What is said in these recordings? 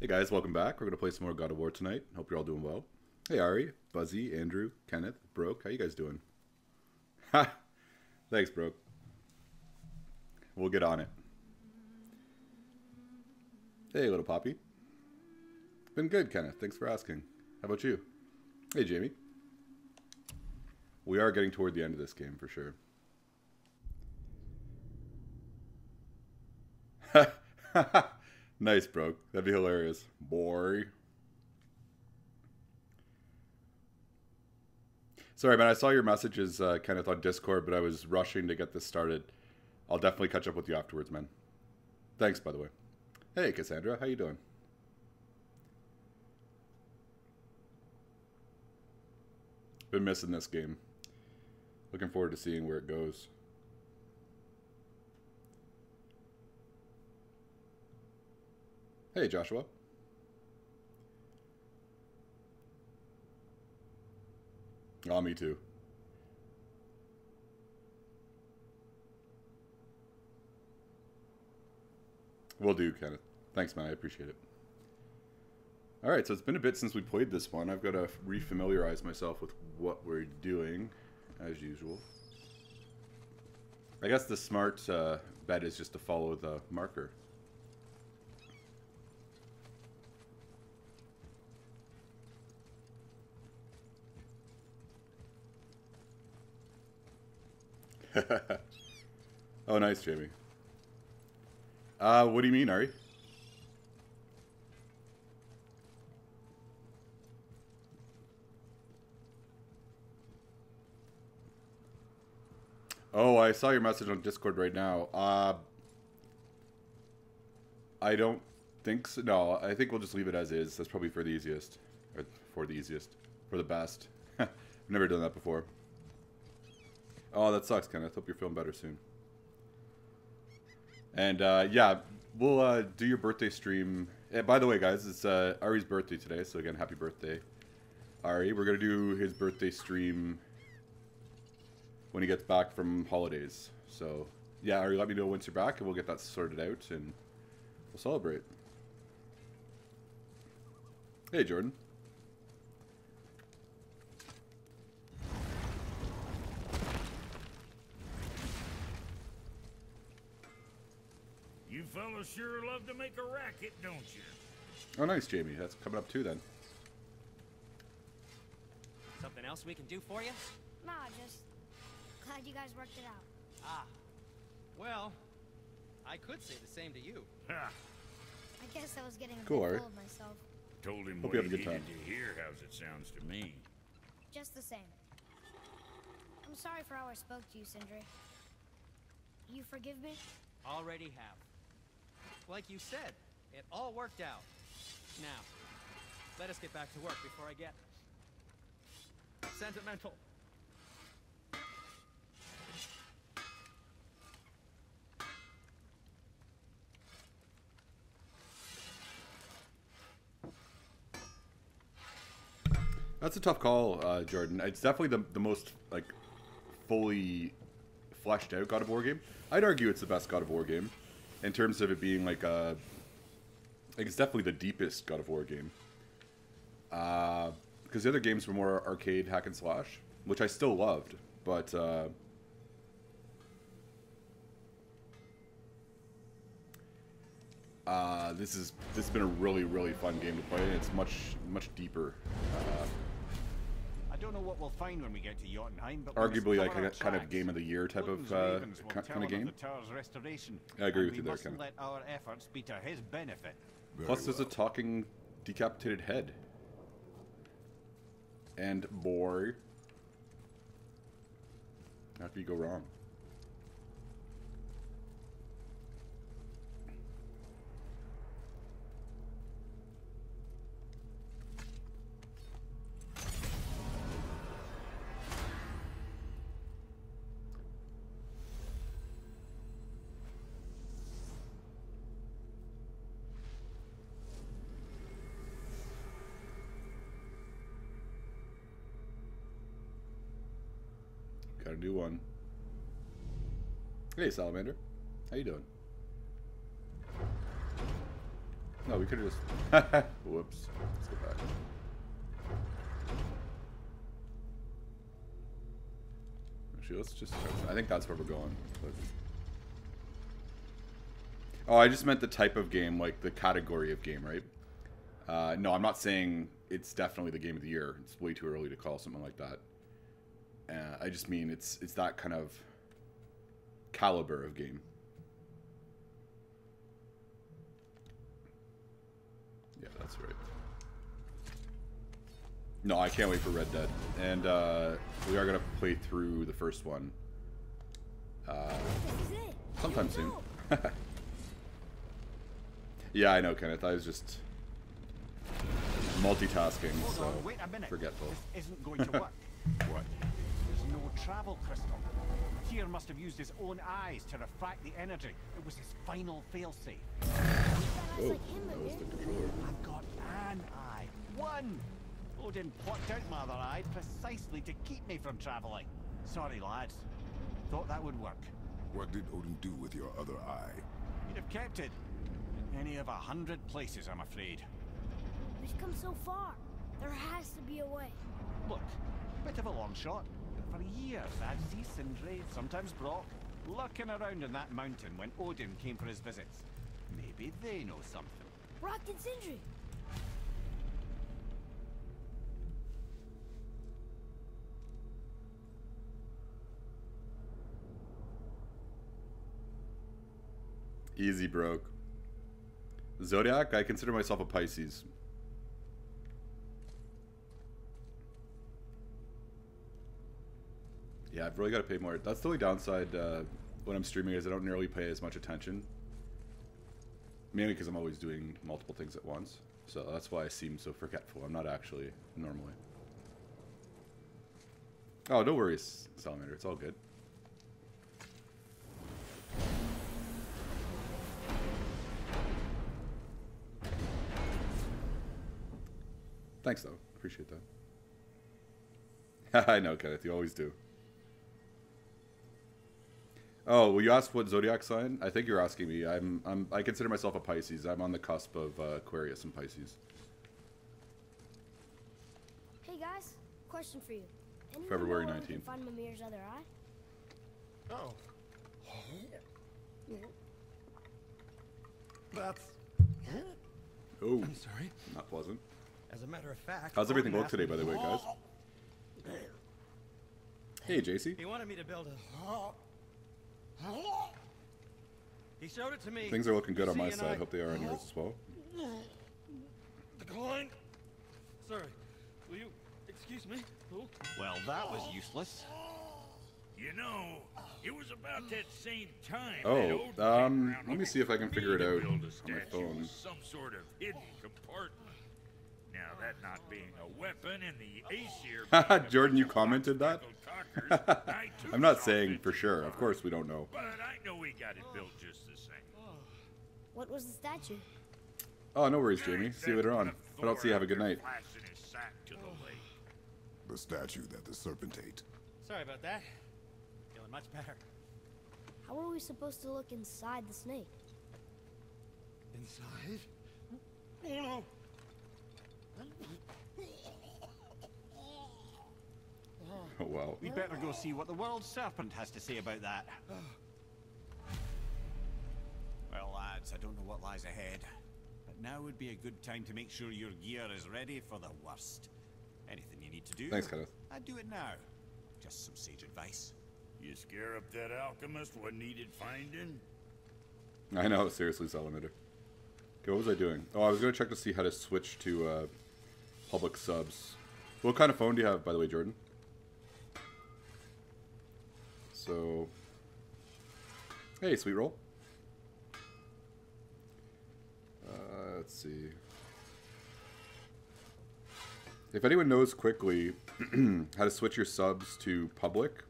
Hey guys, welcome back. We're going to play some more God of War tonight. Hope you're all doing well. Hey Ari, Buzzy, Andrew, Kenneth, Broke. How you guys doing? Ha! Thanks, Broke. We'll get on it. Hey, little Poppy. Been good, Kenneth. Thanks for asking. How about you? Hey, Jamie. We are getting toward the end of this game, for sure. Nice, Broke. That'd be hilarious. Boy. Sorry, man. I saw your messages, Kenneth, on Discord, but I was rushing to get this started. I'll definitely catch up with you afterwards, man. Thanks, by the way. Hey, Cassandra. How you doing? Been missing this game. Looking forward to seeing where it goes. Hey, Joshua. Oh, me too. Will do, Kenneth. Thanks, man. I appreciate it. Alright, so it's been a bit since we played this one. I've got to refamiliarize myself with what we're doing, as usual. I guess the smart bet is just to follow the marker. Oh, nice, Jamie. What do you mean, Ari? Oh, I saw your message on Discord right now. I don't think so. No, I think we'll just leave it as is. That's probably for the easiest. Or for the easiest. For the best. I've never done that before. Oh, that sucks, Kenneth. Hope you're feeling better soon. And, yeah, we'll do your birthday stream. By the way, guys, it's Ari's birthday today, so again, happy birthday, Ari. We're going to do his birthday stream when he gets back from holidays. So, yeah, Ari, let me know once you're back, and we'll get that sorted out, and we'll celebrate. Hey, Jordan. You fellas sure love to make a racket, don't you? Oh, nice, Jamie. That's coming up too, then. Something else we can do for you? Nah, just glad you guys worked it out. Ah. Well, I could say the same to you. Ha! I guess I was getting a Cool, bit Ari. full of myself. Told him Hope what you have he a good needed time. to hear. How's it sounds to me? Just the same. I'm sorry for how I spoke to you, Sindri. You forgive me? Already have. Like you said, it all worked out. Now, let us get back to work before I get sentimental. That's a tough call, Jordan. It's definitely the most, like, fully fleshed out God of War game. I'd argue it's the best God of War game in terms of it being like it's definitely the deepest God of War game. Because the other games were more arcade hack and slash, which I still loved, but this has been a really fun game to play, and it's much deeper. I don't know what we'll find when we get to Jotunheim, but Arguably like a kind of game of the year type of kind of game. The tower's restoration, I agree with and you we there, mustn't Ken. let our efforts be to his benefit. Plus, there's a talking decapitated head. And boy, how could you go wrong? Got a new one. Hey, Salamander. How you doing? No, we could have just... Whoops. Let's go back. Actually, let's just... I think that's where we're going. Oh, I just meant the type of game, like the category of game, right? No, I'm not saying it's definitely the game of the year. It's way too early to call something like that. I just mean it's that kind of caliber of game. Yeah, that's right. No, I can't wait for Red Dead. And we are going to play through the first one. Sometime soon. Yeah, I know, Kenneth. I was just multitasking, so Wait a minute. forgetful. This isn't going to work. What? There's no travel crystal. Tyr must have used his own eyes to refract the energy. It was his final failsafe. Oh, that was the controller. I've got an eye. One! Odin plucked out my other eye precisely to keep me from traveling. Sorry, lads. Thought that would work. What did Odin do with your other eye? You'd have kept it. In any of 100 places, I'm afraid. We've come so far. There has to be a way. Look, bit of a long shot. But for years, I'd see Sindri, sometimes Brock, lurking around in that mountain when Odin came for his visits. Maybe they know something. Brock and Sindri. Easy, broke. Zodiac, I consider myself a Pisces. Yeah, I've really got to pay more. That's the only downside when I'm streaming is I don't nearly pay as much attention. Mainly because I'm always doing multiple things at once. So that's why I seem so forgetful. I'm not actually normally. Oh, no worries, Salamander. It's all good. Thanks, though. Appreciate that. I know, Kenneth. You always do. Oh, well, you asked what zodiac sign? I think you're asking me. I consider myself a Pisces. I'm on the cusp of Aquarius and Pisces. Hey guys, question for you. Anyone February know where we can 19th. find Mimir's other eye? Oh. That's... Oh, I'm sorry. not pleasant. As a matter of fact... How's everything Odin look today, asked by the me- way, guys? Hey, JC. He wanted me to build a... He showed it to me. Things are looking good on my See, and side. I Hope they are on yours as well. declined. Sorry. Will you excuse me? Oh. Well, that was useless. You know, it was about that same time that Oh, Odin came around let me looking see if I can for figure me it to out build a on my statue phone. with some sort of hidden compartment. Now, that not being a weapon and the Aesir being a Jordan, you bunch of commented that? speckled cockers, I too I'm not saw saying fit for to sure. try. Of course, we don't know. But I know we got it built just the same. What was the statue? Oh, no worries, Jamie. See you later on. But I'll see you. Have a good night. Flashing his sack to the lake. The statue that the serpent ate. Sorry about that. Feeling much better. How are we supposed to look inside the snake? Inside? Oh no. Oh, wow. We'd better go see what the world serpent has to say about that. Well, lads, I don't know what lies ahead, but now would be a good time to make sure your gear is ready for the worst. Anything you need to do, Thanks, Kenneth. I'd do it now. Just some sage advice. You scare up that alchemist what needed finding? I know, seriously, Salamander. Okay, what was I doing? Oh, I was going to check to see how to switch to public subs. What kind of phone do you have, by the way, Jordan? So... Hey, sweet roll. Let's see. If anyone knows quickly how to switch your subs to public,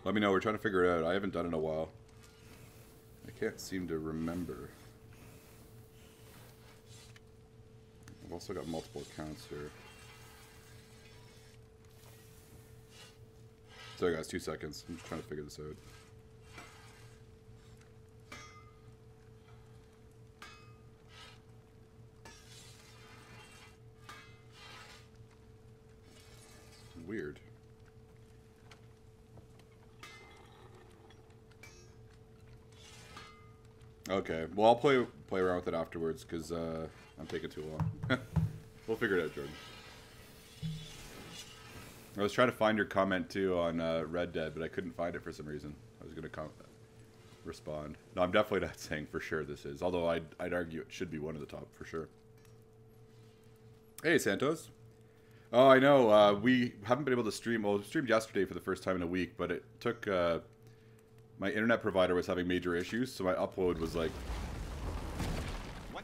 let me know. We're trying to figure it out. I haven't done it in a while. I can't seem to remember. I've also got multiple accounts here. Sorry guys, 2 seconds. I'm just trying to figure this out. Weird. Okay, well, I'll play around with it afterwards, because I'm taking too long. We'll figure it out, Jordan. I was trying to find your comment, too, on Red Dead, but I couldn't find it for some reason. I was going to respond. No, I'm definitely not saying for sure this is, although I'd argue it should be one of the top, for sure. Hey, Santos. Oh, I know, we haven't been able to stream. Well, we streamed yesterday for the first time in a week, but it took... my internet provider was having major issues, so my upload was like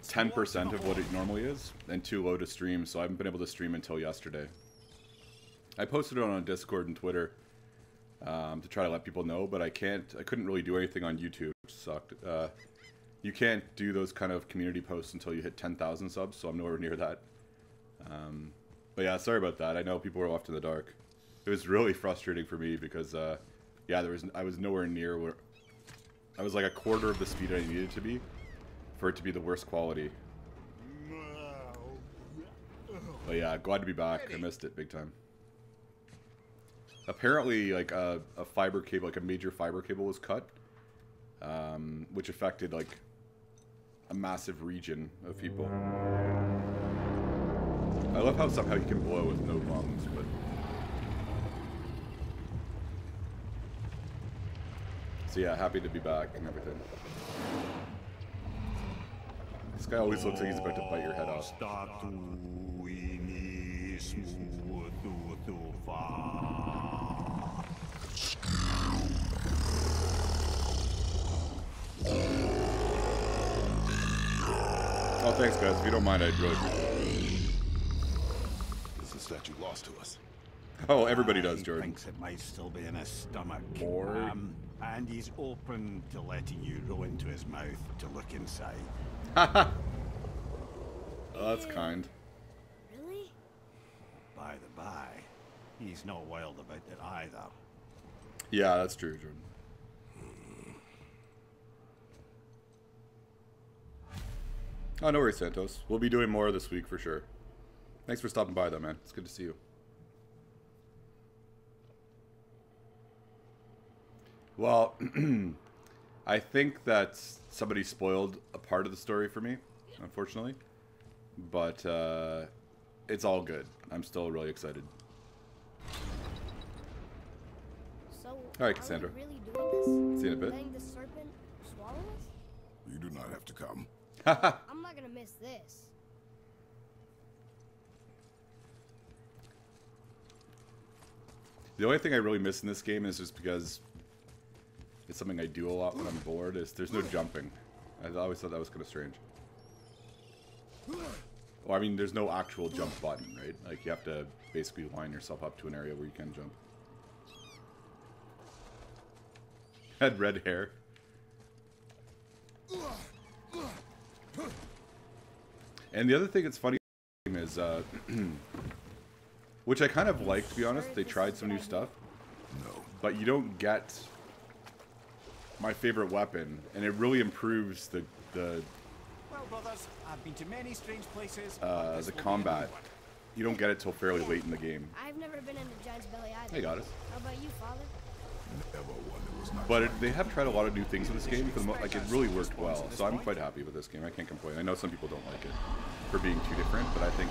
10% of what it normally is, and too low to stream, so I haven't been able to stream until yesterday. I posted it on Discord and Twitter to try to let people know, but I couldn't really do anything on YouTube, which sucked. You can't do those kind of community posts until you hit 10,000 subs, so I'm nowhere near that. But yeah, sorry about that. I know people were left in the dark. It was really frustrating for me because... yeah, I was nowhere near where... I was like a quarter of the speed I needed to be for it to be the worst quality. But yeah, glad to be back. I missed it big time. Apparently, like a fiber cable, like a major fiber cable was cut, which affected like a massive region of people. I love how somehow you can blow with no bombs, but... So yeah, happy to be back and everything. This guy always looks like he's about to bite your head off. Oh, thanks guys. If you don't mind, I'd really appreciate it. This is that you lost to us. Oh, everybody does, Jordan. Thinks it might still be in his stomach. Or... and he's open to letting you roll into his mouth to look inside. Haha. Oh, that's kind. Really? By the by, he's not wild about it either. Yeah, that's true, Jordan. Oh, no worries, Santos. We'll be doing more this week for sure. Thanks for stopping by, though, man. It's good to see you. Well, I think that somebody spoiled a part of the story for me, unfortunately. But it's all good. I'm still really excited. So, all right, Cassandra. are we really doing this? See you in a bit. Letting the serpent swallow us? You do not have to come. I'm not gonna miss this. The only thing I really miss in this game is just because it's something I do a lot when I'm bored, is there's no jumping. I always thought that was kind of strange. Well, I mean, there's no actual jump button, right? Like, you have to basically line yourself up to an area where you can jump. Had red hair. And the other thing that's funny is, which I kind of like, to be honest, they tried some new stuff. No. But you don't get my favorite weapon, and it really improves the Well, brothers, I've been to many strange places. the combat. You don't get it till fairly late in the game. I've never been in the Giant's Belly either. Hey, got it. How about you, Father? Never one that was not. But they have tried a lot of new things in this game. For the like, it really worked well. So I'm quite happy with this game. I can't complain. I know some people don't like it for being too different, but I think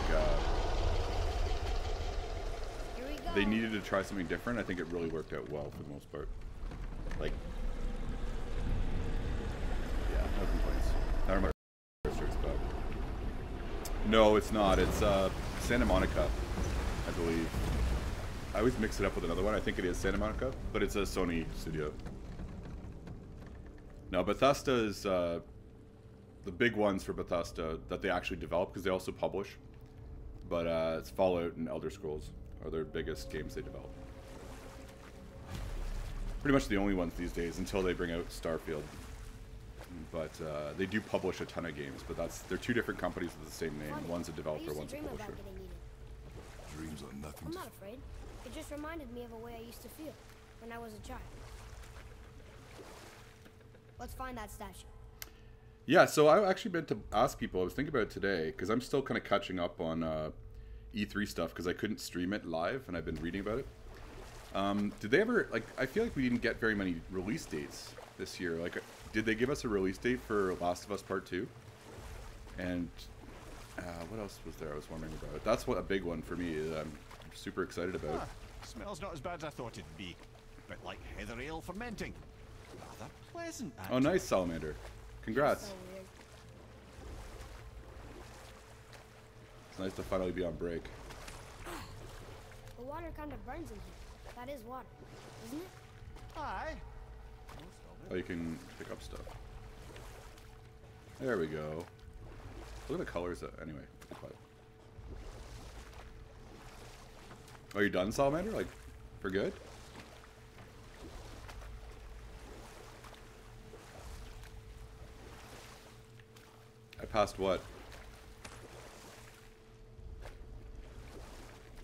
Here we go. they needed to try something different. I think it really worked out well for the most part. Like, yeah, no complaints. I remember it's bad. No, it's not. It's Santa Monica, I believe. I always mix it up with another one. I think it is Santa Monica, but it's a Sony studio. No, Bethesda is the big ones for Bethesda that they actually develop, because they also publish. But it's Fallout and Elder Scrolls are their biggest games they develop. Pretty much the only ones these days until they bring out Starfield. But they do publish a ton of games, but they're two different companies with the same name. Funny, One's a I developer, used to one's a dream about publisher. getting eaten. Dreams are nothing I'm to... not afraid. It just reminded me of a way I used to feel when I was a child. Let's find that statue. Yeah, so I actually meant to ask people. I was thinking about it today because I'm still kind of catching up on E3 stuff because I couldn't stream it live, and I've been reading about it. Did they ever, like, I feel like we didn't get very many release dates this year. Like, did they give us a release date for Last of Us Part 2? And what else was there I was wondering about? That's what a big one for me is I'm super excited about. Smells not as bad as I thought it'd be. Bit like heather ale fermenting. Rather pleasant, Oh, nice, Salamander. Congrats. So weird. It's nice to finally be on break. The water kind of burns in here. That is water, isn't it? Aye. Oh, you can pick up stuff. There we go. Look at the colors. Anyway, be quiet. Are you done, Salamander? Like, for good? I passed what?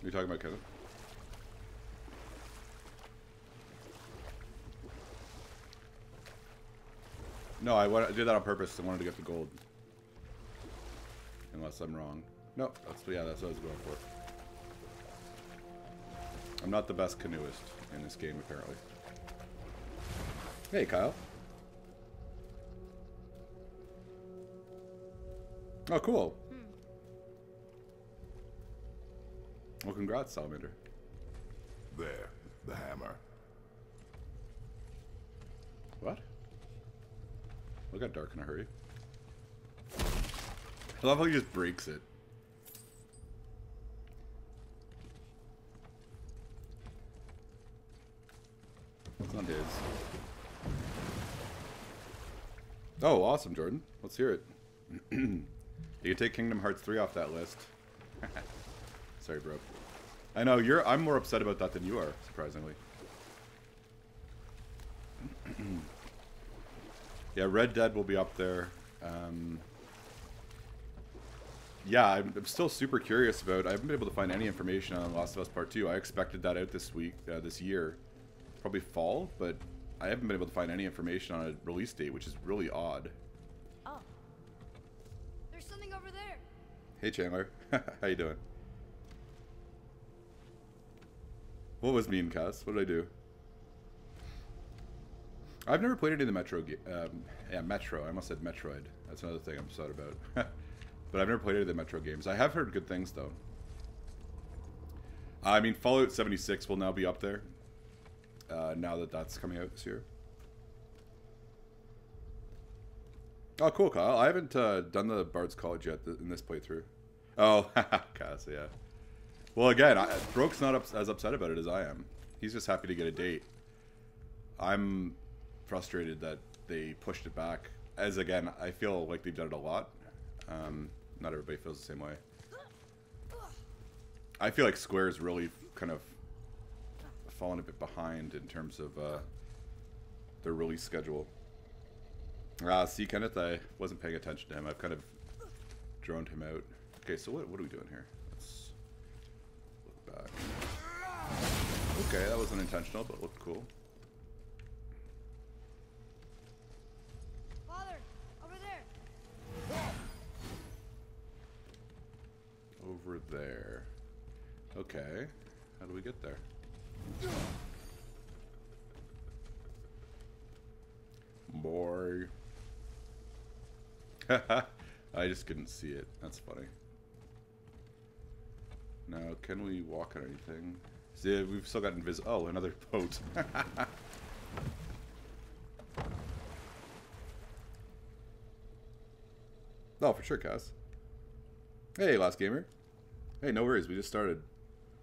Are you talking about, Kevin? No, I did that on purpose. I wanted to get the gold. Unless I'm wrong. No, that's what I was going for. I'm not the best canoeist in this game, apparently. Hey, Kyle. Oh, cool. Well, congrats, Salamander. There, the hammer. What? Look got dark in a hurry. I love how he just breaks it. It's not his. Oh, awesome, Jordan. Let's hear it. You can take Kingdom Hearts 3 off that list. Sorry, bro. I know I'm more upset about that than you are, surprisingly. Yeah, Red Dead will be up there. Yeah, I'm still super curious about. I haven't been able to find any information on Last of Us Part 2. I expected that out this week, this year, probably fall, but I haven't been able to find any information on a release date, which is really odd. Oh. There's something over there. Hey, Chandler. How you doing? What was mean, Cass? What did I do? I've never played any of the Metro yeah, Metro. I almost said Metroid. That's another thing I'm sad about. But I've never played any of the Metro games. I have heard good things, though. I mean, Fallout 76 will now be up there. Now that that's coming out this year. Oh, cool, Kyle. I haven't done the Bard's College yet in this playthrough. Oh, Cass, yeah. Well, again, Broke's not as upset about it as I am. He's just happy to get a date. I'm frustrated that they pushed it back. As, again, I feel like they've done it a lot. Not everybody feels the same way. I feel like Square's really kind of fallen a bit behind in terms of their release schedule. See, Kenneth, I wasn't paying attention to him. I've kind of droned him out. Okay, so what are we doing here? Let's look back. Okay, that wasn't intentional, but looked cool. Father, over there. Over there. Okay. How do we get there? Boy. I just couldn't see it. That's funny. Now, can we walk on anything? See, we've still got oh, another boat. Oh, for sure, Cass. Hey, Last Gamer. Hey, no worries. We just started.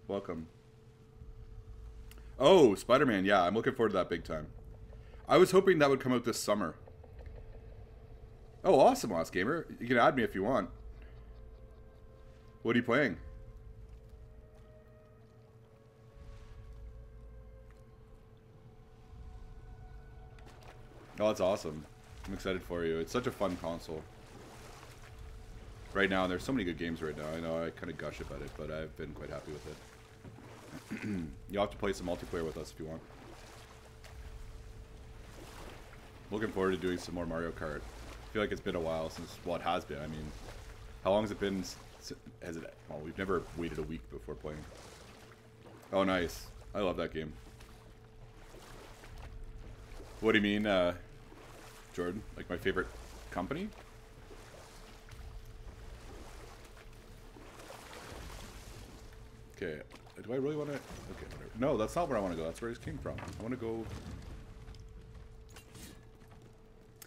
Welcome. Oh, Spider-Man. Yeah, I'm looking forward to that big time. I was hoping that would come out this summer. Oh, awesome, Last Gamer. You can add me if you want. What are you playing? Oh, that's awesome. I'm excited for you. It's such a fun console. Right now, there's so many good games right now. I know I kind of gush about it, but I've been quite happy with it. You'll have to play some multiplayer with us if you want. Looking forward to doing some more Mario Kart. I feel like it's been a while since, well, it has been. I mean, how long has it been Has it? Well, we've never waited a week before playing. Oh, nice. I love that game. What do you mean, Jordan? Like my favorite company? Okay. Do I really want to? Okay, whatever. No, that's not where I want to go. That's where I just came from. I want to go.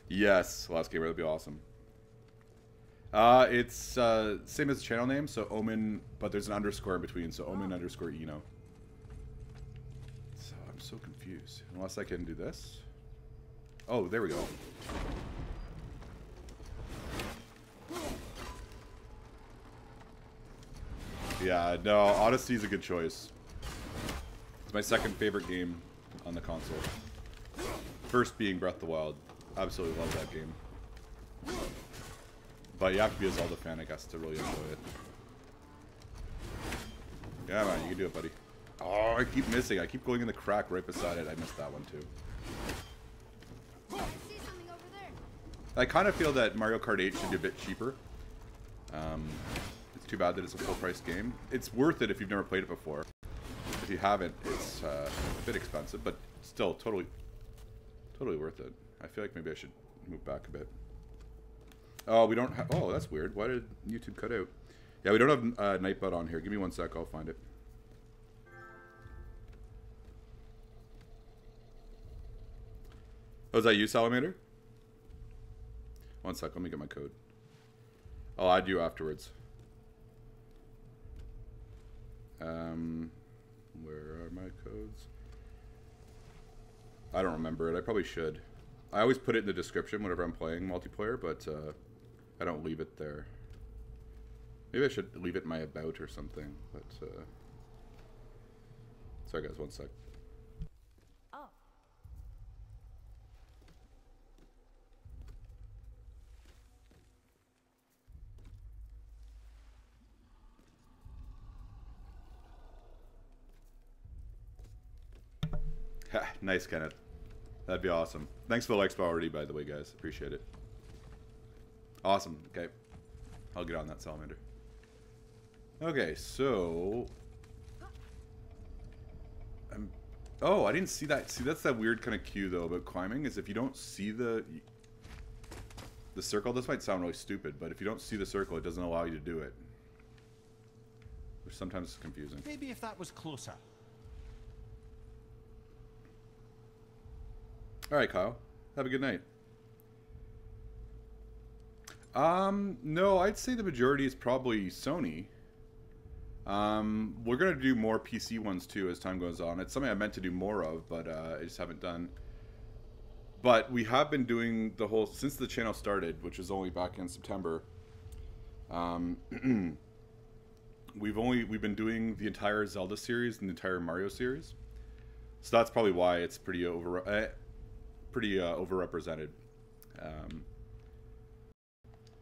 Yes, last gamer. That'd be awesome. It's same as the channel name, so Omen, but there's an underscore in between, so Omen underscore Eno. So I'm so confused. Unless I can do this. Oh, there we go. Yeah, no, Odyssey is a good choice. It's my second favorite game on the console. First being Breath of the Wild. Absolutely love that game. But you have to be a Zelda fan, I guess, to really enjoy it. Yeah, man, you can do it, buddy. Oh, I keep missing. I keep going in the crack right beside it. I missed that one, too. I see something over there. I kind of feel that Mario Kart 8 should be a bit cheaper. It's too bad that it's a full-price game. It's worth it if you've never played it before. If you haven't, it's a bit expensive, but still totally worth it. I feel like maybe I should move back a bit. Oh, we don't have... Oh, that's weird. Why did YouTube cut out? Yeah, we don't have Nightbot on here. Give me one sec. I'll find it. Oh, is that you, Salamander? One sec. Let me get my code. I'll add you afterwards. Where are my codes? I don't remember it. I probably should. I always put it in the description whenever I'm playing multiplayer, but I don't leave it there. Maybe I should leave it in my about or something, but sorry guys, one sec. Oh. Ha, nice, Kenneth. That'd be awesome. Thanks for the likes already, by the way, guys. Appreciate it. Awesome. Okay. I'll get on that, Salamander. Okay, so... Oh, I didn't see that. See, that's that weird kind of cue, though, about climbing, is if you don't see the circle, this might sound really stupid, but if you don't see the circle, it doesn't allow you to do it. Which sometimes is confusing. Maybe if that was closer. Alright, Kyle. Have a good night. No, I'd say the majority is probably Sony. We're going to do more PC ones, too, as time goes on. It's something I meant to do more of, but I just haven't done. But we have been doing the whole... Since the channel started, which was only back in September, we've been doing the entire Zelda series and the entire Mario series. So that's probably why it's pretty overrepresented.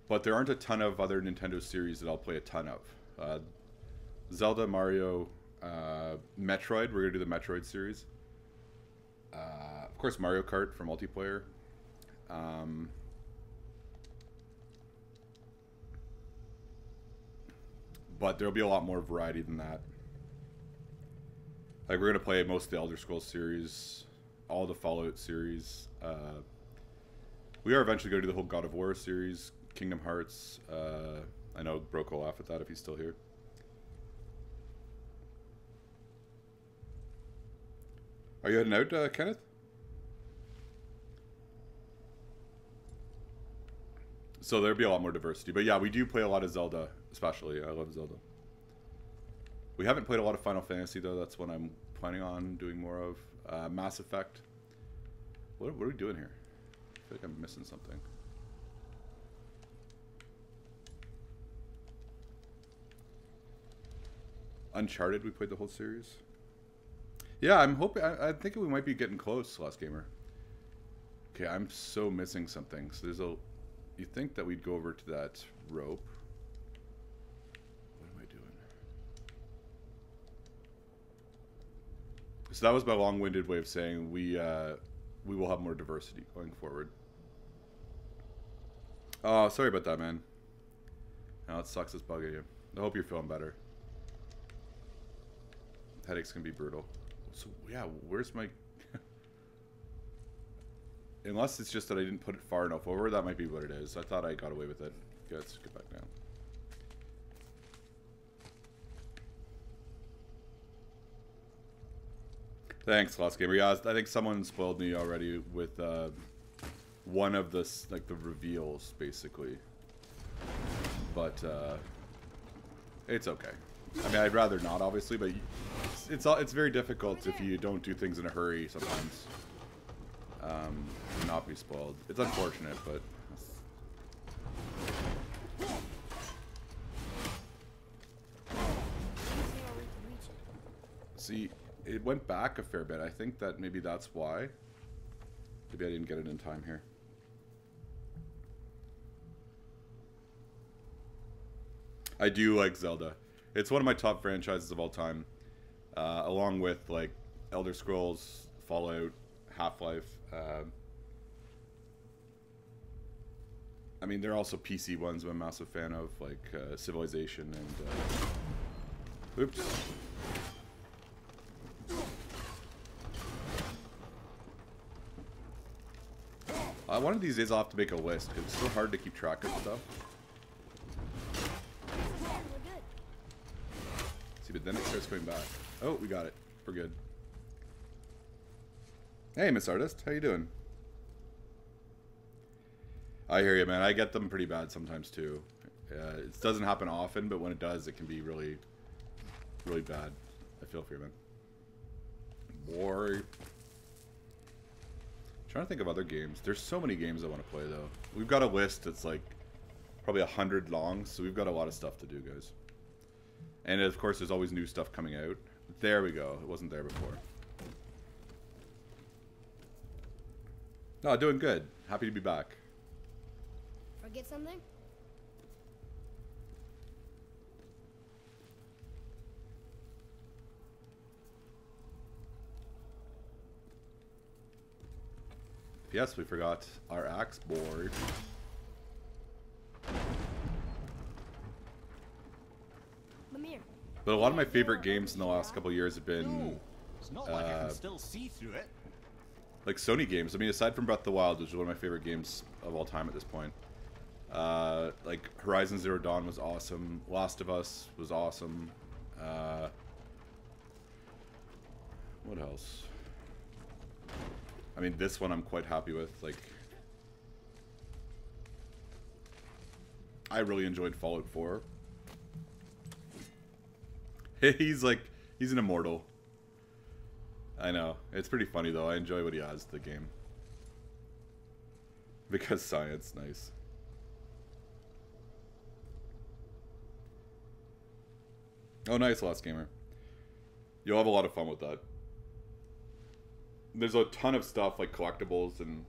But there aren't a ton of other Nintendo series that I'll play a ton of. Zelda, Mario, Metroid. We're going to do the Metroid series. Of course, Mario Kart for multiplayer. But there'll be a lot more variety than that. Like, we're going to play most of the Elder Scrolls series, all the Fallout series. We are eventually going to do the whole God of War series, Kingdom Hearts. I know Broke will laugh at that if he's still here. Are you heading out, Kenneth? So there'll be a lot more diversity. But yeah, we do play a lot of Zelda, especially. I love Zelda. We haven't played a lot of Final Fantasy, though. That's what I'm planning on doing more of. Mass Effect. What are we doing here? I feel like I'm missing something. Uncharted, we played the whole series. Yeah, I'm hoping... I think we might be getting close, Last Gamer. Okay, I'm so missing something. So there's a... You think that we'd go over to that rope. What am I doing? So that was my long-winded way of saying we will have more diversity going forward. Oh, sorry about that, man. Now it sucks it's bugging you. I hope you're feeling better. Headaches can be brutal. So yeah, where's my... Unless it's just that I didn't put it far enough over, that might be what it is. I thought I got away with it. Okay, let's get back down. Thanks, Lost Gamer. Yeah, I think someone spoiled me already with one of the the reveals, basically. But it's okay. I mean, I'd rather not, obviously, but it's very difficult if you don't do things in a hurry sometimes. To not be spoiled. It's unfortunate, but. See, it went back a fair bit. I think that maybe that's why. Maybe I didn't get it in time here. I do like Zelda. It's one of my top franchises of all time. Along with, like, Elder Scrolls, Fallout, Half-Life. I mean, there are also PC ones I'm a massive fan of, like Civilization and... oops. One of these days I'll have to make a list, because it's so hard to keep track of stuff. See, but then it starts going back. Oh, we got it. We're good. Hey, Miss Artist. How you doing? I hear you, man. I get them pretty bad sometimes, too. It doesn't happen often, but when it does, it can be really, really bad. I feel for you, man. Boy. Trying to think of other games. There's so many games I want to play, though. We've got a list that's, like, probably 100 long, so we've got a lot of stuff to do, guys. And, of course, there's always new stuff coming out. There we go. It wasn't there before. No, doing good. Happy to be back. Forget something? Yes, we forgot our axe board. Mimir. But a lot of my favorite games in the last couple of years have been It's not like I can still see through it. like Sony games. I mean, aside from Breath of the Wild, which is one of my favorite games of all time at this point. Like Horizon Zero Dawn was awesome. Last of Us was awesome. What else? I mean, this one I'm quite happy with. Like, I really enjoyed Fallout 4. He's an immortal. I know. It's pretty funny, though. I enjoy what he adds to the game. Because science, nice. Oh, nice, Lost Gamer. You'll have a lot of fun with that. There's a ton of stuff, like collectibles and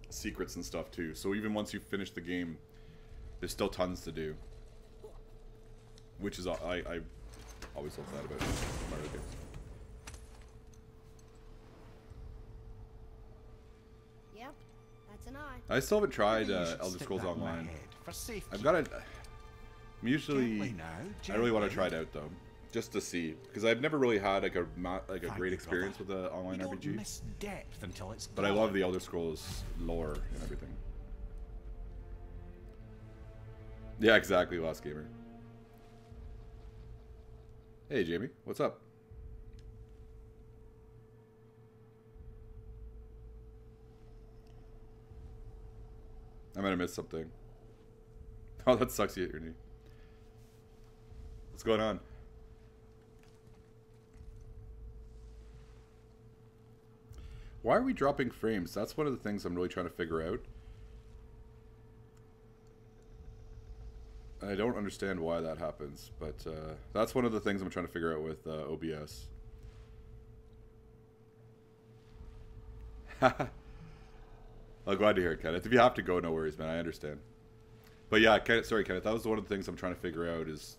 secrets and stuff, too. So even once you finish the game, there's still tons to do. Which is, I always love that about Mario games. Yep, that's an eye. I still haven't tried Maybe you should Elder stick Scrolls that in my Online. head for safekeeping. I've got it. I'm usually. Gently now, I really want to gently. try it out though, just to see, because I've never really had like a Thank great you, experience brother. with an online You don't RPG. miss depth until it's But I gone. love the Elder Scrolls lore and everything. Yeah, exactly, Lost Gamer. Hey, Jamie, what's up? I might have missed something. Oh, that sucks. You hit your knee. What's going on? Why are we dropping frames? That's one of the things I'm really trying to figure out. I don't understand why that happens, but that's one of the things I'm trying to figure out with OBS. I'm glad to hear it, Kenneth. If you have to go, no worries, man. I understand. But yeah, Kenneth, sorry, Kenneth. That was one of the things I'm trying to figure out is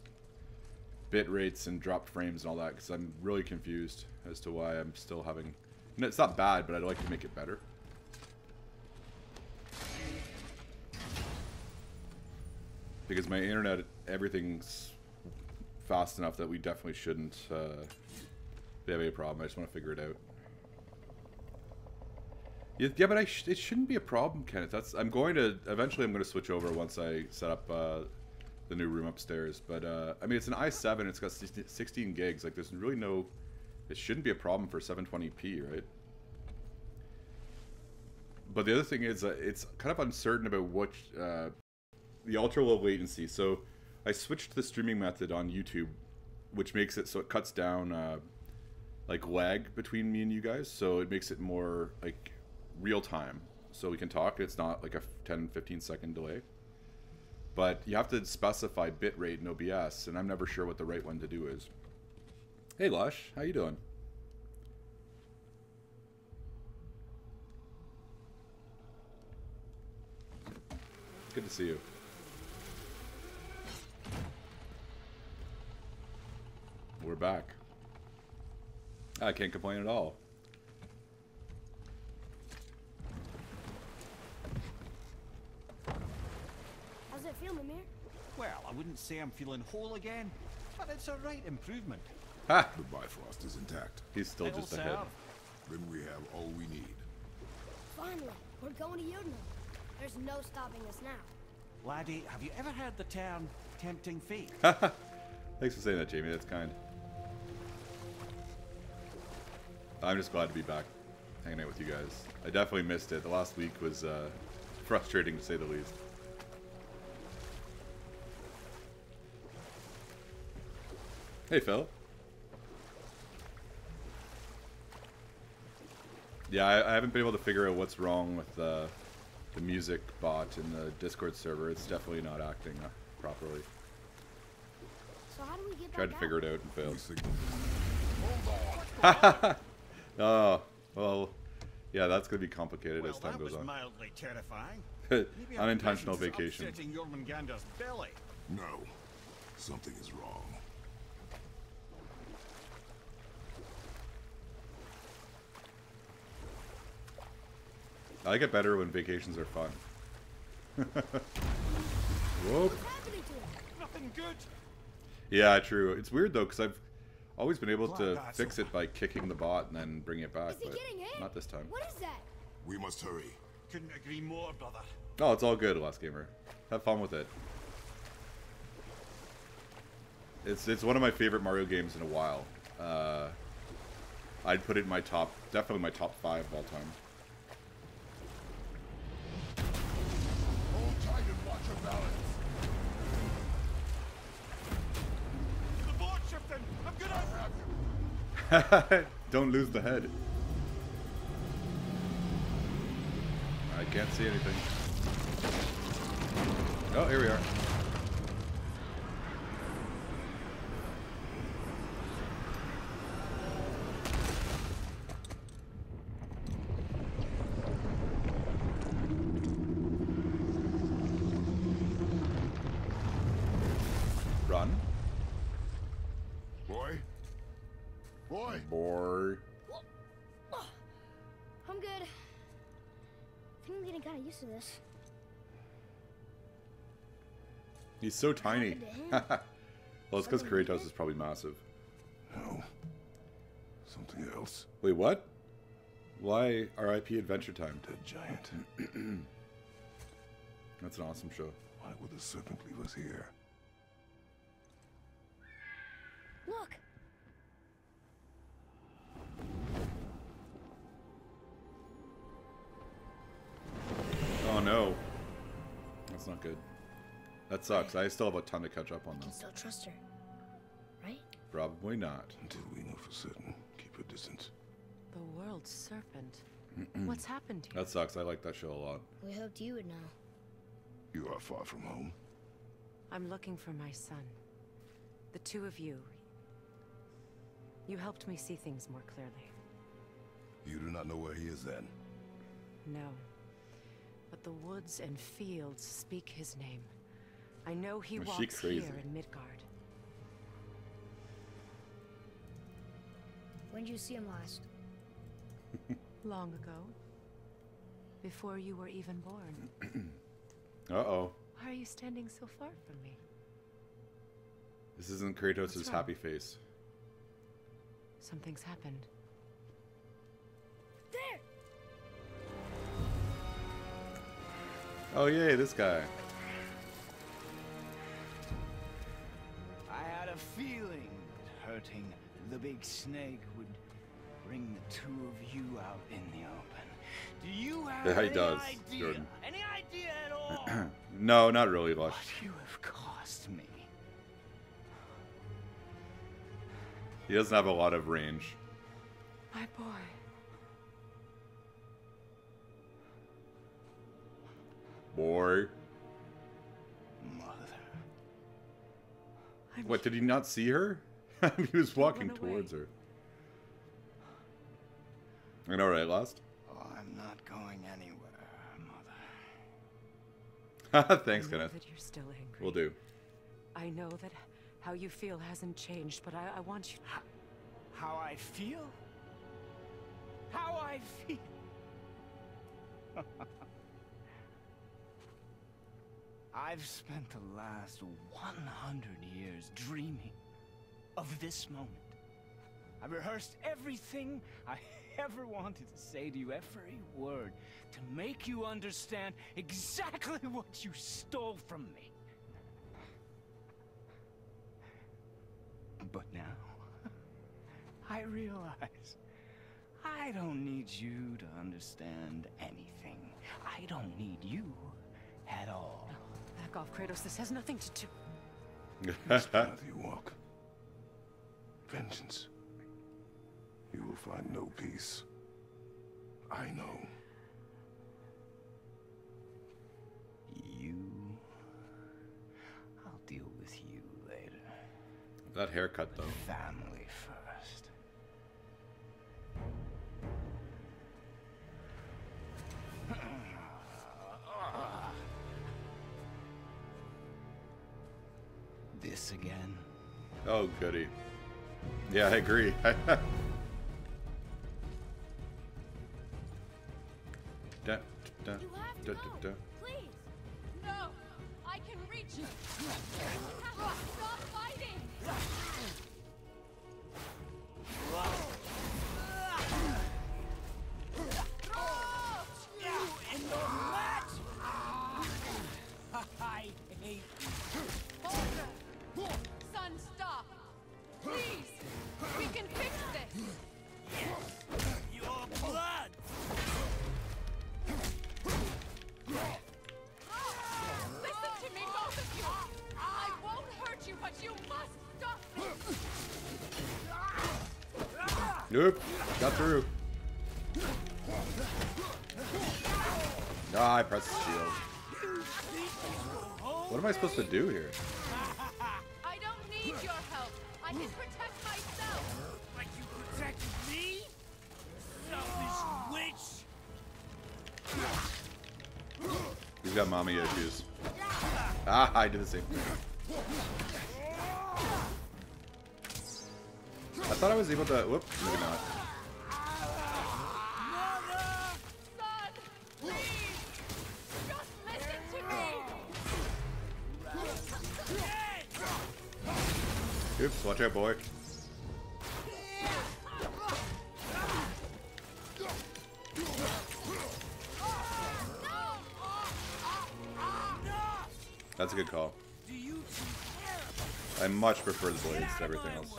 bit rates and drop frames and all that, because I'm really confused as to why I'm still having... And it's not bad, but I'd like to make it better. because my internet, everything's fast enough that we definitely shouldn't have any problem. I just want to figure it out. Yeah, but it shouldn't be a problem, Kenneth. Eventually I'm going to switch over once I set up the new room upstairs. But, I mean, it's an i7, it's got 16 gigs. Like, there's really no... It shouldn't be a problem for 720p, right? But the other thing is, it's kind of uncertain about what... the ultra-low latency. So, I switched to the streaming method on YouTube, which makes it so it cuts down, like, lag between me and you guys. So, it makes it more, like... real time, so we can talk. It's not like a 10-15 second delay, but you have to specify bitrate and OBS, and I'm never sure what the right one to do is. Hey Lush, how you doing? Good to see you. We're back. I can't complain at all. How's it feel, Mimir? Well, I wouldn't say I'm feeling whole again, but it's a right improvement. Ha! The Bifrost is intact. He's still It'll just ahead. serve. Then we have all we need. Finally, we're going to Jotunheim. There's no stopping us now. Laddie, have you ever heard the term tempting fate? Thanks for saying that, Jamie. That's kind. I'm just glad to be back hanging out with you guys. I definitely missed it. The last week was frustrating to say the least. Hey, Phil. Yeah, I haven't been able to figure out what's wrong with the music bot in the Discord server. It's definitely not acting properly. So how do we get Tried to back figure out? it out and We failed. signal. Oh, well, yeah, that's going to be complicated Well, as time that goes was on. mildly terrifying. Maybe our Unintentional presence is vacation. upsetting Jormungandr's belly. No. Something is wrong. I like it better when vacations are fun. Whoop. What's happening to him? Nothing good. Yeah, true. It's weird though, because I've always been able Glad to that's fix over. it by kicking the bot and then bringing it back, Is he but getting hit? not this time. What is that? We must hurry. Couldn't agree more, brother. Oh, it's all good, Last Gamer. Have fun with it. It's one of my favorite Mario games in a while. I'd put it in my top, definitely my top 5 of all time. Hold tight and watch your balance. The board shifting. I'm gonna. Don't lose the head. I can't see anything. Oh, here we are. Run. Boy? Boy? Boy. I'm good. I think I'm getting kind of used to this. He's so tiny. happened to him? Well, it's because Kratos is probably massive. No. Something else. Wait, what? Why RIP Adventure Time? Dead giant. That's an awesome show. Why would the serpent leave us here? Look. Oh no. That's not good. That sucks. I still have a ton to catch up on I though. can still trust her, right? Probably not. Until we know for certain, keep a distance. The world's serpent. What's happened here? That sucks. I like that show a lot. We hoped you would know. You are far from home. I'm looking for my son. The two of you. You helped me see things more clearly. You do not know where he is then. No. But the woods and fields speak his name. I know he Is she walks crazy? here in Midgard. When did you see him last? Long ago. Before you were even born. Uh-oh. Why are you standing so far from me? This isn't Kratos' What's wrong? happy face. Something's happened. There! Oh yay, this guy. I had a feeling that hurting the big snake would bring the two of you out in the open. Do you have Yeah, he any does, idea? Jordan. Any idea at all? No, not really, Lush. What you have cost me. He doesn't have a lot of range. My boy. Boy. Mother. What, did he not see her? He was walking run away. towards her. I know, right, Lost? Oh, I'm not going anywhere, Mother. Thanks, I know Kenneth. that you're still angry. Will do. I know that how you feel hasn't changed, but I want you. How I feel? How I feel? I've spent the last 100 years dreaming of this moment. I rehearsed everything I ever wanted to say to you, every word, to make you understand exactly what you stole from me. But now, I realize I don't need you to understand anything. I don't need you at all. No, back off, Kratos. This has nothing to do. This path you walk. Vengeance. You will find no peace. I know. You... I'll deal with you later. That haircut, though. Family first. This again? Oh, goody. Yeah, I agree. Da, da, da, You have da, to da, go. da. Please. No! I can reach you! Stop fighting! In the mat! I hate you. Son, stop! Please! We can fix this! Your blood! Listen to me, both of you! I won't hurt you, but you must stop this! Nope. Got through. Ah, I pressed the shield. What am I supposed to do here? I don't need your help! I can protect myself! Like you protected me? Selfish witch! He's got mommy issues. Ah, I did the same thing. I thought I was able to. Whoop, maybe not. Son! Please! Just listen to me! Oops, watch out, boy. That's a good call. I much prefer the blades to everything else.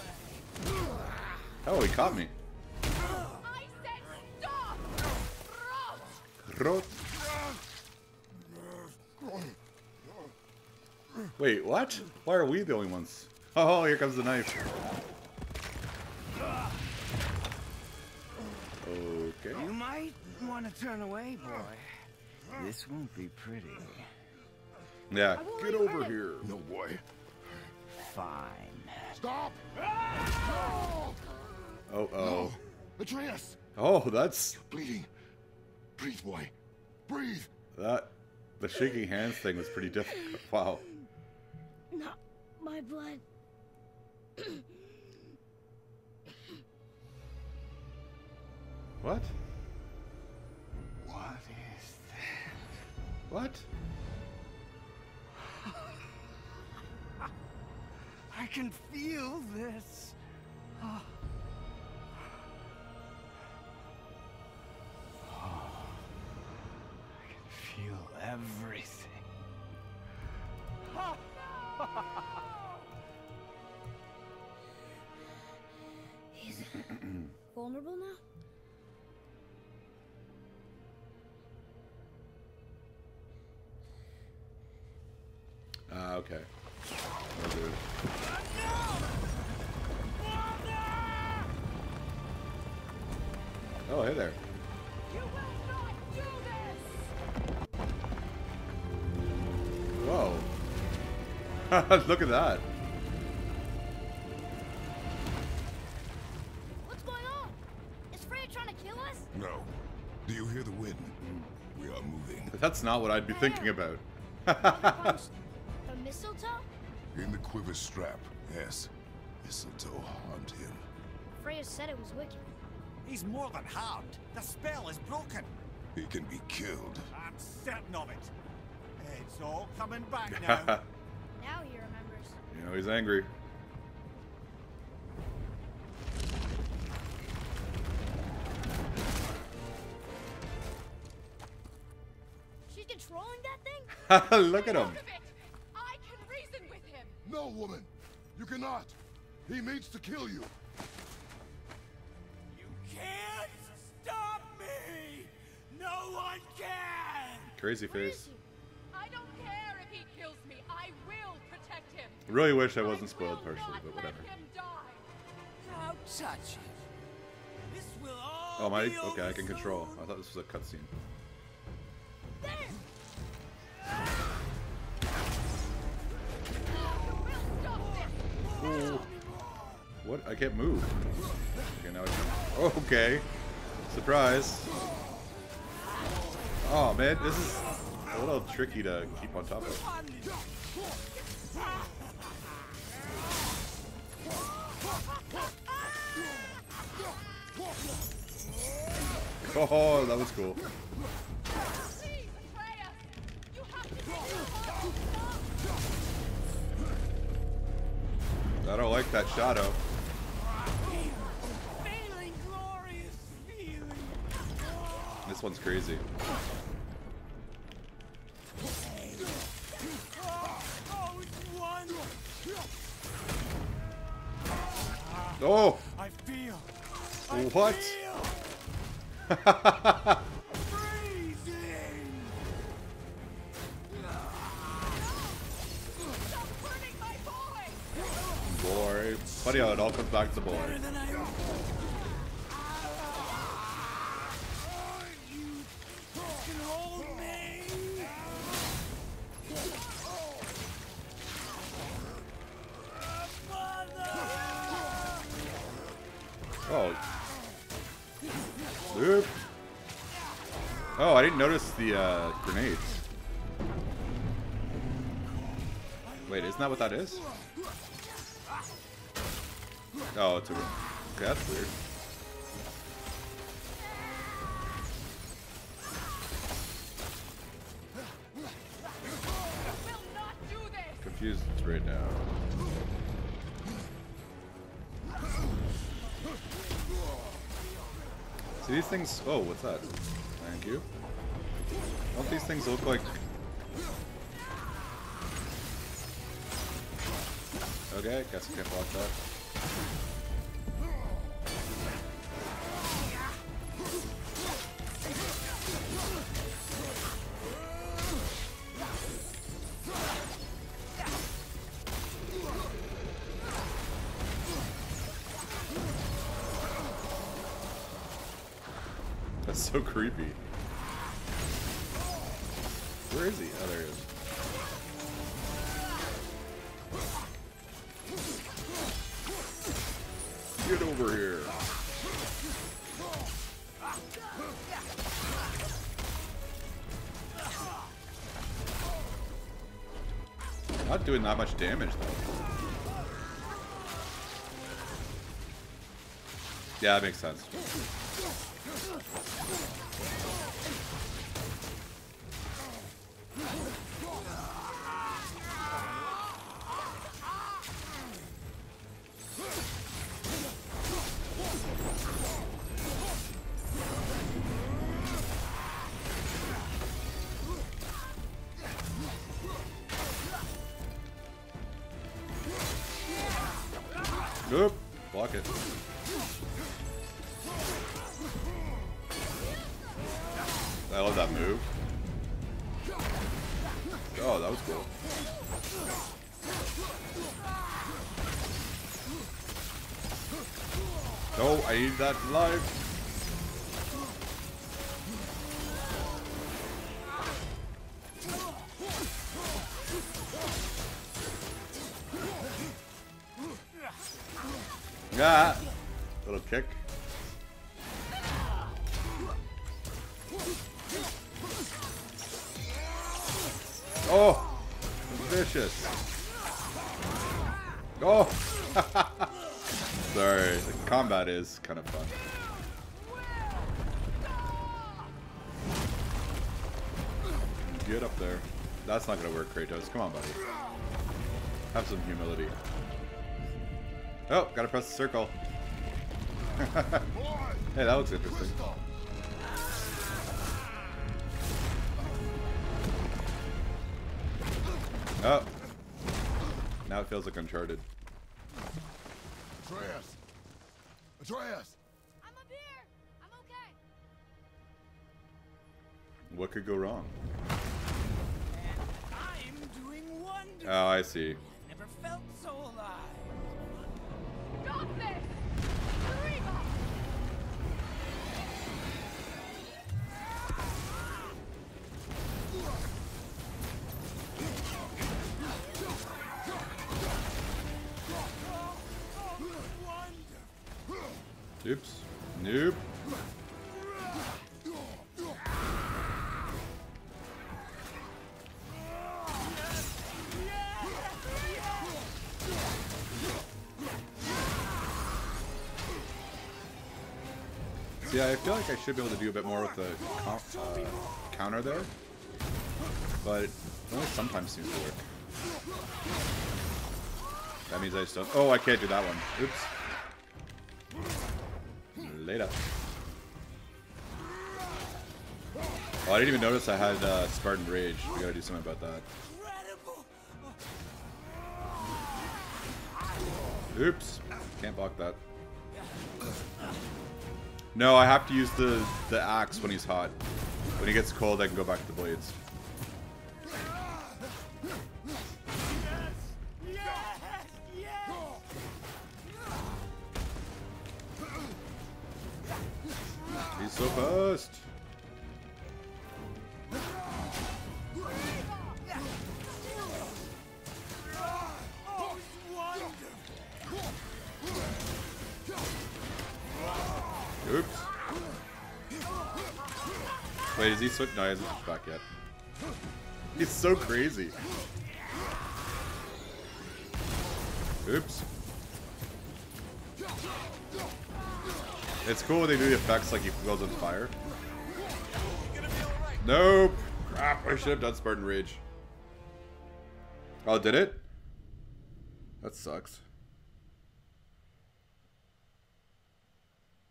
Oh, he caught me. I said stop! Rot. Wait, what? Why are we the only ones? Oh, here comes the knife. Okay. You might want to turn away, boy. This won't be pretty. Yeah, get over here. No, boy. Fine. Stop! Oh, oh. Atreus! Oh, that's Bleeding. Breathe, boy. Breathe. that. The shaking hands thing was pretty difficult. Wow. Not my blood. What? What is that? What? I can feel this. Oh. I can feel everything. He's vulnerable now? Okay. Oh, dude. Oh, hey there. You will not do this! Whoa. Look at that. What's going on? Is Freya trying to kill us? No. Do you hear the wind? We are moving. That's not what I'd be thinking about. Punched the mistletoe? In the quiver strap, yes. Mistletoe harmed him. Freya said it was wicked. He's more than harmed. The spell is broken. He can be killed. I'm certain of it. It's all coming back now. Now he remembers. You know, he's angry. She's controlling that thing? Look at him. Out of it. I can reason with him. No, woman. You cannot. He means to kill you. You can't stop me! No one can! Crazy Where is face. he? I don't care if he kills me. I will protect him. Really wish I wasn't I spoiled will partially, not but let whatever. him die. Don't touch him. This will all Oh, my. be Okay, I over can control. soon. I thought this was a cutscene. There! You will stop this. Ooh. What? I can't move. Okay, now I can. Oh, okay. Surprise. Oh, man, this is a little tricky to keep on top of. Oh, that was cool. Please, Freya. You have to take him home. I don't like that shadow. Feeling glorious feeling. This one's crazy. Oh, it's one. Oh! I feel. What? Freezing. Stop hurting my boy. Boy. Funny how it all comes back to the boy. Better than I. You can hold me. Oh. Oop. Oh, I didn't notice the grenades. Wait, isn't that what that is? Oh, it's a... Okay, that's weird. Will not do this. Confused right now. See these things? Oh, what's that? Thank you. Don't these things look like... Okay, guess I can't block that. That's so creepy. Where is he? Oh, there he is. Get over here. Not doing that much damage though. Yeah, that makes sense. Nope. Block it. I love that move. Oh, that was cool. No, I need that live. Yeah, little kick. Oh, vicious. Oh, sorry. The combat is kind of fun. Get up there. That's not gonna work, Kratos. Come on, buddy. Have some humility. Oh, gotta press the circle. Hey, that looks interesting. Oh. Now it feels like Uncharted. Atreus! Atreus! I'm up here. I'm okay. What could go wrong? I'm doing wonderful. Oh, I see. Never felt so alive. Stop this! Reba! Oops. Nope. See, I feel like I should be able to do a bit more with the counter there, but it only sometimes seems to work. That means I still... Oh, I can't do that one. Oops. Later. Oh, I didn't even notice I had Spartan Rage. We gotta do something about that. Oops. Can't block that. No, I have to use the axe when he's hot. When he gets cold, I can go back to the blades. He's so fast. Oops. Wait, is he switch? No, he hasn't switched back yet. He's so crazy. Oops. It's cool when they do the effects like he goes on fire. Nope. Crap, I should have done Spartan Rage. Oh, did it? That sucks.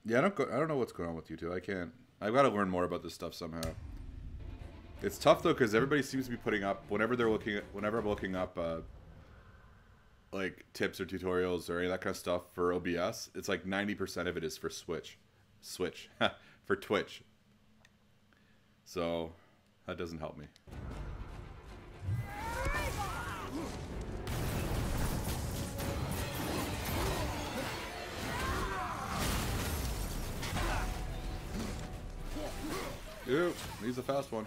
Yeah, I don't know what's going on with you two. I can't. I've got to learn more about this stuff somehow. It's tough though because everybody seems to be putting up whenever I'm looking up like tips or tutorials or any of that kind of stuff for OBS. It's like 90% of it is for for Twitch. So that doesn't help me. Ew, he's a fast one.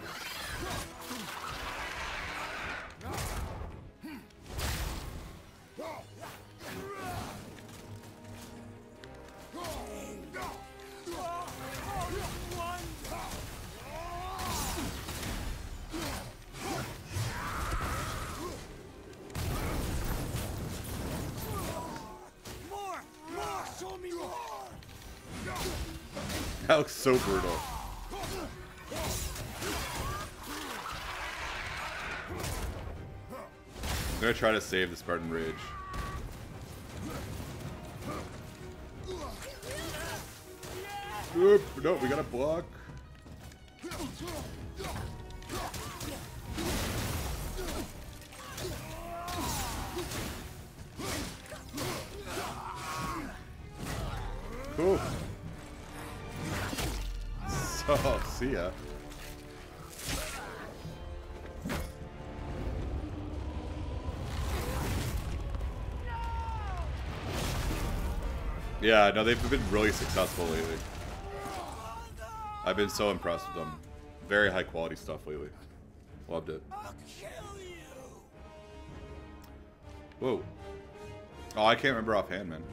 Show me more. That looks so brutal. I'm gonna try to save the Spartan Rage. Oop, no, we gotta block. Cool. So, see ya. Yeah, no, they've been really successful lately. I've been so impressed with them. Very high quality stuff lately. Loved it. Whoa. Oh, I can't remember offhand, man.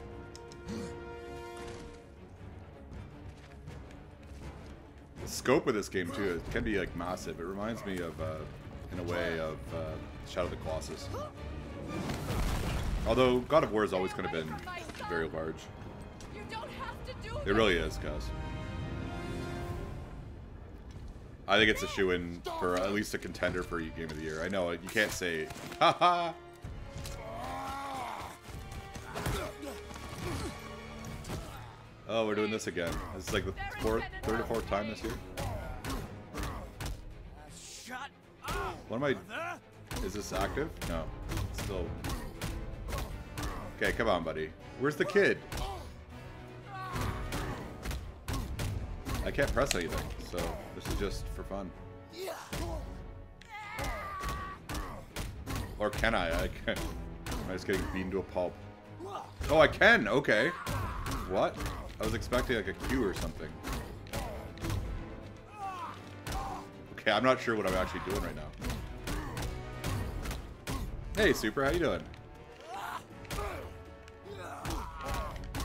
The scope of this game, too, it can be, like, massive. It reminds me of, in a way, of Shadow of the Colossus. Although, God of War has always kind of been very large. It really is, guys. I think it's a shoo-in for at least a contender for Game of the Year. I know, you can't say, haha! Oh, we're doing this again. This is like the third or fourth time this year. What am I... Is this active? No. Still... Okay, come on, buddy. Where's the kid? I can't press anything, so this is just for fun. Or can I? I can. Am I just getting beaten to a pulp? Oh, I can! Okay. What? I was expecting like a Q or something. Okay, I'm not sure what I'm actually doing right now. Hey, Super, how you doing?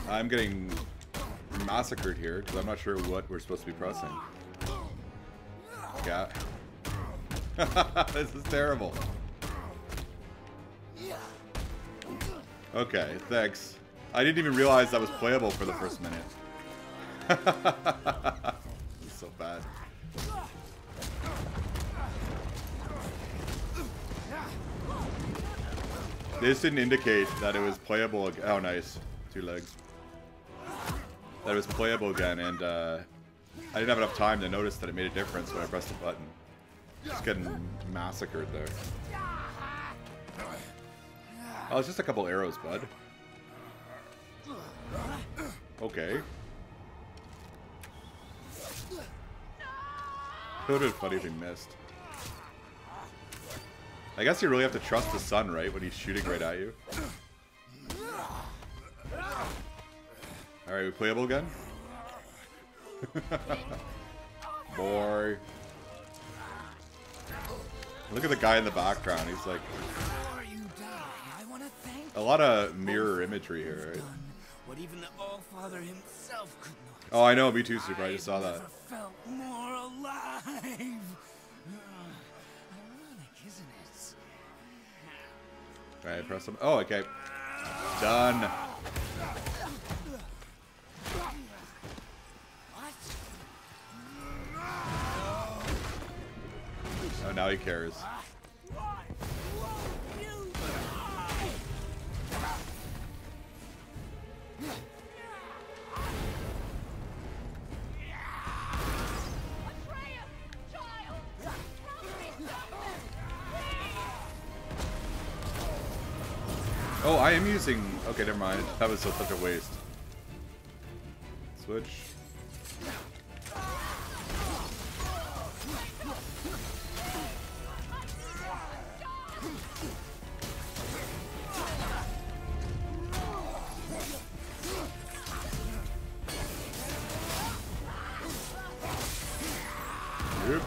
I'm getting massacred here because I'm not sure what we're supposed to be pressing. Yeah. This is terrible. Okay, thanks. I didn't even realize that was playable for the first minute. It's so bad. This didn't indicate that it was playable. Oh, nice. 2 legs. That it was playable again, and I didn't have enough time to notice that it made a difference when I pressed the button. Just getting massacred there. Oh, it's just a couple arrows, bud. Okay. It would have been funny if he missed. I guess you really have to trust the sun, right, when he's shooting right at you. Alright, we playable again? Boy. Look at the guy in the background, he's like... A lot of mirror imagery here, right? What even the All-Father himself could not. Oh, I know, me too, Super, I just saw that. Never felt more alive. Ironic, isn't it? Alright, press them. Oh, okay. Done. Oh, now he cares. Oh, I am using... Okay, never mind. That was such a waste. Switch. Yep.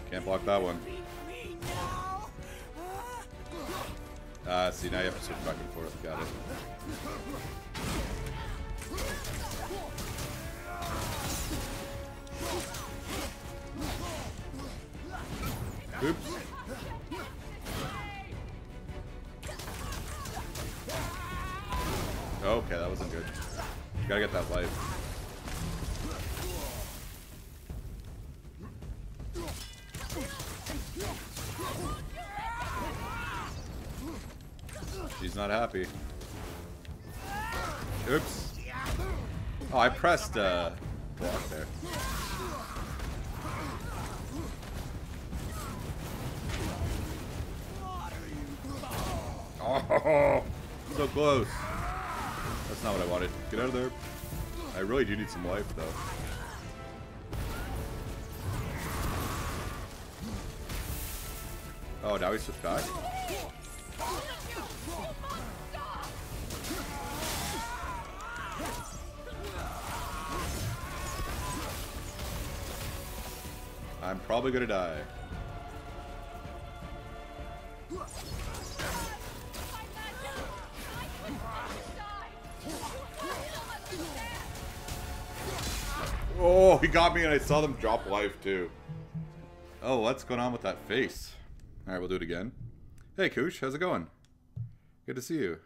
Can't block that one. See, now you have to switch back and forth. Got it. Oops. Okay, that wasn't good. You gotta get that life. She's not happy. Oops. Oh, I pressed block there. Oh, so close. That's not what I wanted. Get out of there. I really do need some life, though. Oh, now he switched back? I'm probably gonna die. Oh, he got me and I saw them drop life too. Oh, what's going on with that face? Alright, we'll do it again. Hey, Koosh, how's it going? Good to see you.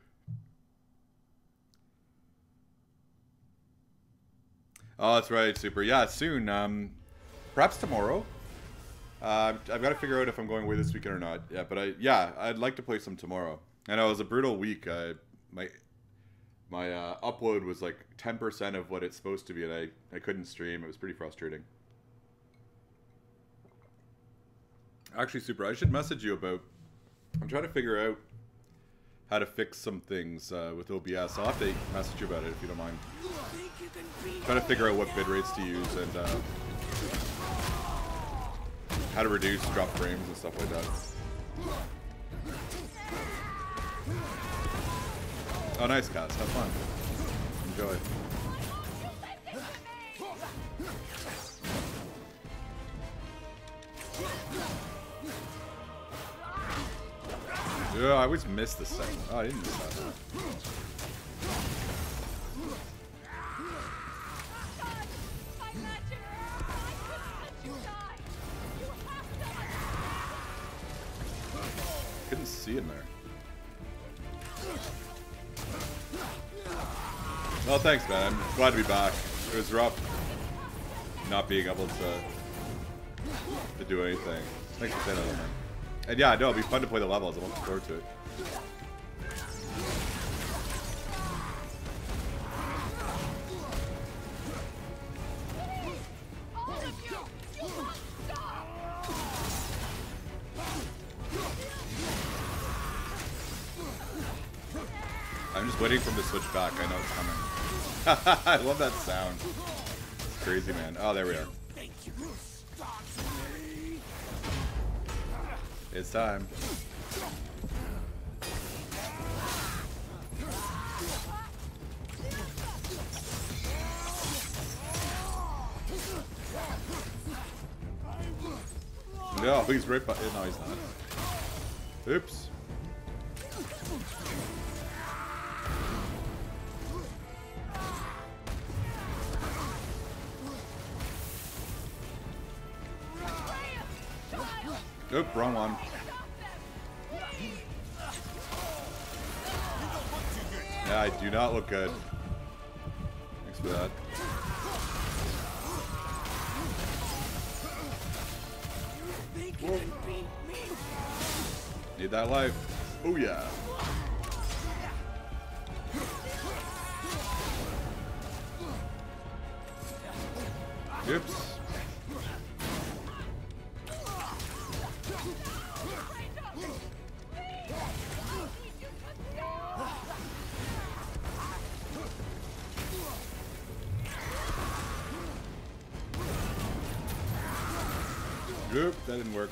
Oh, that's right, Super. Yeah, soon. Perhaps tomorrow. I've got to figure out if I'm going away this weekend or not. Yeah, but I'd like to play some tomorrow. I know it was a brutal week. My upload was like 10% of what it's supposed to be, and I couldn't stream. It was pretty frustrating. Actually, Super, I should message you about... I'm trying to figure out how to fix some things with OBS. I'll have to message you about it if you don't mind. Trying to figure out what bit rates to use and how to reduce drop frames and stuff like that. Oh, nice, Cass. Have fun. Enjoy. Yeah, I always miss this segment. Oh, I didn't miss that. Couldn't see in there. Well, thanks, man. I'm glad to be back. It was rough not being able to do anything. Thanks for saying that, man. And yeah, no, it'll be fun to play the levels. I'm looking forward to it. I'm just waiting for him to switch back. I know it's coming. I love that sound. It's crazy, man. Oh, there we are. It's time. No, he's right by. No, he's not. Oops. Oop, wrong one. Yeah, I do not look good. Thanks for that. Whoa. Need that life. Oh yeah. Oops. Oop, that didn't work.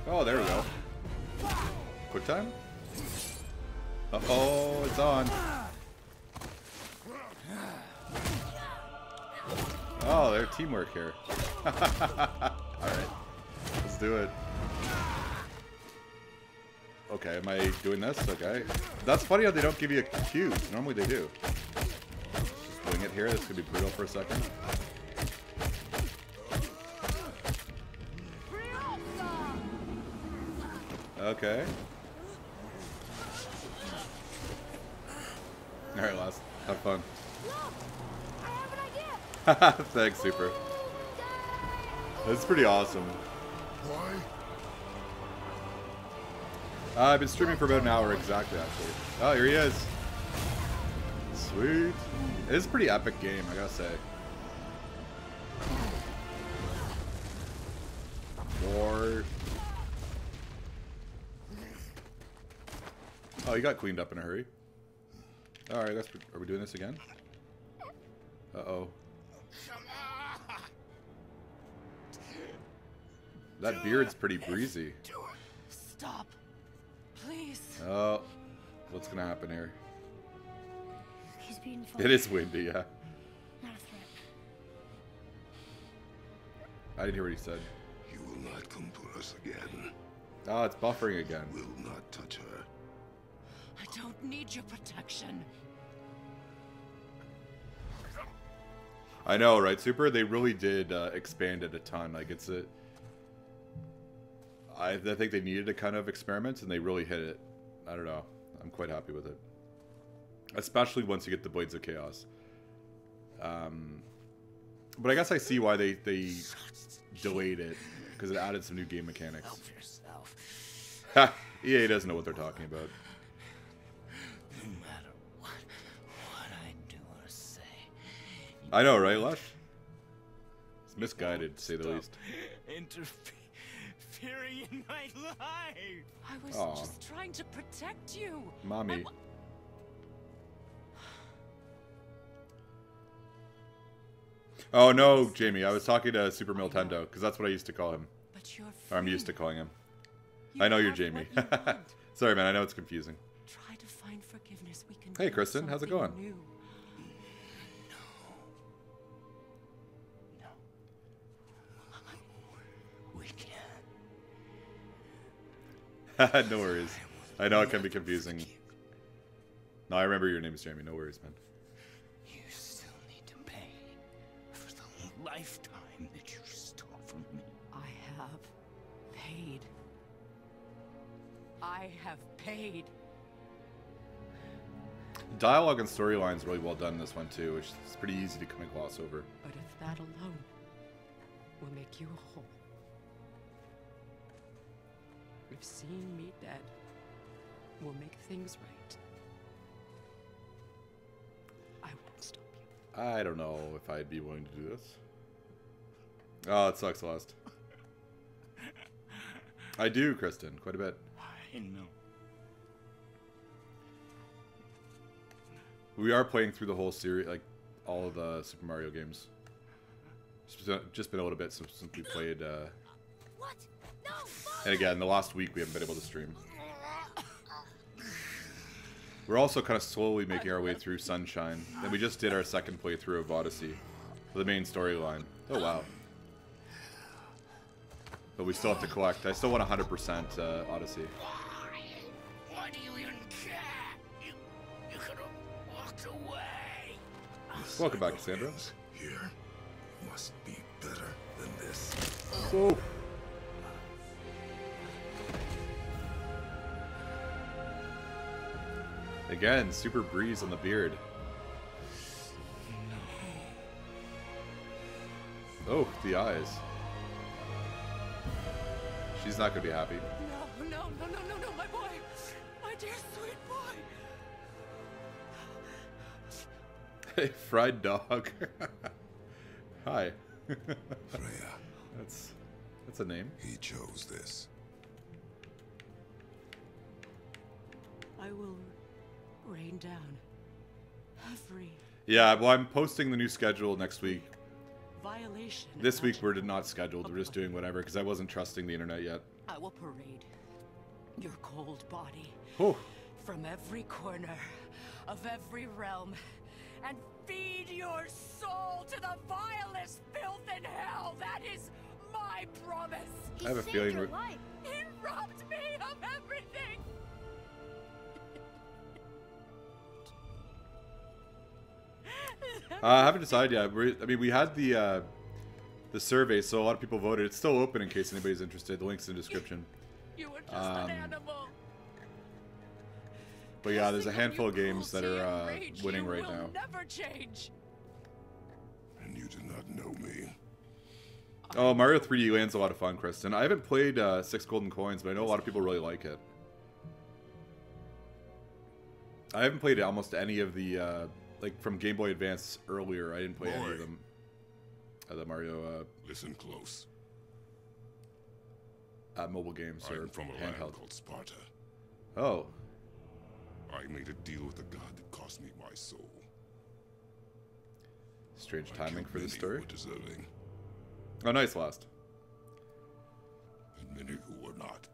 Oh, there we go. Quick time? Uh-oh, it's on. Oh, they're teamwork here. Alright, let's do it. Okay, am I doing this? Okay. That's funny how they don't give you a cue. Normally they do. Just doing it here. This could be brutal for a second. Okay. Alright, last. Have fun. Thanks, Super. That's pretty awesome. I've been streaming for about an hour exactly, actually. Oh, here he is. Sweet. It is a pretty epic game, I gotta say. More. Oh, he got cleaned up in a hurry. Alright, I guess are we doing this again? Uh-oh. That beard's pretty breezy. Stop. Please. Oh, what's gonna happen here? He's beautiful. It is windy, yeah. Not a threat. I didn't hear what he said. You will not come to us again. Oh, it's buffering again. Will not touch her. I don't need your protection. I know, right, Super? They really did expand it a ton. Like, it's a... I think they needed to kind of experiment, and they really hit it. I don't know. I'm quite happy with it. Especially once you get the Blades of Chaos. But I guess I see why they delayed it, because it added some new game mechanics. Help yourself. Ha! EA doesn't know what they're talking about. No matter what I do or say. I know, right, Lush? It's misguided, to say the least. Interfering in my life. I was Aw. just trying to protect you. Mommy. Oh no, Jamie, I was talking to Super Nintendo, because that's what I used to call him. But you're Or I'm used to calling him. I know you're Jamie. Sorry, man, I know it's confusing. Try to find forgiveness. We can Hey, build Kristen, how's it something going? new. No. We can't. No worries. I know it can be confusing. No, I remember your name is Jamie. No worries, man. You still need to pay for the lifetime that you stole from me. I have paid. I have paid. Dialogue and storyline's really well done in this one too, which is pretty easy to kind of gloss over. But if that alone will make you whole, if seeing me dead will make things right, I won't stop you. I don't know if I'd be willing to do this. Oh, it sucks, Lost. I do, Kristen, quite a bit. I know. We are playing through the whole series, like all of the Super Mario games. Just been a little bit since we played. What? No! And again, the last week we haven't been able to stream. We're also kind of slowly making our way through Sunshine. And we just did our second playthrough of Odyssey, for the main storyline. Oh wow. But we still have to collect. I still want 100% Odyssey. Why do you even care? You could have walked away. Welcome back, Cassandra. Here must be better than this. So. Again, super breeze on the beard. Oh, the eyes. She's not gonna be happy. No, no, no, no, no, no, my boy! My dear sweet boy! Hey, fried dog. Hi. Freya, That's a name. he chose this. I will rain down every Yeah, well, I'm posting the new schedule next week. violation. of This week magic. we're not scheduled. We're just doing whatever because I wasn't trusting the internet yet. I will parade your cold body Whew. from every corner of every realm and feed your soul to the vilest filth in hell. That is my promise. I have a feeling your we're... life. He robbed me of everything. I haven't decided yet. I mean, we had the survey, so a lot of people voted. It's still open in case anybody's interested. The link's in the description. You were just an animal. But yeah, there's a Cursing on handful your of games that cruelty are and rage, winning you right will now. Never change. And you do not know me. Oh, Mario 3D Land's a lot of fun, Kristen. I haven't played 6 Golden Coins, but I know a lot of people really like it. I haven't played almost any of the, like, from Game Boy Advance earlier. I didn't play any of them. The Mario Listen close. mobile games or I'm from a land handheld. called Sparta. Oh. I made a deal with a god that cost me my soul. Strange I timing killed for the many story. who were deserving, Oh, nice, Lost. and many who were not.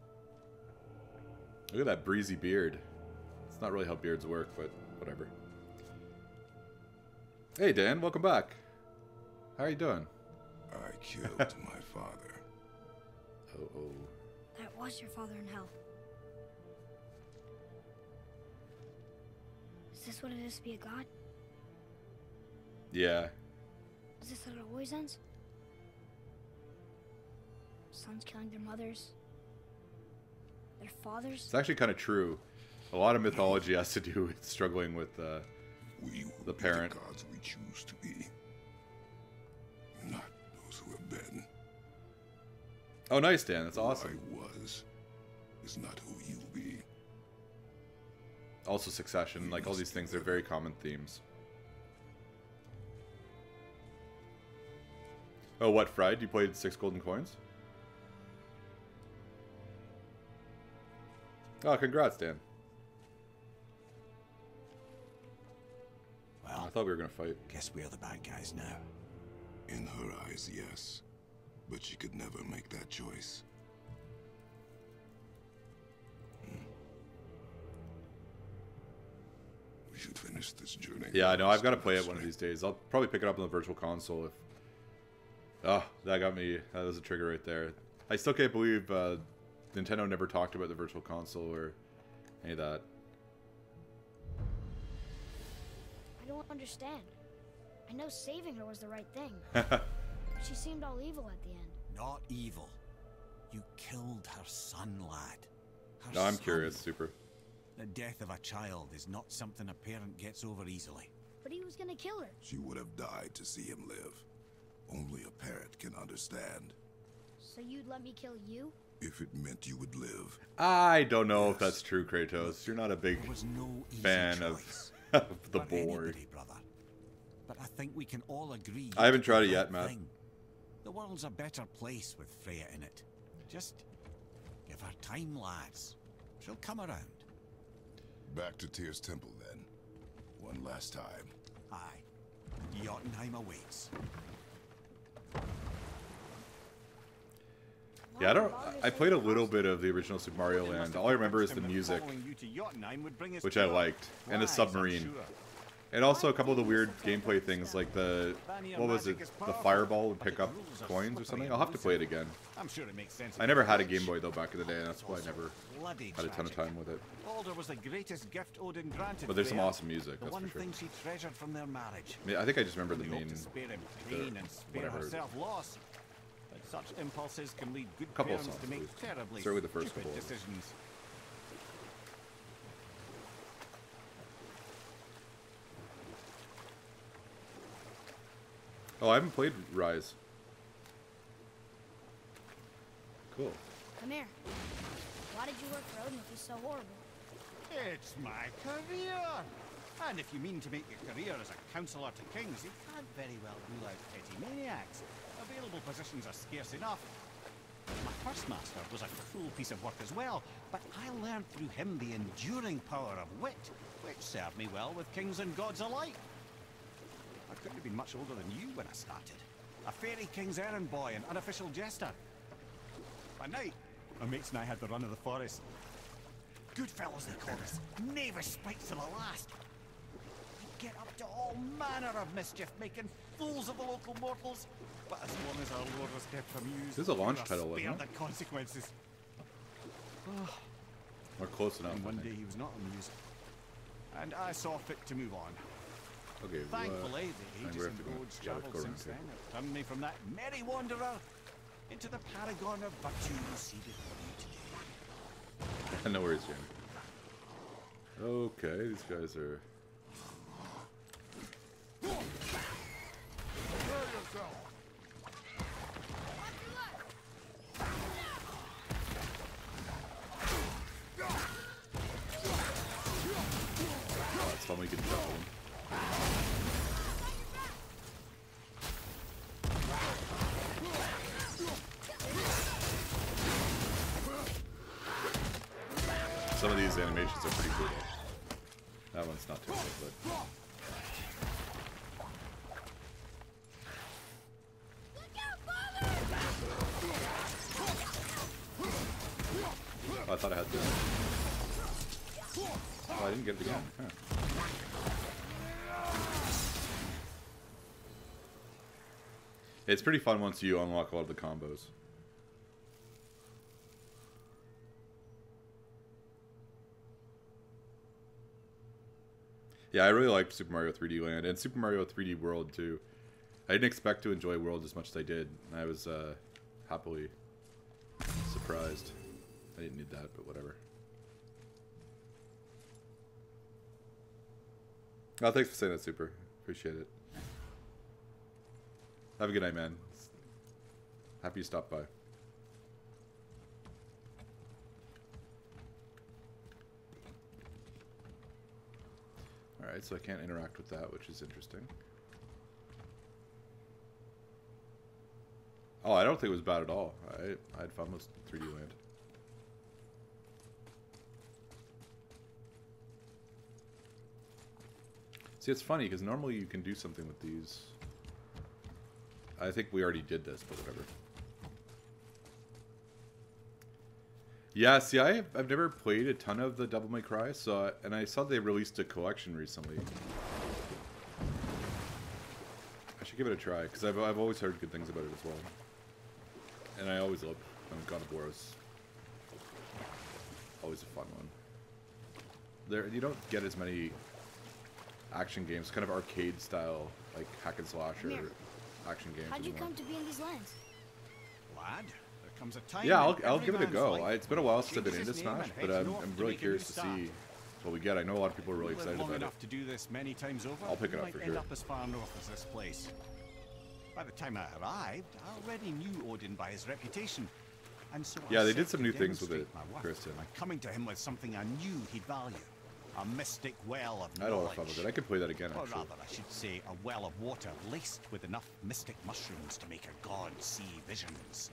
Look at that breezy beard. It's not really how beards work, but whatever. Hey, Dan, welcome back. How are you doing? I killed my father. Oh. That was your father in hell. Is this what it is to be a god? Yeah. Is this how it always ends? Sons killing their mothers? Their fathers? It's actually kind of true. A lot of mythology has to do with struggling with We will the be parent. the gods we choose to be, not those who have been. Oh, nice, Dan. That's awesome. Who I was is not who you'll be. Also Succession, like all these things, they're very common themes. Oh, what, Fried? You played 6 golden coins? Oh, congrats, Dan. Well, I thought we were going to fight. guess we're the bad guys now. In her eyes, yes. But she could never make that choice. We should finish this journey. Yeah, I know. I've got to play it one of these days. I'll probably pick it up on the Virtual Console if... Oh, that got me. That was a trigger right there. I still can't believe Nintendo never talked about the Virtual Console or any of that. I don't understand. I know saving her was the right thing. But she seemed all evil at the end. Not evil. You killed her son, lad. Her No, I'm son. curious. Super. The death of a child is not something a parent gets over easily. But he was gonna kill her. She would have died to see him live. Only a parent can understand. So you'd let me kill you? If it meant you would live. I don't know if that's true, Kratos. You're not a big There was no easy fan choice of the for board. anybody, brother. But I think we can all agree. I haven't you tried did it the yet, right Matt. thing. The world's a better place with Freya in it. Just give her time, lads. She'll come around. Back to Tyr's temple then. One last time. Aye. Jotunheim awaits. Yeah, I played a little bit of the original Super Mario They must Land. have All I remember is convinced the him that music, following you to Jotunheim would bring us which I pure liked, and the prize, I'm submarine. sure. And also a couple of the weird gameplay things, like the, what was it, the fireball would pick up coins or something? I'll have to play it again. I'm sure it makes sense. I never had a Game Boy, though, back in the day, and that's why I never Bloody had a ton of tragic. time with it. Baldur was the greatest gift Odin granted. But there's some Freya. awesome music, The that's one for sure. thing she treasured from their marriage. I mean, I think I just remember the Only hope main, to spare him pain and spare whatever. herself loss. But such impulses can lead good Couple of parents to songs, make please. terribly Start with the first stupid couple of them. decisions. Oh, I haven't played Rise. Cool. Come here. Why did you work for Odin if he's so horrible? It's my career! And if you mean to make your career as a counsellor to kings, you can't very well rule out petty maniacs. Available positions are scarce enough. My first master was a cruel piece of work as well, but I learned through him the enduring power of wit, which served me well with kings and gods alike. I couldn't have been much older than you when I started. A fairy king's errand boy and unofficial jester. By night, my mates and I had the run of the forest. Good fellows they called us. Knavish spikes to the last. We'd get up to all manner of mischief, making fools of the local mortals. But as long as our lord was kept amused, This is a launch we were title, wasn't spared it? the consequences. Or close enough, And I one think. day he was not amused. And I saw fit to move on. Okay, Thankfully, the and ages we have and to go- roads yeah, we have to travelled go around since here. then have turned me from that merry wanderer into the paragon of virtue you see before you today. No worries, Jamie. Okay, these guys are... Oh, it's fun when you can juggle them. Some of these animations are pretty cool. That one's not too good, but... Oh, I thought I had to. Oh, I didn't get it again. Huh. It's pretty fun once you unlock a lot of the combos. Yeah, I really liked Super Mario 3D Land and Super Mario 3D World too. I didn't expect to enjoy World as much as I did. I was happily surprised. I didn't need that, but whatever. Oh, thanks for saying that, Super. Appreciate it. Have a good night, man. Happy you stopped by. Alright, so I can't interact with that, which is interesting. Oh, I don't think it was bad at all. I had fun with 3D Land. See, it's funny, because normally you can do something with these. I think we already did this, but whatever. Yeah, see, I've never played a ton of the Devil May Cry, so and I saw they released a collection recently. I should give it a try, because I've always heard good things about it as well. And I always love God of War is always a fun one. There, you don't get as many action games, kind of arcade style, like hack and slash or action games. How'd you come to be in these lands? Lad, there comes a time. Yeah, I'll give it a go. It's been a while since I've been into Smash, but I'm really curious to see what we get. I know a lot of people are really excited about it. Enough to do this many times over, I'll pick it up for sure. End up as far north as this place. By the time I arrived, I already knew Odin by his reputation, and so yeah, they did some new things with it, Kristen. By coming to him with something I knew he'd value. A mystic well of knowledge. I had a lot of fun with it. I could play that again, actually. Or rather, I should say, a well of water laced with enough mystic mushrooms to make a god see visions.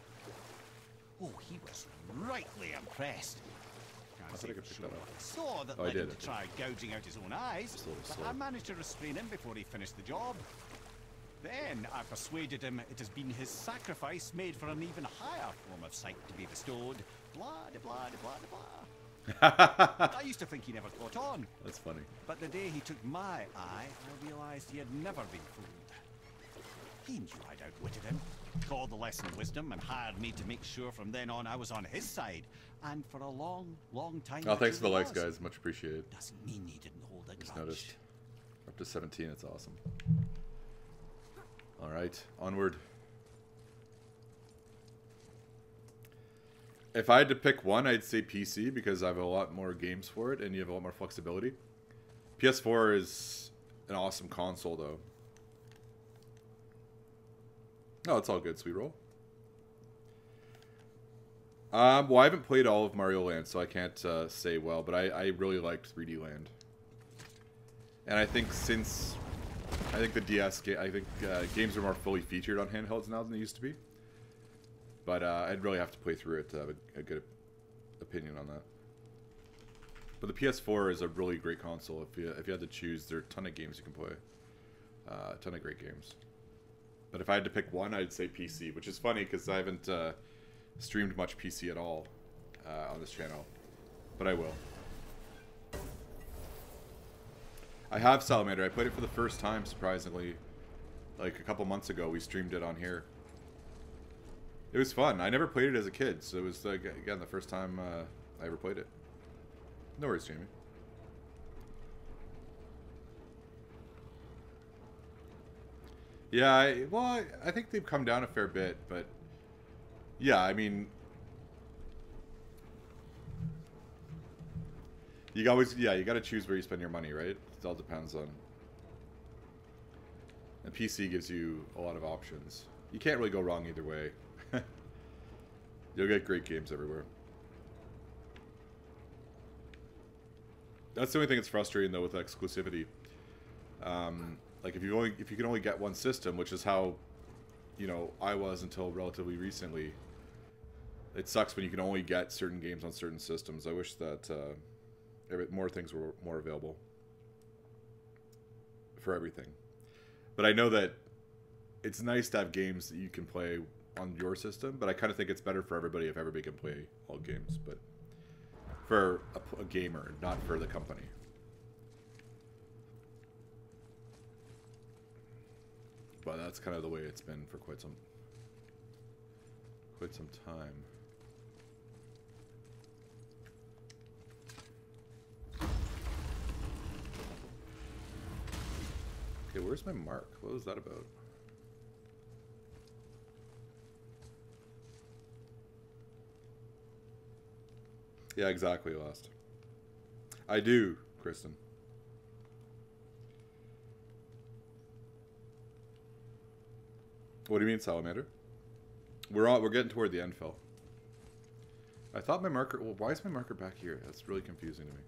Oh, he was rightly impressed. I thought I could pick that up. I saw that led him to try gouging out his own eyes, but I managed to restrain him before he finished the job. Then I persuaded him it has been his sacrifice made for an even higher form of sight to be bestowed. Blah, de blah, de blah, de blah. I used to think he never caught on. That's funny. But the day he took my eye, I realized he had never been fooled. He knew I'd outwitted him, called the lesson wisdom, and hired me to make sure from then on I was on his side. And for a long, long time. Oh, thanks for the likes, guys. Much appreciated. Doesn't mean he didn't hold a grudge. Just noticed. Up to 17, it's awesome. All right, onward. If I had to pick one, I'd say PC because I have a lot more games for it and you have a lot more flexibility. PS4 is an awesome console, though. Oh, it's all good, sweet roll. Well, I haven't played all of Mario Land, so I can't say well, but I really liked 3D Land. And I think since... I think the DS, games are more fully featured on handhelds now than they used to be. But I'd really have to play through it to have a good opinion on that. But the PS4 is a really great console. If you had to choose, there are a ton of games you can play. A ton of great games. But if I had to pick one, I'd say PC, which is funny because I haven't streamed much PC at all on this channel. But I will. I have Salamander. I played it for the first time, surprisingly. Like a couple months ago, we streamed it on here. It was fun. I never played it as a kid, so it was, like, again, the first time I ever played it. No worries, Jamie. Yeah, I think they've come down a fair bit, but... Yeah, I mean... You gotta choose where you spend your money, right? It all depends on... And PC gives you a lot of options. You can't really go wrong either way. You'll get great games everywhere. That's the only thing that's frustrating though with exclusivity. Like if you can only get one system, which is how, I was until relatively recently. It sucks when you can only get certain games on certain systems. I wish that more things were more available. for everything. But I know that it's nice to have games that you can play on your system, but I kind of think it's better for everybody if everybody can play all games, but for a gamer, not for the company. But that's kind of the way it's been for quite some time. Okay, where's my mark? What was that about? Yeah, exactly, Lost. I do, Kristen. What do you mean, Salamander? We're getting toward the end, Phil. I thought my marker... Well, why is my marker back here? That's really confusing to me.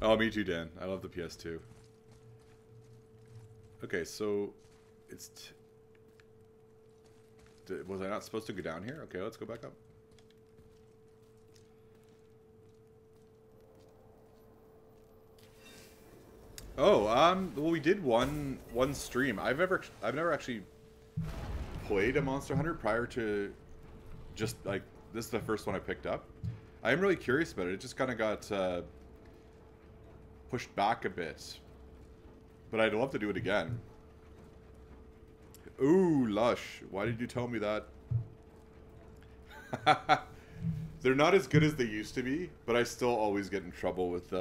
Oh, me too, Dan. I love the PS2. Okay, so... It's... Was I not supposed to go down here? Okay, let's go back up. Oh, well, we did one stream. I've never actually played a Monster Hunter prior to just, like, this is the first one I picked up. I am really curious about it. It just kind of got pushed back a bit. But I'd love to do it again. Ooh, Lush. Why did you tell me that? They're not as good as they used to be, but I still always get in trouble with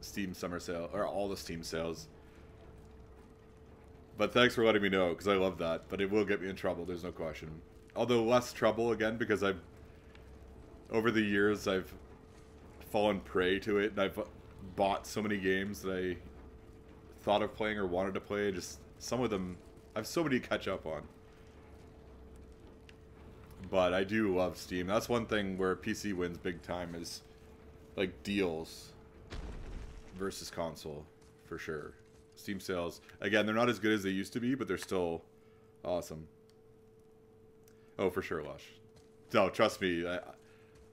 Steam Summer Sale, or all the Steam sales. But thanks for letting me know, because I love that. But it will get me in trouble, there's no question. Although less trouble, again, because over the years, I've fallen prey to it, and I've bought so many games that I thought of playing or wanted to play. Just some of them, I have so many to catch up on. But I do love Steam. That's one thing where PC wins big time is, like, deals versus console, for sure. Steam sales, again, they're not as good as they used to be, but they're still awesome. Oh, for sure, Lush. No, trust me,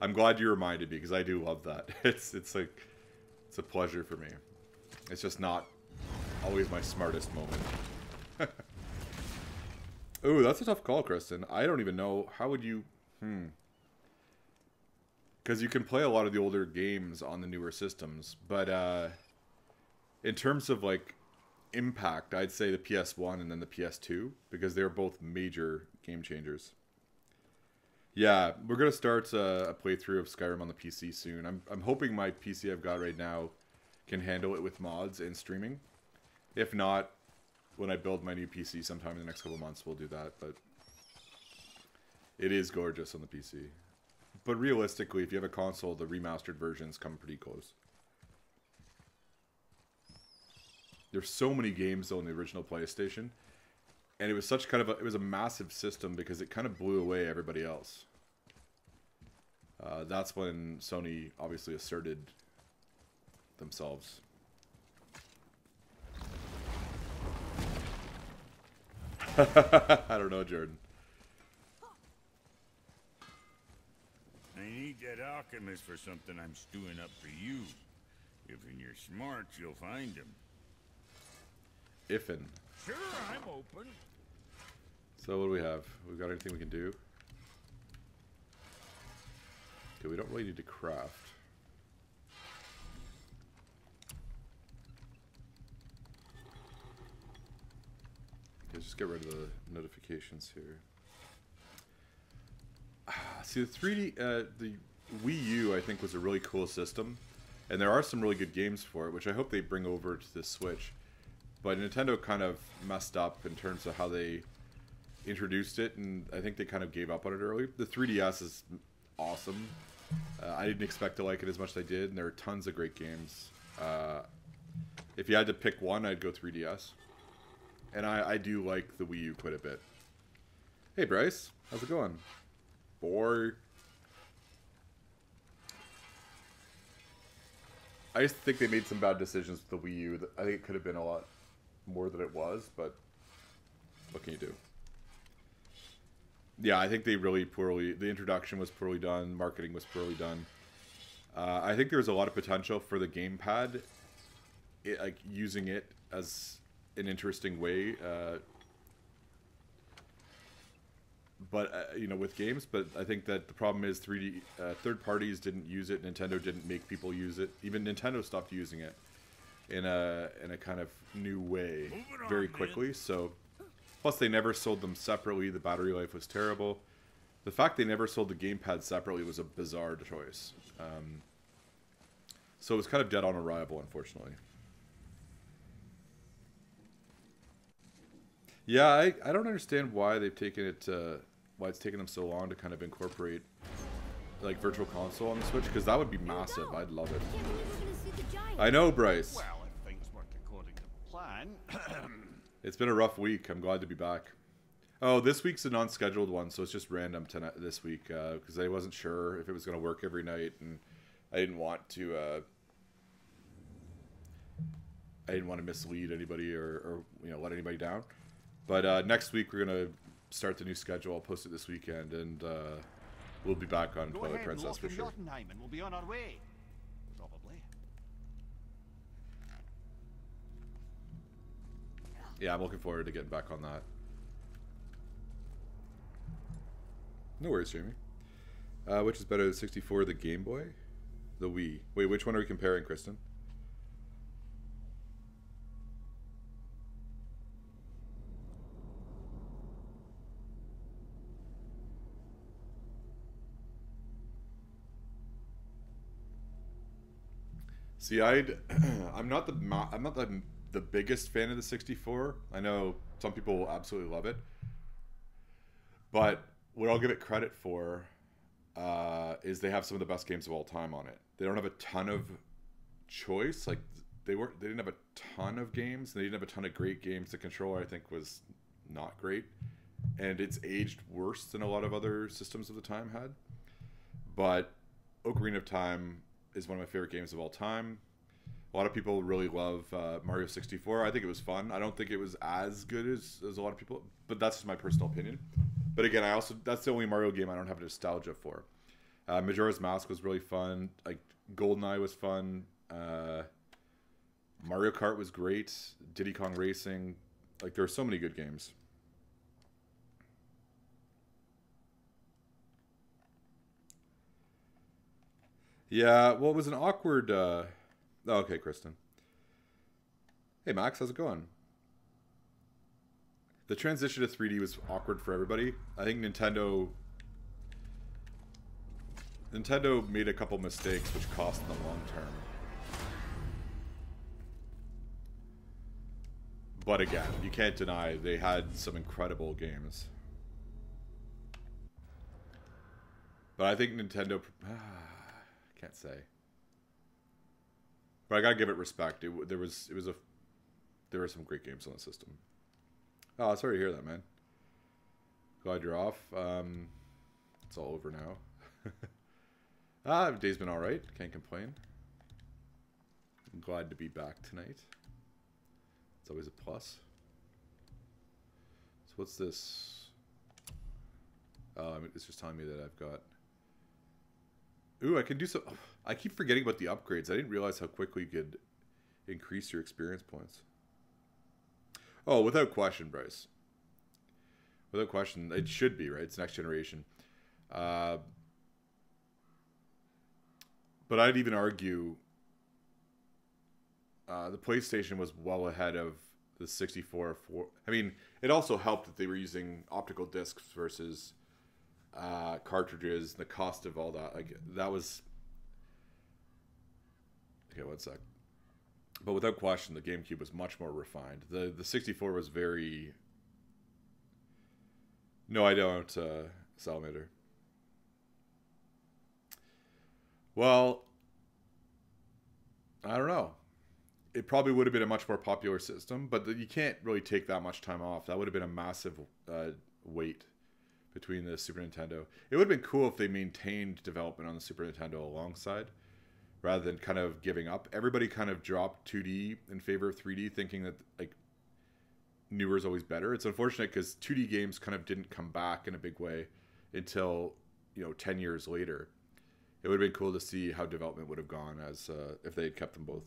I'm glad you reminded me, because I do love that. It's like, it's a pleasure for me. It's just not always my smartest moment. Ooh, that's a tough call, Kristen. I don't even know. How would you... Because you can play a lot of the older games on the newer systems. But in terms of, like, impact, I'd say the PS1 and then the PS2. Because they're both major game changers. Yeah, we're going to start a playthrough of Skyrim on the PC soon. I'm hoping my PC I've got right now can handle it with mods and streaming. If not, when I build my new PC sometime in the next couple months, we'll do that. But it is gorgeous on the PC. But realistically, if you have a console, the remastered versions come pretty close. There's so many games though in the original PlayStation, and it was such kind of it was a massive system because it kind of blew away everybody else. That's when Sony obviously asserted themselves. I don't know, Jordan. I need that alchemist for something I'm stewing up for you. If you're smart, you'll find him. Ifin. Sure, I'm open. So what do we have? We got anything we can do? Okay, we don't really need to craft. Okay, just get rid of the notifications here. See, the 3D, the Wii U, I think, was a really cool system. And there are some really good games for it, which I hope they bring over to the Switch. But Nintendo kind of messed up in terms of how they introduced it, and I think they kind of gave up on it early. The 3DS is awesome. I didn't expect to like it as much as I did, and there are tons of great games. If you had to pick one, I'd go 3DS. And I do like the Wii U quite a bit. Hey, Bryce. How's it going? Boy. I just think they made some bad decisions with the Wii U. I think it could have been a lot more than it was, but what can you do? Yeah, I think they really poorly... The introduction was poorly done. Marketing was poorly done. I think there's a lot of potential for the gamepad, like using it as an interesting way. But you know, with games. But I think that the problem is 3D third parties didn't use it. Nintendo didn't make people use it. Even Nintendo stopped using it in a kind of new way very quickly. So plus they never sold them separately. The battery life was terrible. The fact they never sold the gamepad separately was a bizarre choice. So it was kind of dead on arrival, unfortunately. Yeah, I don't understand why they've taken it, why it's taken them so long to kind of incorporate like Virtual Console on the Switch, because that would be massive. I'd love it. I know, Bryce. Well, if things work according to plan. It's been a rough week. I'm glad to be back. Oh, this week's a non-scheduled one, so it's just random tonight this week because I wasn't sure if it was going to work every night, and I didn't want to. I didn't want to mislead anybody or you know, let anybody down. But next week we're gonna start the new schedule. I'll post it this weekend, and we'll be back on Twilight Princess for sure. And we'll be on our way. Probably. Yeah, I'm looking forward to getting back on that. No worries, Jamie. Which is better, the 64 or the Game Boy? The Wii. Wait, which one are we comparing, Kristen? See, I'm not the biggest fan of the 64. I know some people will absolutely love it, but what I'll give it credit for is they have some of the best games of all time on it. They don't have a ton of choice. Like they didn't have a ton of games. They didn't have a ton of great games. The controller, I think, was not great, and it's aged worse than a lot of other systems of the time had. But Ocarina of Time is one of my favorite games of all time. A lot of people really love Mario 64. I think it was fun. I don't think it was as good as a lot of people, but that's just my personal opinion. But again, that's the only Mario game I don't have nostalgia for. Majora's Mask was really fun. Like GoldenEye was fun. Mario Kart was great. Diddy Kong Racing. Like there are so many good games. Yeah, well, it was an awkward... Oh, okay, Kristen. Hey, Max, how's it going? The transition to 3D was awkward for everybody. I think Nintendo made a couple mistakes which cost them long term. But again, you can't deny they had some incredible games. But I think Nintendo... Can't say, but I gotta give it respect. There were some great games on the system. Oh, sorry to hear that, man. Glad you're off. It's all over now. Day's been all right. Can't complain. I'm glad to be back tonight. It's always a plus. So what's this? It's just telling me that I've got. Ooh, I can do so. I keep forgetting about the upgrades. I didn't realize how quickly you could increase your experience points. Oh, without question, Bryce. Without question, it should be, right? It's next generation. But I'd even argue the PlayStation was well ahead of the 64. I mean, it also helped that they were using optical discs versus... cartridges, the cost of all that, like that was okay. One sec. But without question, the GameCube was much more refined. The 64 was very. No, I don't, Salamander. Well, I don't know. It probably would have been a much more popular system, but you can't really take that much time off. That would have been a massive wait between the Super Nintendo. It would have been cool if they maintained development on the Super Nintendo alongside, rather than kind of giving up. Everybody kind of dropped 2D in favor of 3D, thinking that like newer is always better. It's unfortunate because 2D games kind of didn't come back in a big way until 10 years later. It would have been cool to see how development would have gone as if they had kept them both.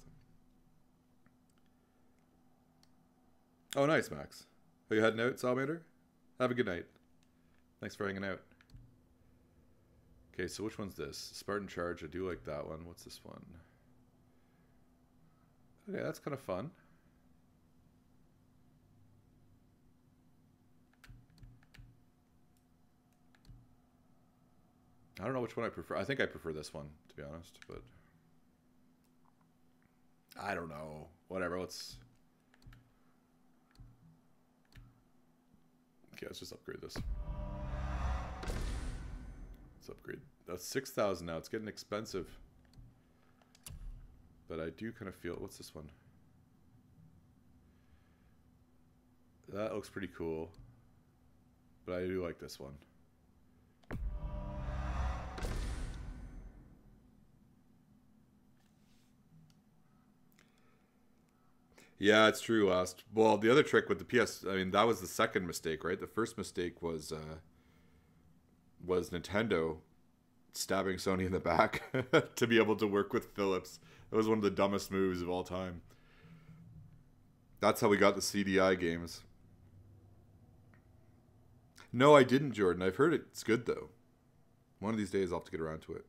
Oh, nice, Max. Are you heading out, Salamander? Have a good night. Thanks for hanging out. Okay, so which one's this? Spartan Charge. I do like that one. What's this one? Okay, that's kind of fun. I don't know which one I prefer. I think I prefer this one, to be honest, but I don't know. Whatever, let's... Okay, let's just upgrade this. Let's upgrade. That's 6,000 now. It's getting expensive. But I do kind of feel... What's this one? That looks pretty cool. But I do like this one. Yeah, it's true. Well, the other trick with the PS, I mean, that was the second mistake, right? The first mistake was Nintendo stabbing Sony in the back to be able to work with Philips. That was one of the dumbest moves of all time. That's how we got the CDI games. No, I didn't, Jordan. I've heard it's good, though. One of these days, I'll have to get around to it.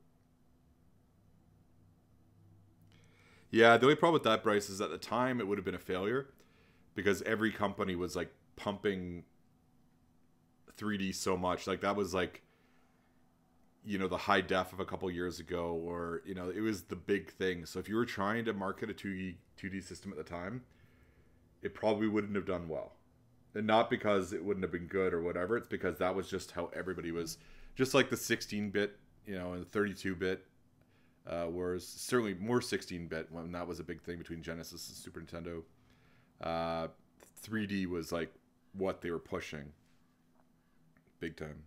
Yeah, the only problem with that, Bryce, is at the time it would have been a failure because every company was like pumping 3D so much. Like that was like, you know, the high def of a couple years ago, or, you know, it was the big thing. So if you were trying to market a 2D system at the time, it probably wouldn't have done well. And not because it wouldn't have been good or whatever. It's because that was just how everybody was, just like the 16-bit, you know, and the 32-bit. Whereas certainly more 16-bit when that was a big thing between Genesis and Super Nintendo. 3D was like what they were pushing big time.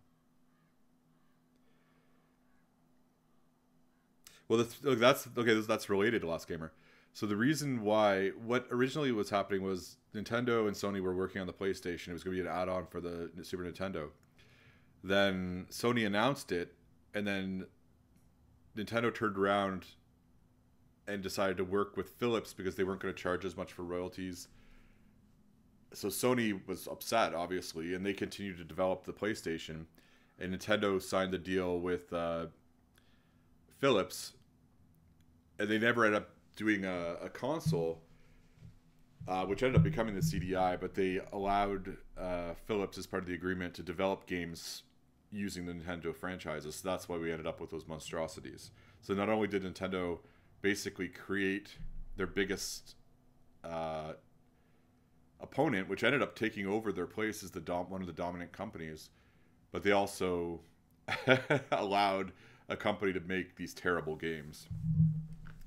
Well, that's related to Last Gamer. So the reason why, what originally was happening was Nintendo and Sony were working on the PlayStation. It was going to be an add-on for the Super Nintendo. Then Sony announced it, and then Nintendo turned around and decided to work with Philips because they weren't going to charge as much for royalties. So Sony was upset, obviously, and they continued to develop the PlayStation. And Nintendo signed the deal with Philips, and they never ended up doing a console, which ended up becoming the CDI, but they allowed Philips, as part of the agreement, to develop games using the Nintendo franchises. So that's why we ended up with those monstrosities. So not only did Nintendo basically create their biggest opponent, which ended up taking over their place as one of the dominant companies, but they also allowed a company to make these terrible games.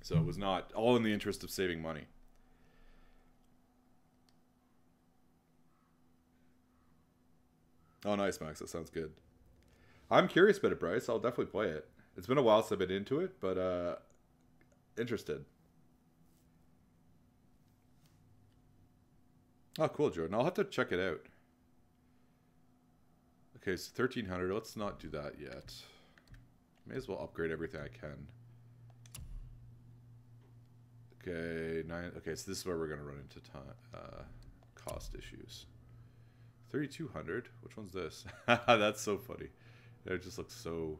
So it was not all in the interest of saving money. Oh, nice, Max. That sounds good. I'm curious about it, Bryce. I'll definitely play it. It's been a while since I've been into it, but interested. Oh, cool, Jordan. I'll have to check it out. Okay, so 1300. Let's not do that yet. May as well upgrade everything I can. Okay, okay, so this is where we're going to run into cost issues. 3200. Which one's this? That's so funny. It just looks so...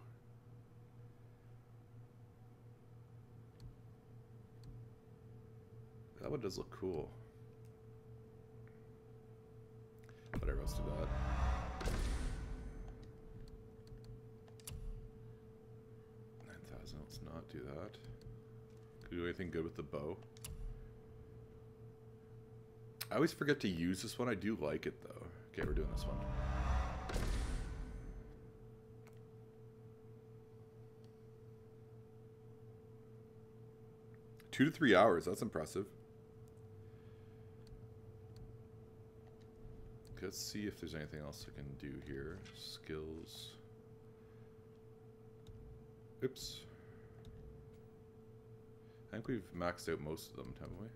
That one does look cool. Whatever, let's do that. Let's not do that. Could we do anything good with the bow? I always forget to use this one. I do like it though. Okay, we're doing this one. Two to 3 hours. That's impressive. Okay, let's see if there's anything else I can do here. Skills. Oops. I think we've maxed out most of them, haven't we?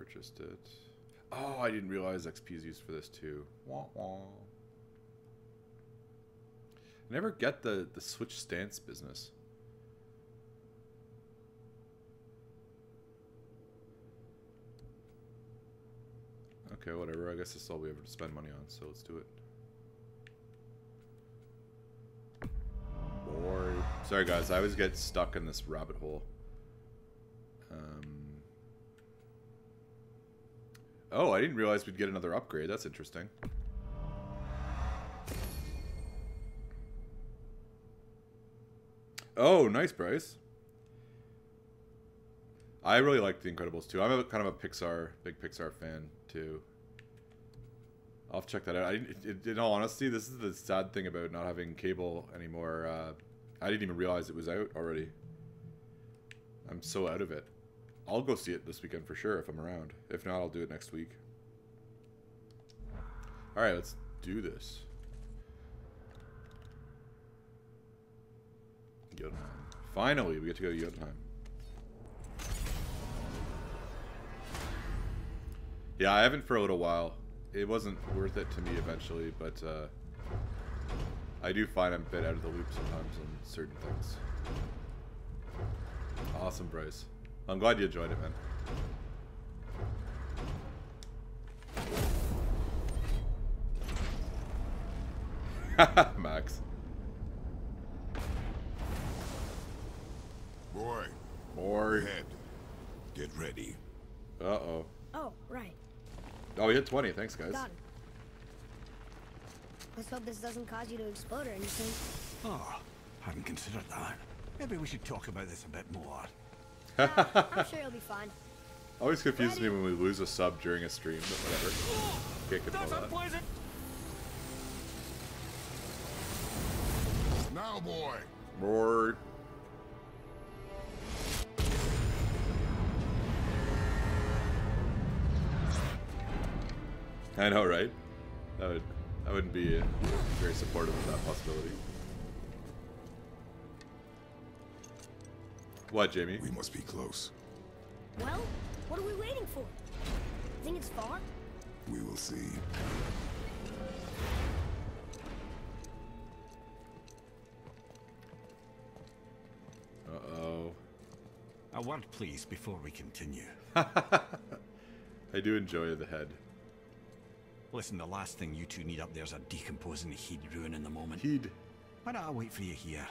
purchased it. Oh, I didn't realize XP is used for this too. Wah, wah. I never get the switch stance business. Okay, whatever. I guess this is all we ever spend money on, so let's do it. Boy. Sorry guys, I always get stuck in this rabbit hole. Oh, I didn't realize we'd get another upgrade. That's interesting. Oh, nice, Bryce. I really like The Incredibles too. I'm kind of a big Pixar fan too. I'll have to check that out. In all honesty, this is the sad thing about not having cable anymore. I didn't even realize it was out already. I'm so out of it. I'll go see it this weekend for sure if I'm around. If not, I'll do it next week. Alright, let's do this. Jotunheim. Finally, we get to go to Jotunheim. Yeah, I haven't for a little while. It wasn't worth it to me eventually, but I do find I'm a bit out of the loop sometimes on certain things. Awesome, Bryce. I'm glad you enjoyed it, man. Max. Boy. Boy. Head. Get ready. Uh-oh. Oh, right. Oh, we hit 20. Thanks, guys. Got it. Let's hope this doesn't cause you to explode or anything. Oh, hadn't considered that. Maybe we should talk about this a bit more. I'm sure you'll be fine. Always confuses me when we lose a sub during a stream, but whatever. Can't control that. Now, boy. More. I know, right? I wouldn't be very supportive of that possibility. What, Jamie? We must be close. Well, what are we waiting for? Think it's far? We will see. Uh-oh. A word, please, before we continue. I do enjoy the head. Listen, the last thing you two need up there's a decomposing heed ruining the moment. Heed. Why not I wait for you here?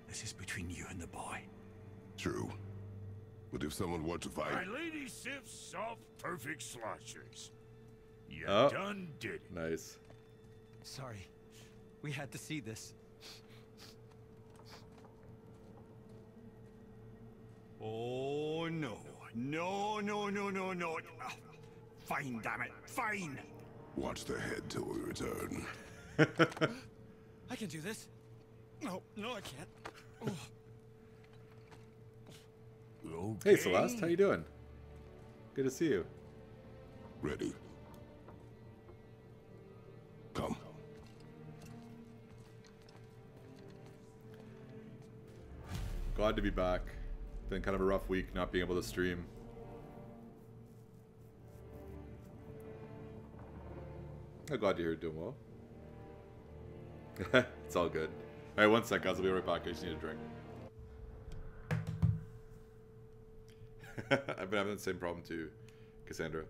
This is between you and the boy. True. But if someone were to fight... My lady sips soft, perfect sloshers. You Oh. done did it. Nice. Sorry. We had to see this. Oh, no. No, no, no, no, no. Ah, fine, damn it. Fine. Watch the head till we return. I can do this. No, I can't. Okay. Hey, Celeste. How you doing? Good to see you. Ready. Come. Glad to be back. Been kind of a rough week not being able to stream. I'm glad to hear you're doing well. It's all good. Alright, one sec, guys. I'll be right back. I just need a drink. I've been having the same problem too, Cassandra.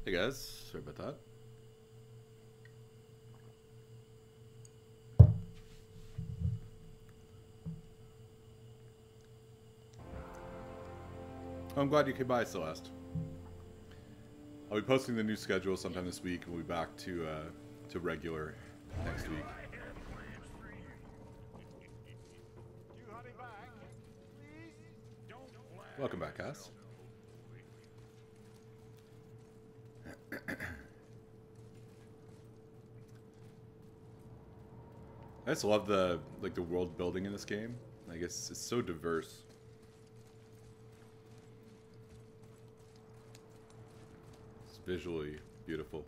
Hey guys, sorry about that. I'm glad you came by, Celeste. I'll be posting the new schedule sometime this week, and we'll be back to regular next week. Welcome back, Cass. I just love the world building in this game. I guess it's so diverse. It's visually beautiful.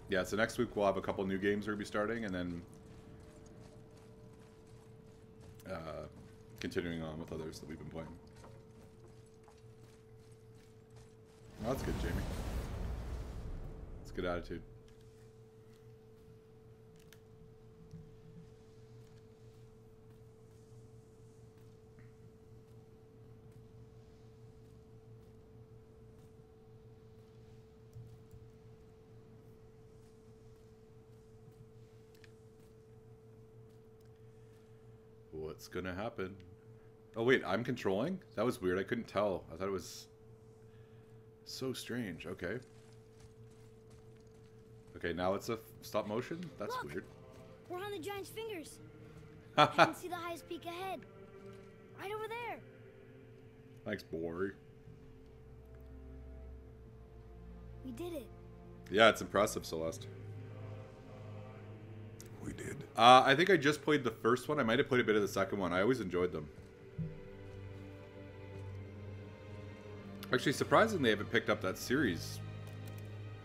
Yeah, so next week we'll have a couple new games we'll be starting, and then continuing on with others that we've been playing. Oh, that's good, Jamie. That's good attitude. What's gonna happen? Oh wait, I'm controlling? That was weird. I couldn't tell. I thought it was so strange. Okay. Okay, now it's a stop motion? That's Look, weird. We're on the giant's fingers. I can see the highest peak ahead. Right over there. Thanks, boy. We did it. Yeah, it's impressive, Celeste. We did. I think I just played the first one. I might have played a bit of the second one. I always enjoyed them. Actually, surprisingly, I haven't picked up that series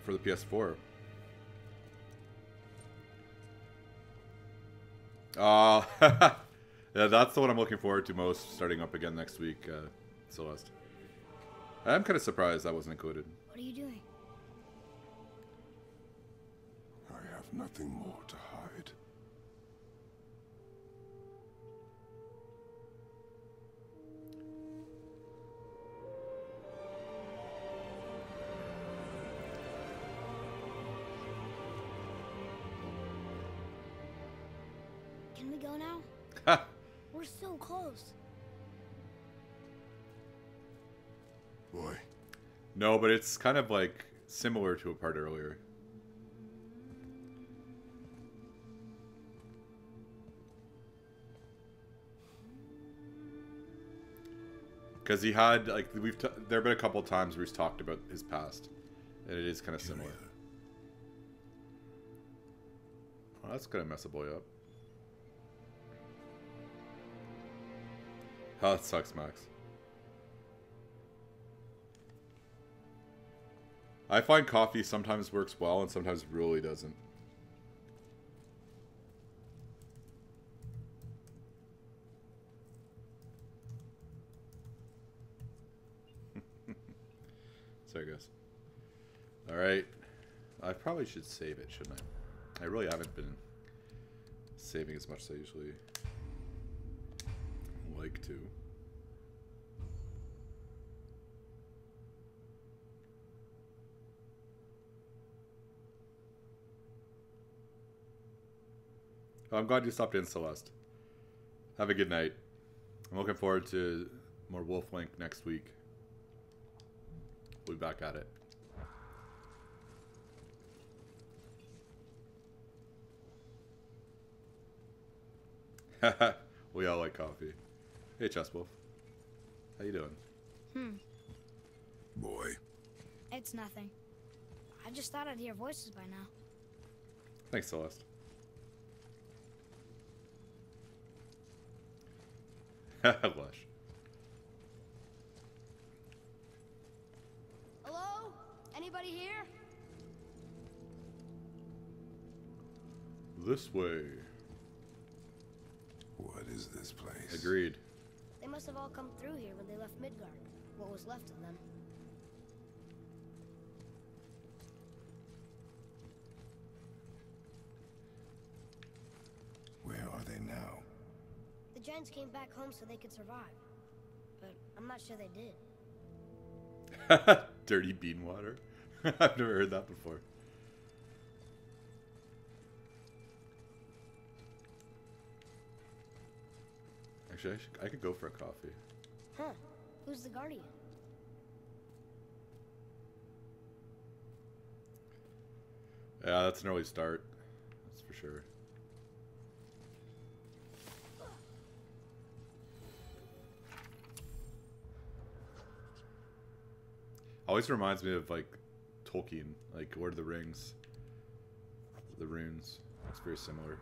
for the PS4. Yeah, that's the one I'm looking forward to most, starting up again next week, Celeste. I'm kind of surprised that wasn't included. What are you doing? I have nothing more to hide. Can we go now? We're so close. Boy. No, but it's kind of like similar to a part earlier. Because he had, like, there have been a couple of times where he's talked about his past, and it is kind of similar. Oh, that's gonna mess a boy up. Oh, that sucks, Max. I find coffee sometimes works well and sometimes really doesn't. Sorry, guys. Alright. I probably should save it, shouldn't I? I really haven't been saving as much as I usually like to. Oh, I'm glad you stopped in, Celeste. Have a good night. I'm looking forward to more Wolf Link next week. We'll be back at it. We all like coffee. Hey, Chess Wolf. How you doing? Boy. It's nothing. I just thought I'd hear voices by now. Thanks, Celeste. Lush. Hello? Anybody here? This way. What is this place? Agreed. They must have all come through here when they left Midgard. What was left of them. Where are they now? The giants came back home so they could survive. But I'm not sure they did. Dirty bean water. I've never heard that before. Actually, I could go for a coffee. Huh. Who's the guardian? Yeah, that's an early start. That's for sure. Always reminds me of, like, Tolkien, like Lord of the Rings. The runes. It's very similar.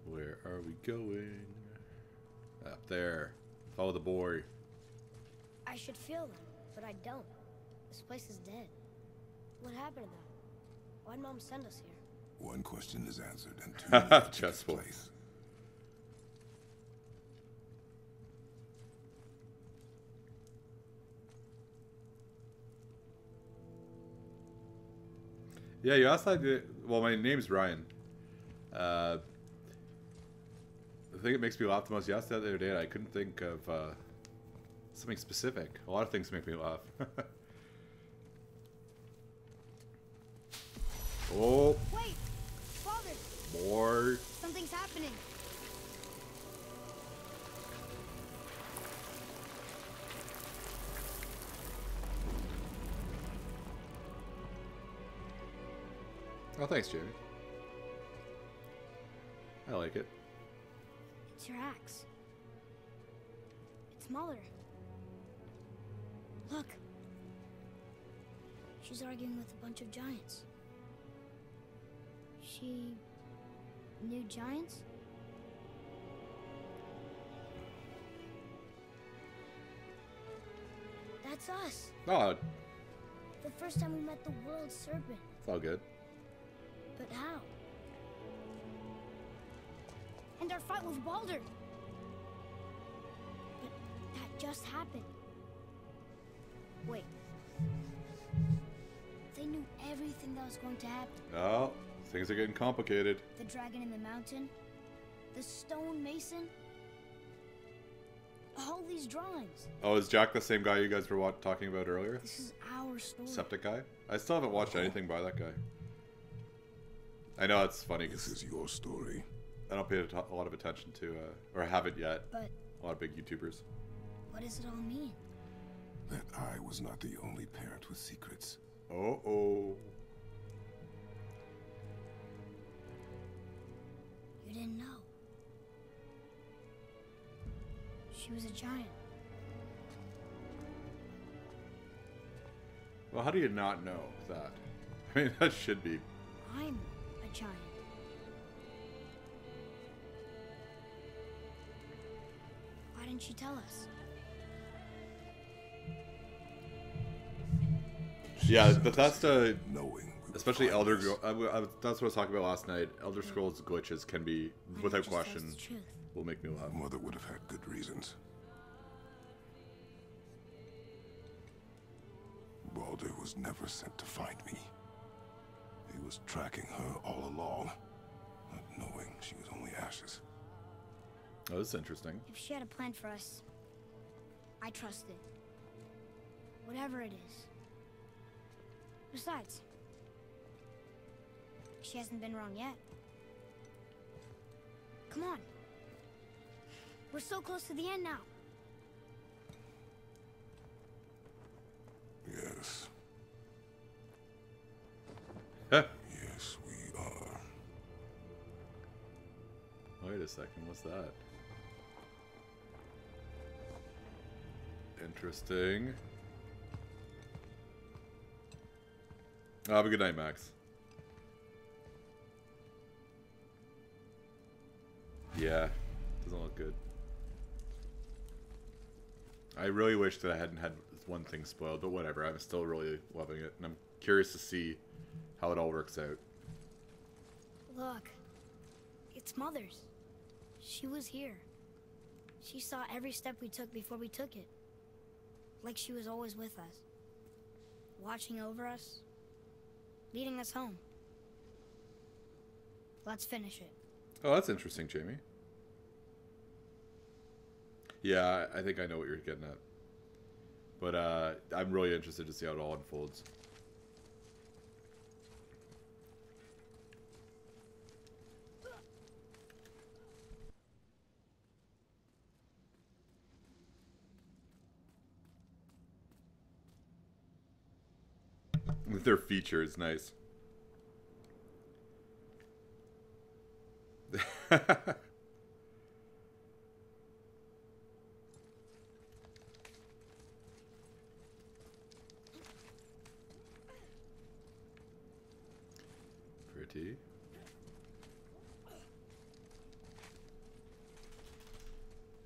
Where are we going? Up there. Follow the boy. I should feel them, but I don't. This place is dead. What happened to them? Why'd Mom send us here? One question is answered, and two need to take Chessful. place. Yeah, you asked like, well, my name's Ryan. The thing that makes me laugh the most, you asked that the other day, and I couldn't think of something specific. A lot of things make me laugh. Oh, Wait! Father! boy. Something's happening. Oh, thanks, Jamie. I like it. It's your axe. It's Muller. Look. She's arguing with a bunch of giants. She knew giants? That's us. Oh, The first time we met the world serpent. it's all good. But how? And our fight with Baldur. But that just happened. Wait. They knew everything that was going to happen. Oh, things are getting complicated. The dragon in the mountain. The stone mason. All these drawings. Oh, is Jack the same guy you guys were talking about earlier? This is our story. Septic guy? I still haven't watched anything by that guy. I know it's funny This because is your story. I don't pay a lot of attention to, or haven't yet, But a lot of big YouTubers. what does it all mean? That I was not the only parent with secrets. Oh. You didn't know. She was a giant. Well, how do you not know that? I mean, that should be. I'm a giant. Why didn't she tell us? Yeah, but that's the. Knowing we would Especially find Elder. this. That's what I was talking about last night. Elder Scrolls glitches can be, Why without not just face question, the truth? will make me laugh. Mother would have had good reasons. Baldur was never sent to find me. He was tracking her all along, not knowing she was only ashes. Oh, this is interesting. If she had a plan for us, I trust it. Whatever it is. Besides, she hasn't been wrong yet. Come on. We're so close to the end now. Yes. Huh. Yes, we are. Wait a second, what's that? Interesting. Oh, have a good night, Max. Yeah, doesn't look good. I really wish that I hadn't had one thing spoiled, but whatever. I'm still really loving it, and I'm curious to see how it all works out. Look. It's Mother's. She was here. She saw every step we took before we took it. Like she was always with us. Watching over us. Leading us home. Let's finish it. Oh, that's interesting, Jamie. Yeah, I think I know what you're getting at. But I'm really interested to see how it all unfolds. With their features, nice. Pretty.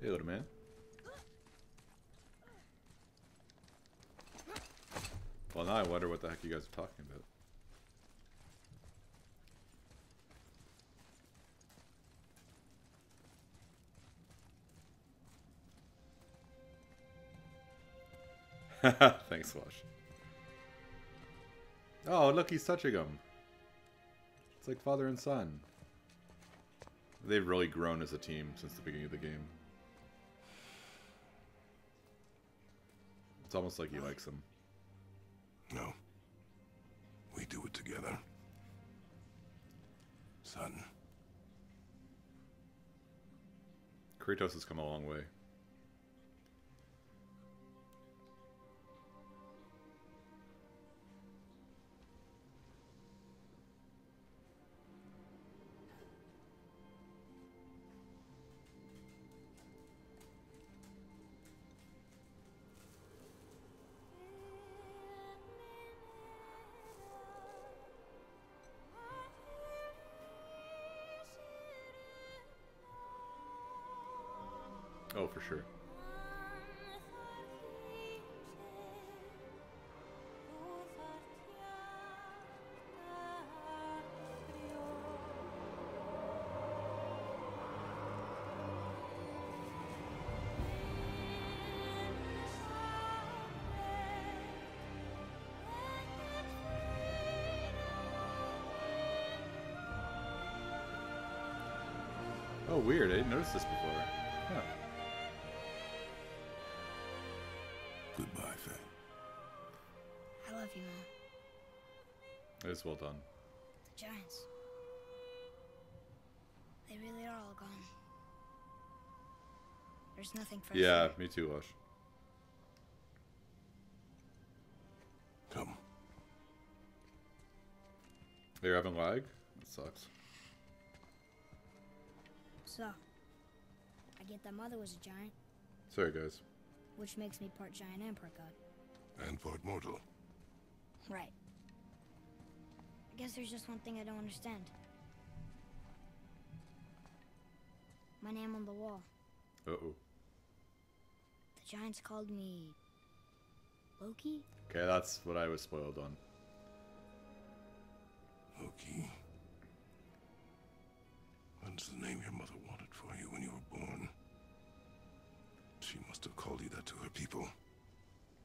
Hey, little man. Well, now I wonder what the heck you guys are talking about. Thanks, Wash. Oh, look, he's touching him. It's like father and son. They've really grown as a team since the beginning of the game. It's almost like he likes him. No. We do it together. Son. Kratos has come a long way. Oh, for sure. Oh, weird. I didn't notice this before. Huh. Goodbye, Faye. I love you, Mom. It was well done. The giants. They really are all gone. There's nothing for us Yeah, here. me too, Wash. Come. You're having lag? That sucks. So, I get that Mother was a giant, Sorry, guys. which makes me part giant and part god. And part mortal. Right. I guess there's just one thing I don't understand. My name on the wall. Uh-oh. The giants called me... Loki? Okay, that's what I was spoiled on. Loki. That's the name your mother wanted for you when you were born. She must have called you that to her people.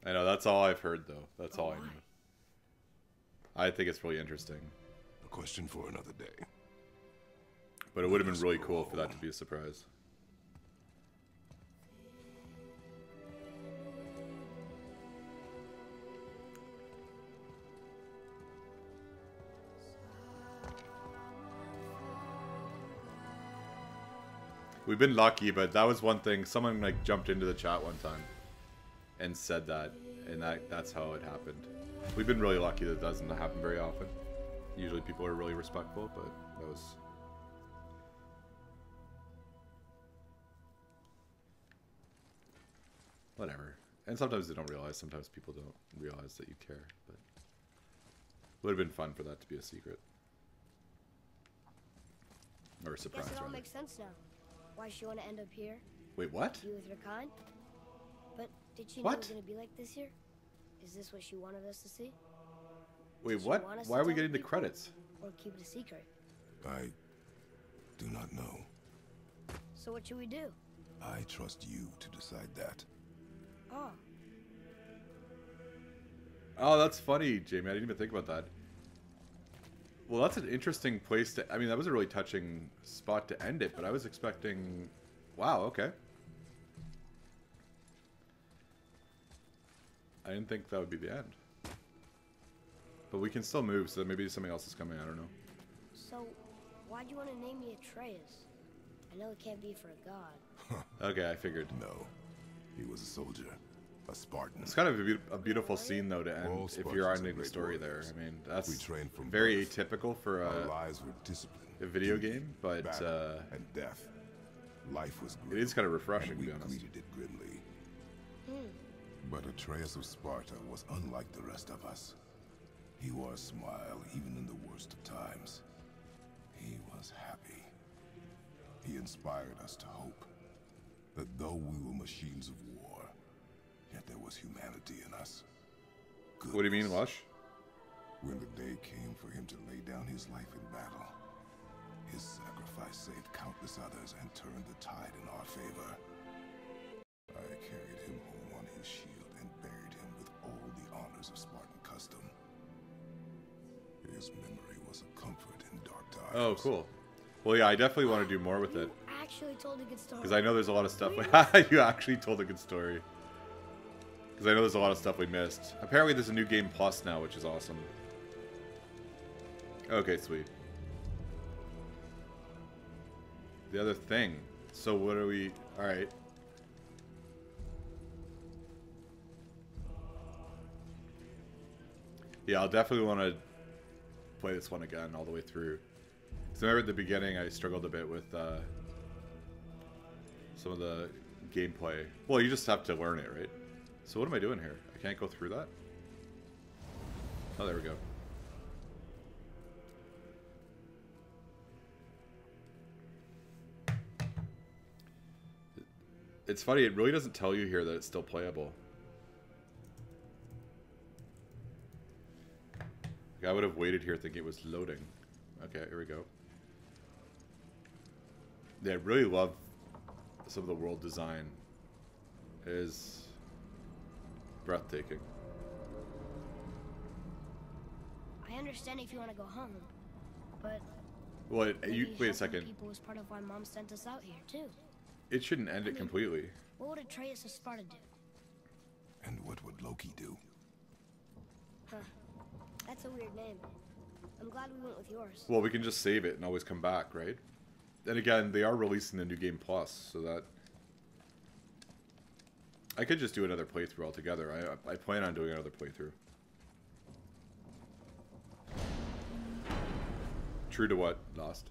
I know, that's all I've heard, though. That's But all I why? know. I think it's really interesting. A question for another day. But it would have been really cool for that to be a surprise. We've been lucky, but that was one thing. Someone like jumped into the chat one time and said that, and that's how it happened. We've been really lucky that it doesn't happen very often. Usually people are really respectful, but that was... Whatever. And sometimes they don't realize, sometimes people don't realize that you care, but... It would have been fun for that to be a secret. Or a surprise, Guess it all rather. makes sense now. Why she want to end up here? Wait, what? Be with her kind? But did she know it What? was going to be like this here? Is this what she wanted us to see? Wait, Did she what? want us Why to are we tell getting the people? credits? Or keep it a secret? I do not know. So what should we do? I trust you to decide that. Oh, Oh, that's funny, Jamie. I didn't even think about that. Well, that's an interesting place to... I mean, that was a really touching spot to end it, but I was expecting... Wow, okay. I didn't think that would be the end. But we can still move, so maybe something else is coming. I don't know. So, why'd you want to name me Atreus? I know it can't be for a god. Okay, I figured. No. He was a soldier. A Spartan. It's kind of a beautiful scene, though, to end All if you're Spartans are ending the great story there. warriors. I mean, that's We trained from very birth. atypical for Our lives were discipline, a video duty, game, but battle, and death. Life was grim, it is kind of refreshing, and to we be honest. greeted it grimly. But Atreus of Sparta was unlike the rest of us. He wore a smile even in the worst of times. He was happy. He inspired us to hope that though we were machines of war, yet there was humanity in us. What do you mean, Goodness. Lush? When the day came for him to lay down his life in battle, his sacrifice saved countless others and turned the tide in our favor. I carried him home on his shield and buried him with all the honors of Spartan custom. His memory was a comfort in dark times. Oh, cool. Well, yeah, I definitely want to do more with it. You actually told a good story. Because I know there's a lot of stuff. You actually told a good story. Because I know there's a lot of stuff we missed. Apparently there's a new game plus now, which is awesome. Okay, sweet. The other thing. So what are we... Alright. Yeah, I'll definitely want to play this one again all the way through. Because remember at the beginning I struggled a bit with some of the gameplay. Well, you just have to learn it, right? So what am I doing here? I can't go through that? Oh, there we go. It's funny, it really doesn't tell you here that it's still playable. Like, I would have waited here thinking it was loading. Okay, here we go. Yeah, I really love some of the world design. It is breathtaking. I understand if you want to go home, but Well, maybe wait a helping second. people was part of why Mom sent us out here too. It shouldn't end it completely. What would Atreus of Sparta do? And what would Loki do? Huh. That's a weird name. I'm glad we went with yours. Well, we can just save it and always come back, right? And again, they are releasing the new game plus, so that... I could just do another playthrough altogether. I plan on doing another playthrough. True to what? Lost.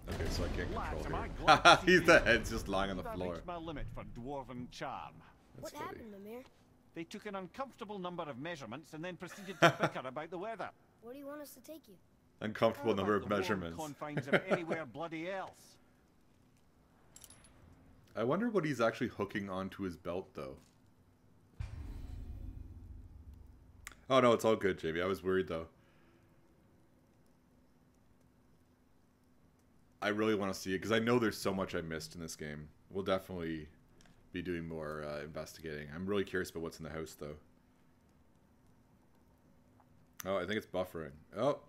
Okay, so I can't Lads, am control I him. glad to see He's the you. head's just lying on the That floor. reached my limit for dwarven charm. What funny. happened, Mimir? They took an uncomfortable number of measurements and then proceeded to bicker about the weather. Where do you want us to take you? Uncomfortable How number about of the warm measurements. confines of anywhere bloody else. I wonder what he's actually hooking onto his belt, though. Oh, no, it's all good, JB. I was worried, though. I really want to see it, because I know there's so much I missed in this game. We'll definitely be doing more investigating. I'm really curious about what's in the house, though. Oh, I think it's buffering. Oh.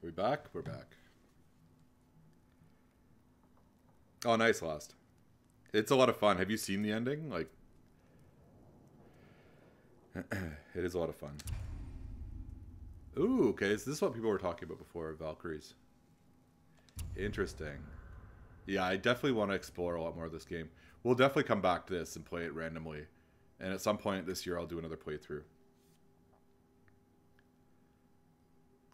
Are we back? We're back. Oh, nice, Lost. It's a lot of fun. Have you seen the ending? Like, it is a lot of fun. Ooh, okay. So this is what people were talking about before, Valkyries. Interesting. Yeah, I definitely want to explore a lot more of this game. We'll definitely come back to this and play it randomly. And at some point this year, I'll do another playthrough.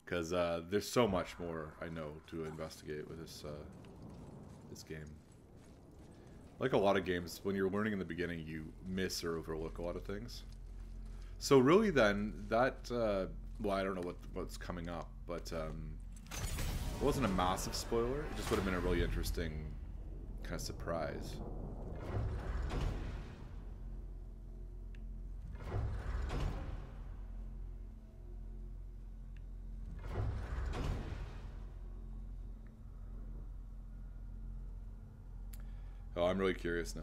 Because there's so much more I know to investigate with this this game. Like a lot of games, when you're learning in the beginning, you miss or overlook a lot of things. So really then, that... well, I don't know what's coming up, but it wasn't a massive spoiler. It just would have been a really interesting kind of surprise. Oh, I'm really curious now.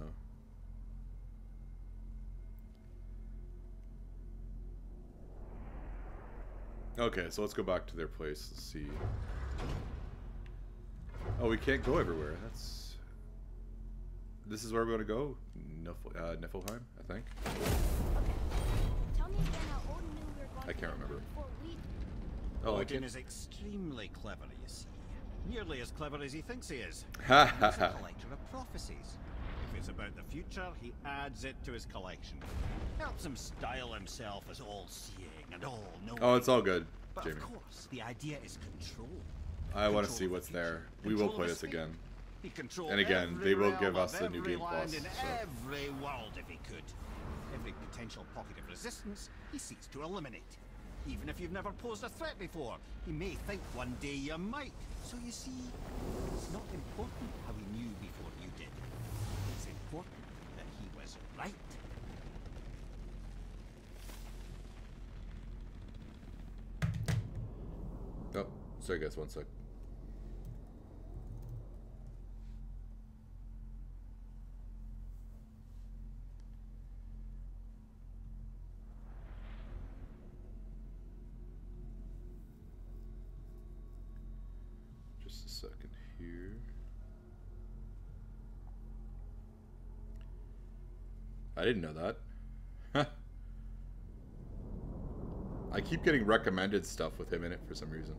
Okay, so let's go back to their place. Let's see. Oh, we can't go everywhere. That's... This is where we're going to go? Niflheim, I think. Tell me again how Odin knew we were going I can't remember. before we... Oh, I Odin can't... is extremely clever, you see. Nearly as clever as he thinks he is. Ha He's ha a ha. collector of prophecies. If it's about the future, he adds it to his collection. Helps him style himself as all-seeing and all-knowing. Oh, it's all good, But Jamie. of course, the idea is control. I want to Control see of what's the future. there. We will Control play of this his again. He controlled And again, every they will realm give us of the new every game plus. land in So. every world if he could. Every potential pocket of resistance, he seeks to eliminate. Even if you've never posed a threat before, he may think one day you might. So you see, it's not important how he knew before you did. It's important that he was right. Oh, sorry guys, one sec. Just a second here. I didn't know that. I keep getting recommended stuff with him in it for some reason.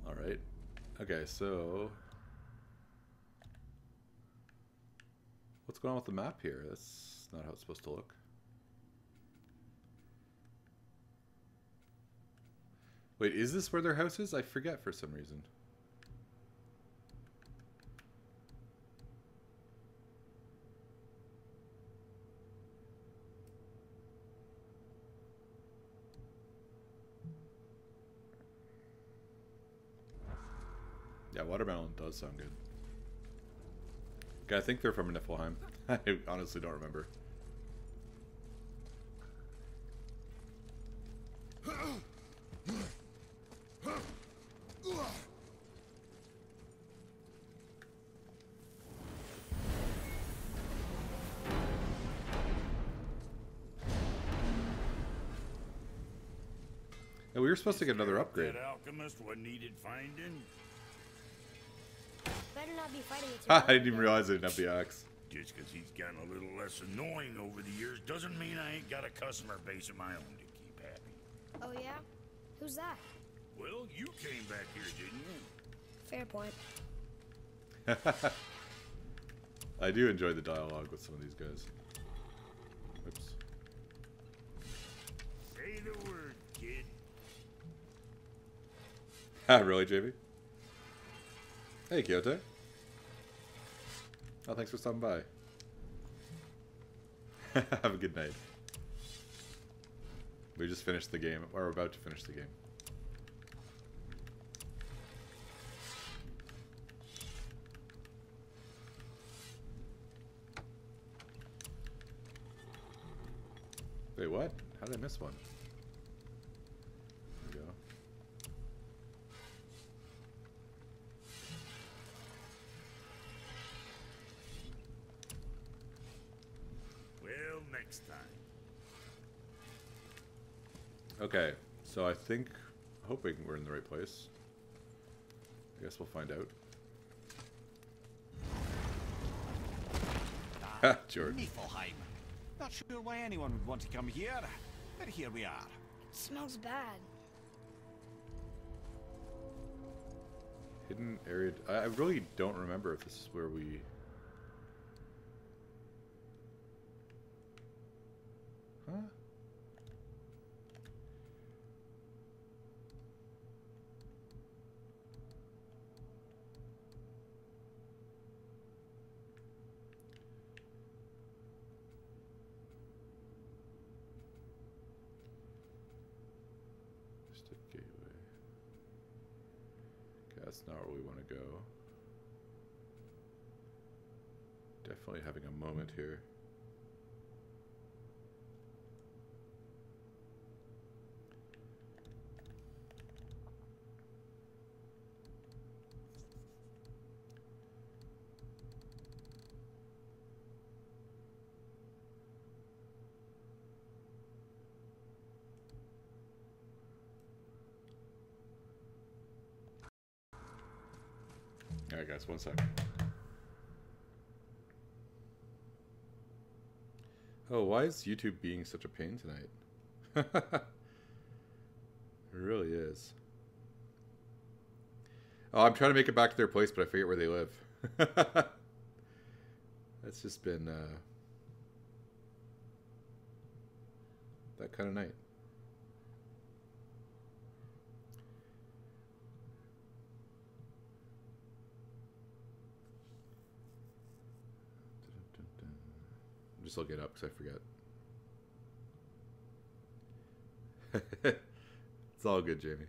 All right. Okay, so what's going on with the map here? That's not how it's supposed to look. Wait, is this where their house is? I forget for some reason. Yeah, watermelon does sound good. Okay, I think they're from Niflheim. I honestly don't remember. And we were supposed to get another upgrade. That alchemist what needed finding? Better not be fighting it I together. didn't even realize I didn't have the axe. Just because he's gotten a little less annoying over the years doesn't mean I ain't got a customer base of my own to keep happy. Oh yeah? Who's that? Well, you came back here, didn't you? Fair point. I do enjoy the dialogue with some of these guys. Oops. Say the word, kid. Ah, really, JV? Hey, Kyoto. Oh, thanks for stopping by. Have a good night. We just finished the game, or we're about to finish the game. Wait, what? How did I miss one? There we go. Well, next time. Okay, so I think, hoping we're in the right place. I guess we'll find out. Ha, George. Niflheim. Not sure why anyone would want to come here, but here we are. It smells bad. Hidden area. I really don't remember if this is where we... Huh? Just a gateway. That's not where we want to go. Definitely having a moment here. Alright guys, 1 sec. Oh, why is YouTube being such a pain tonight? It really is. Oh, I'm trying to make it back to their place, but I forget where they live. That's just been that kind of night. Just look it up because I forget. It's all good, Jamie.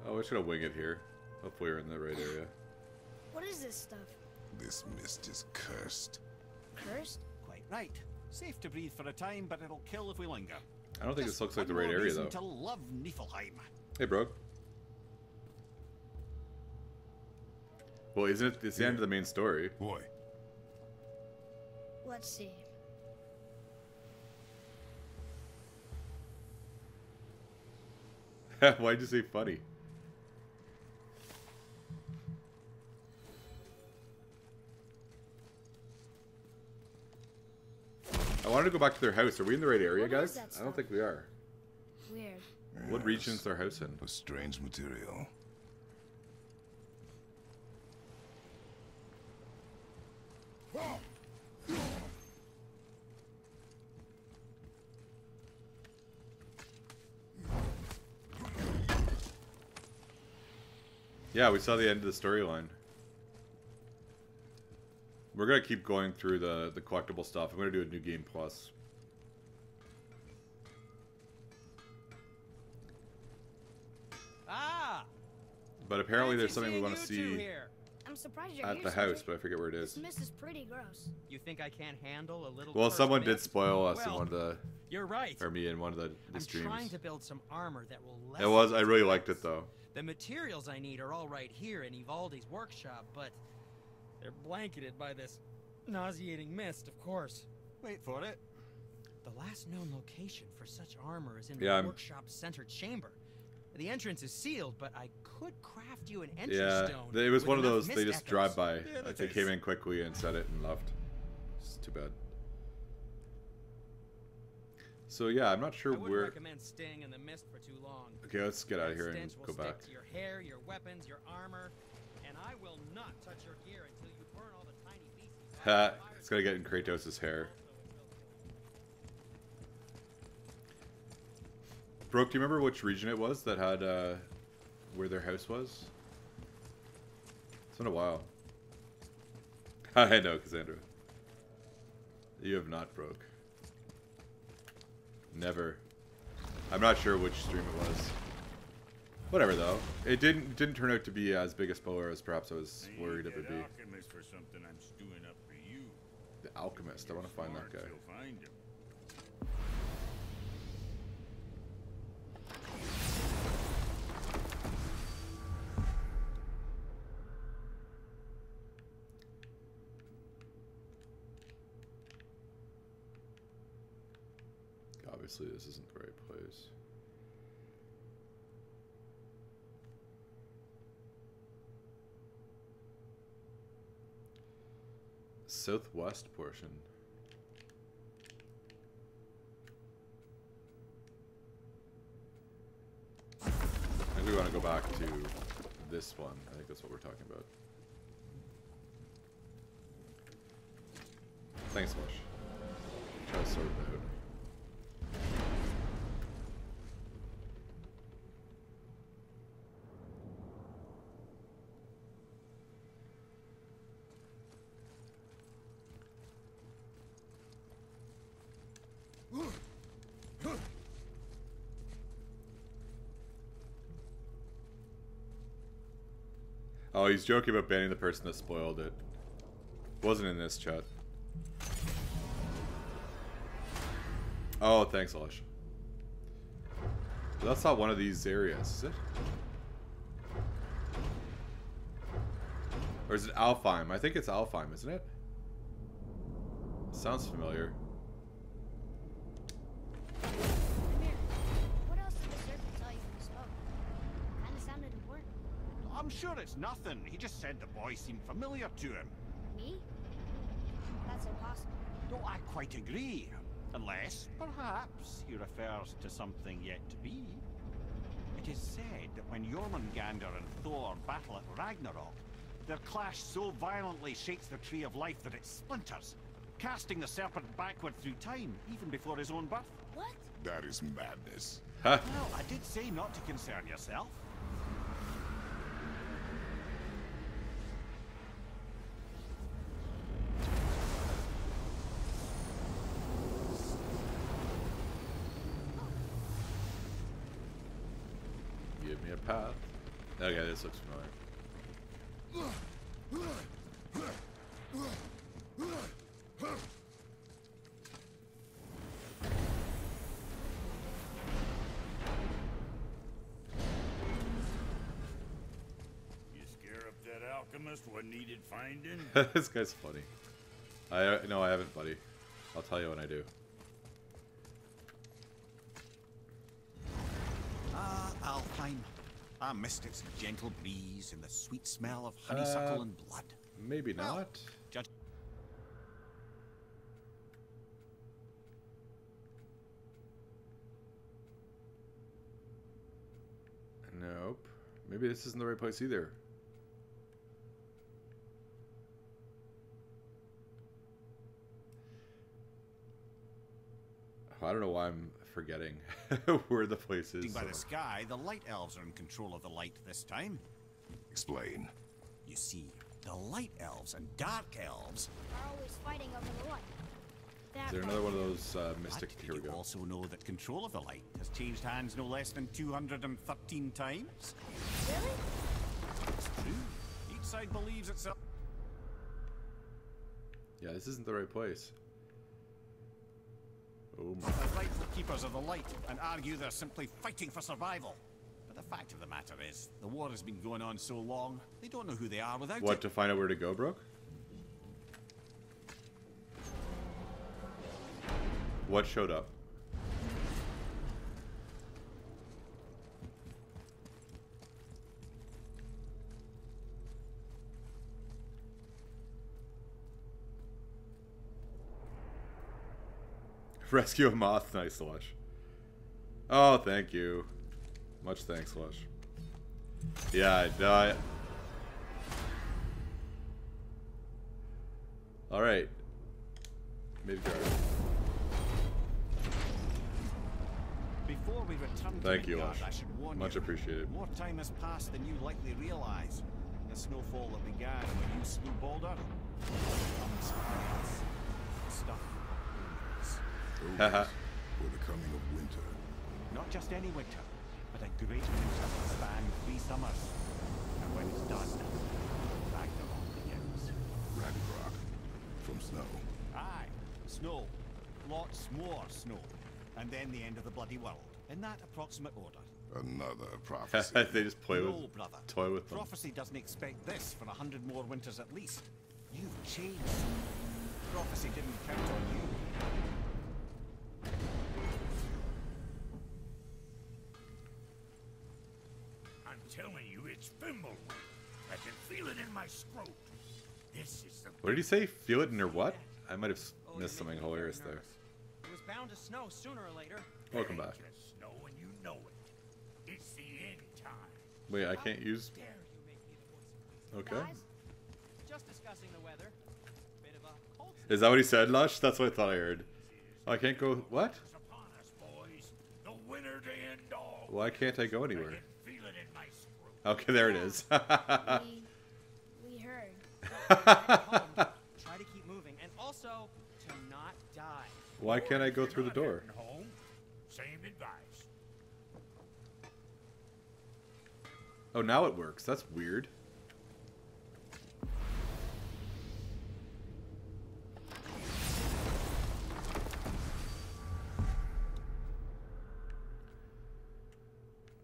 Oh, we're just gonna wing it here. Hopefully we're in the right area. What is this stuff? This mist is cursed. Cursed? Quite right. Safe to breathe for a time, but it'll kill if we linger. I don't think Just this looks like the one right more area reason though. To love Niflheim. Hey, bro. Well, isn't it? It's the end of the main story. Boy, Let's see. Why'd you say funny? I wanted to go back to their house. Are we in the right area, What guys? is that I don't stuff? think we are. Weird. What region is their house in? a strange material. Yeah, we saw the end of the storyline. We're gonna keep going through the collectible stuff. I'm gonna do a new game plus. Ah! But apparently there's Fancy something we seeing want to you two see here. I'm surprised you're at here, the house, Cedric. but I forget where it This is. mist is pretty gross. You think I can't handle a little Well, cursed someone did mist? spoil us in Well, one of the, You're right. or me in one of the I'm streams. trying to build some armor that will It lessen was. I its really effects. liked it though. The materials I need are all right here in Ivaldi's workshop, but they're blanketed by this nauseating mist, of course. Wait for it. The last known location for such armor is in Yeah, the I'm- workshop's center chamber. The entrance is sealed, but I could craft you an entry Yeah, stone. it was with one of enough those. They mist just echoes. drive by. Yeah, Like they came in quickly and said it and left. It's too bad. So yeah, I'm not sure I wouldn't where. recommend staying in the mist for too long. Okay, let's get out of That here and stench will go stick back. to your hair, your weapons, your armor, and I will not touch your gear until you burn all the tiny pieces. Ha! It's gonna get in Kratos' hair. Brooke, do you remember which region it was that had where their house was? It's been a while. I know, Cassandra. You have not, Brooke. Never. I'm not sure which stream it was. Whatever though. It didn't turn out to be as big a spoiler as perhaps I was worried it would be. Alchemist for something I'm stewing up for you. The Alchemist. I want to find that guy. You'll find him. Obviously, this isn't the right place. Southwest portion. I think we want to go back to this one. I think that's what we're talking about. Thanks so much. Try to sort it out. Oh, he's joking about banning the person that spoiled it. Wasn't in this chat. Oh, thanks, Lush. But that's not one of these areas, is it? Or is it Alfheim? I think it's Alfheim, isn't it? Sounds familiar. What else did the serpent tell you when you spoke? Kinda sounded important. I'm sure it's nothing. He just said the boy seemed familiar to him. Me? That's impossible. Don't I quite agree? Unless, perhaps, he refers to something yet to be. It is said that when Jormungandr and Thor battle at Ragnarok, their clash so violently shakes the Tree of Life that it splinters, casting the serpent backward through time, even before his own birth. What? That is madness. Huh? Well, I did say not to concern yourself. Give me a path. Okay, this looks familiar. You scare up that alchemist? What needed finding? This guy's funny. No, I haven't, buddy. I'll tell you when I do. Ah, Alfheim. I missed its gentle breeze and the sweet smell of honeysuckle and blood. Maybe not. Judge. Nope. Maybe this isn't the right place either. I don't know why I'm forgetting where the place is. By the sky, the light elves are in control of the light this time. Explain. You see, the light elves and dark elves Are always fighting over the light. Is there another one of those mystic? But Here we you go. also know that control of the light has changed hands no less than 213 times. Really? It's true. Each side believes itself. Yeah, this isn't the right place. Oh my. The rightful keepers of the light and argue they're simply fighting for survival. But the fact of the matter is, the war has been going on so long, they don't know who they are without What, it. to find out where to go, Brooke? What showed up? Rescue a moth. Nice, Lush. Oh, thank you. Much thanks, Lush. Yeah, no, Alright. Midgard. Before we return Thank to you, Midgard, Lush. I should warn Much you, appreciated. more time has passed than you likely realize. The snowfall that began when you slew Baldur comes chaos. Stuff. Haha. For the coming of winter. Not just any winter, but a great winter that spanned 3 summers. And when it's done, Ragnarok begins. Ragnarok. From snow. Aye, snow. Lots more snow. And then the end of the bloody world. In that approximate order. Another prophecy. They just play No, with, brother. toy with them. Prophecy doesn't expect this for 100 more winters at least. You've changed. Prophecy didn't count on you. telling you, it's Fimbleweed. I can feel it in my scrot. This is the... What did he say? Feel it in your what? I might have Oh, missed you something make me very hilarious there. nervous. It was bound to snow sooner or later. Welcome back. Just snow and you know it. It's the end time. Wait, I can't use... Dare you make me the voice of reason. Okay. Guys, just discussing the weather. Bit of a cold Is that what he said, Lush? That's what I thought I heard. Oh, I can't go... What? It's upon us, boys. The winter to end all. Why can't I go anywhere? I can feel it in my scrot. Okay, there it is. We heard. Try to keep moving, and also to not die. Why can't I go If through the you're not door? heading home, same advice. Oh, now it works. That's weird.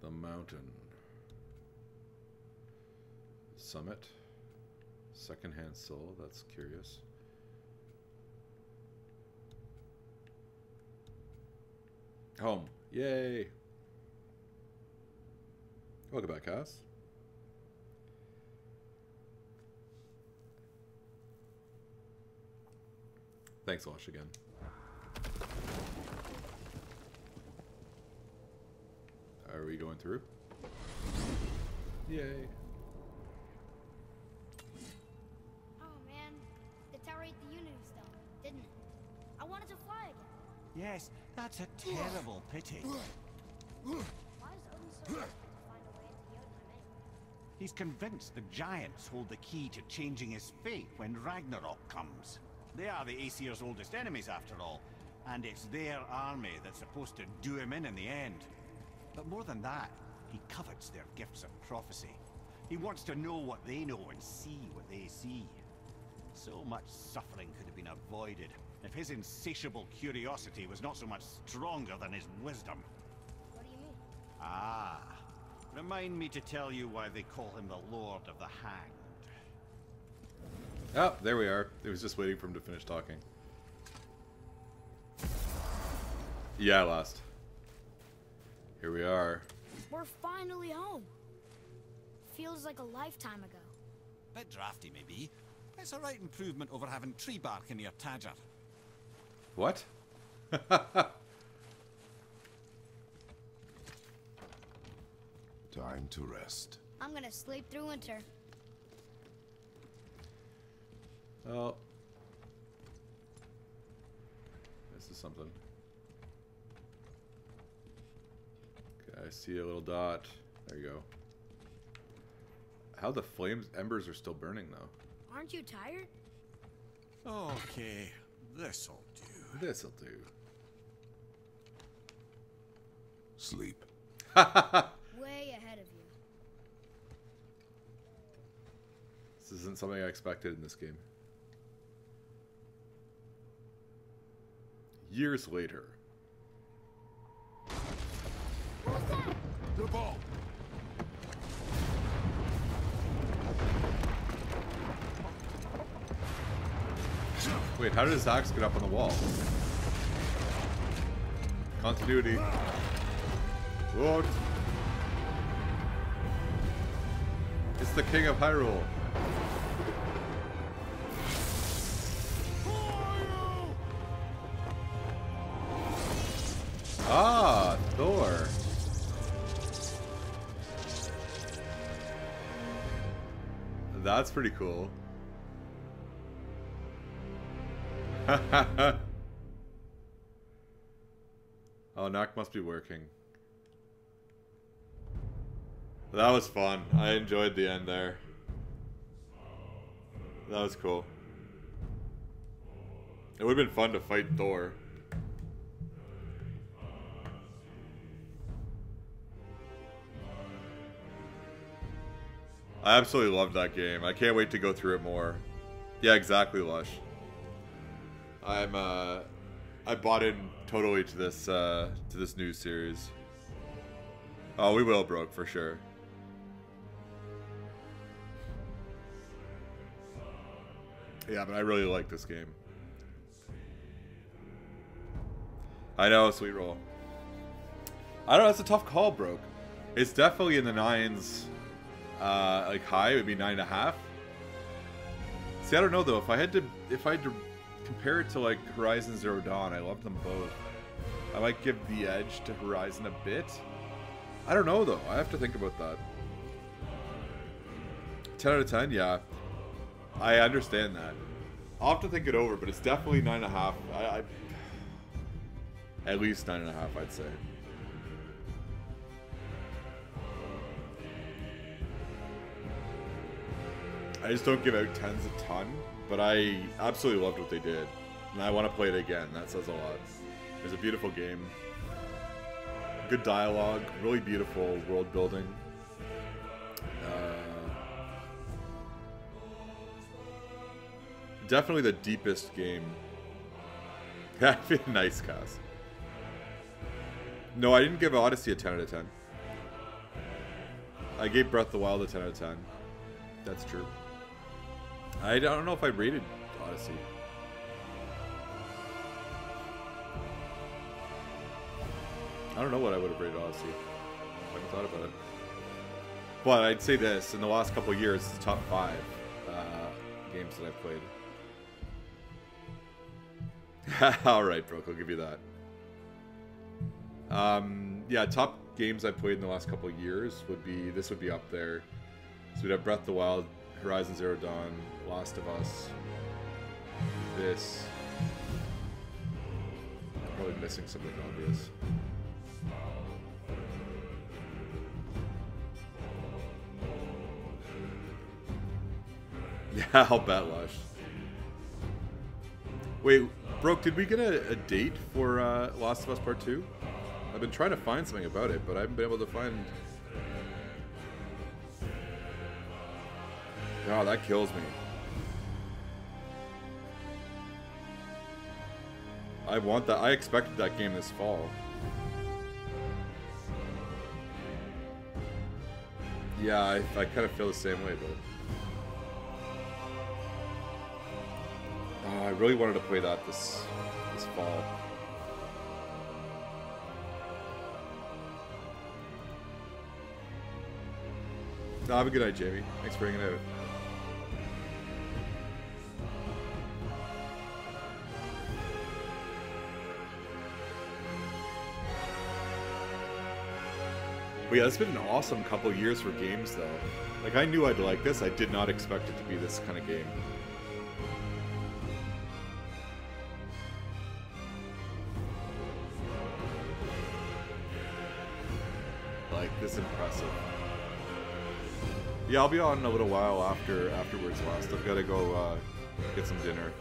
The mountain. Summit. Secondhand soul. That's curious. Home. Yay. Welcome back, Cass. Thanks, Wash, again. Are we going through? Yay. Oh man, the tower ate the Unity Stone, didn't it? I wanted to fly again. Yes, that's a terrible pity. Why is Odin so desperate to find a way into Jotunheim anyway? He's convinced the giants hold the key to changing his fate when Ragnarok comes. They are the Aesir's oldest enemies, after all, and it's their army that's supposed to do him in the end. But more than that, he covets their gifts of prophecy. He wants to know what they know and see what they see. So much suffering could have been avoided if his insatiable curiosity was not so much stronger than his wisdom. What do you mean? Ah, remind me to tell you why they call him the Lord of the Hanged. Oh, there we are. It was just waiting for him to finish talking. Yeah, I lost. Here we are. We're finally home. Feels like a lifetime ago. Bit drafty, maybe. It's a right improvement over having tree bark in your Tadger. What? Time to rest. I'm gonna sleep through winter. Oh. This is something. Okay, I see a little dot. There you go. How the flames embers are still burning though. Aren't you tired? Okay, this'll do. This'll do. Sleep. Way ahead of you. This isn't something I expected in this game. Years later. Who's that? The ball. Wait, how did his axe get up on the wall? Continuity. What? It's the King of Hyrule. Ah, Thor. That's pretty cool. Oh, Knock must be working. That was fun. I enjoyed the end there. That was cool. It would have been fun to fight Thor. I absolutely loved that game. I can't wait to go through it more. Yeah, exactly, Lush. I bought in totally to this new series. Oh, we will, Brooke, for sure. Yeah, but I really like this game. I know, sweet roll. I don't know, it's a tough call, Brooke. It's definitely in the 9s. Like high, it would be 9.5. See, I don't know though. If I had to compare it to like Horizon Zero Dawn, I love them both. I might give the edge to Horizon a bit. I don't know though. I have to think about that. 10 out of 10, yeah. I understand that. I'll have to think it over, but it's definitely 9.5. At least 9.5, I'd say. I just don't give out 10s a ton, but I absolutely loved what they did. And I want to play it again. That says a lot. It was a beautiful game. Good dialogue. Really beautiful world building. Definitely the deepest game. Nice, Cass. No, I didn't give Odyssey a 10 out of 10. I gave Breath of the Wild a 10 out of 10. That's true. I don't know if I rated Odyssey. I don't know what I would have rated Odyssey. I haven't thought about it. But I'd say this, in the last couple of years, it's the top 5 games that I've played. Alright, Brooke, I'll give you that. Yeah, top games I've played in the last couple of years would be, this would be up there. So we'd have Breath of the Wild, Horizon Zero Dawn, Last of Us, this. I'm probably missing something obvious. Yeah, I'll bet, Lush. Wait, Brooke, did we get a date for Last of Us Part 2? I've been trying to find something about it, but I haven't been able to find... Oh, that kills me. I want that. I expected that game this fall. Yeah, I kind of feel the same way, but... Oh, I really wanted to play that this fall. No, have a good night, Jamie. Thanks for hanging out. But yeah, it's been an awesome couple of years for games, though. Like, I knew I'd like this. I did not expect it to be this kind of game. Like, this impressive. Yeah, I'll be on in a little while afterwards, Last. I've got to go get some dinner.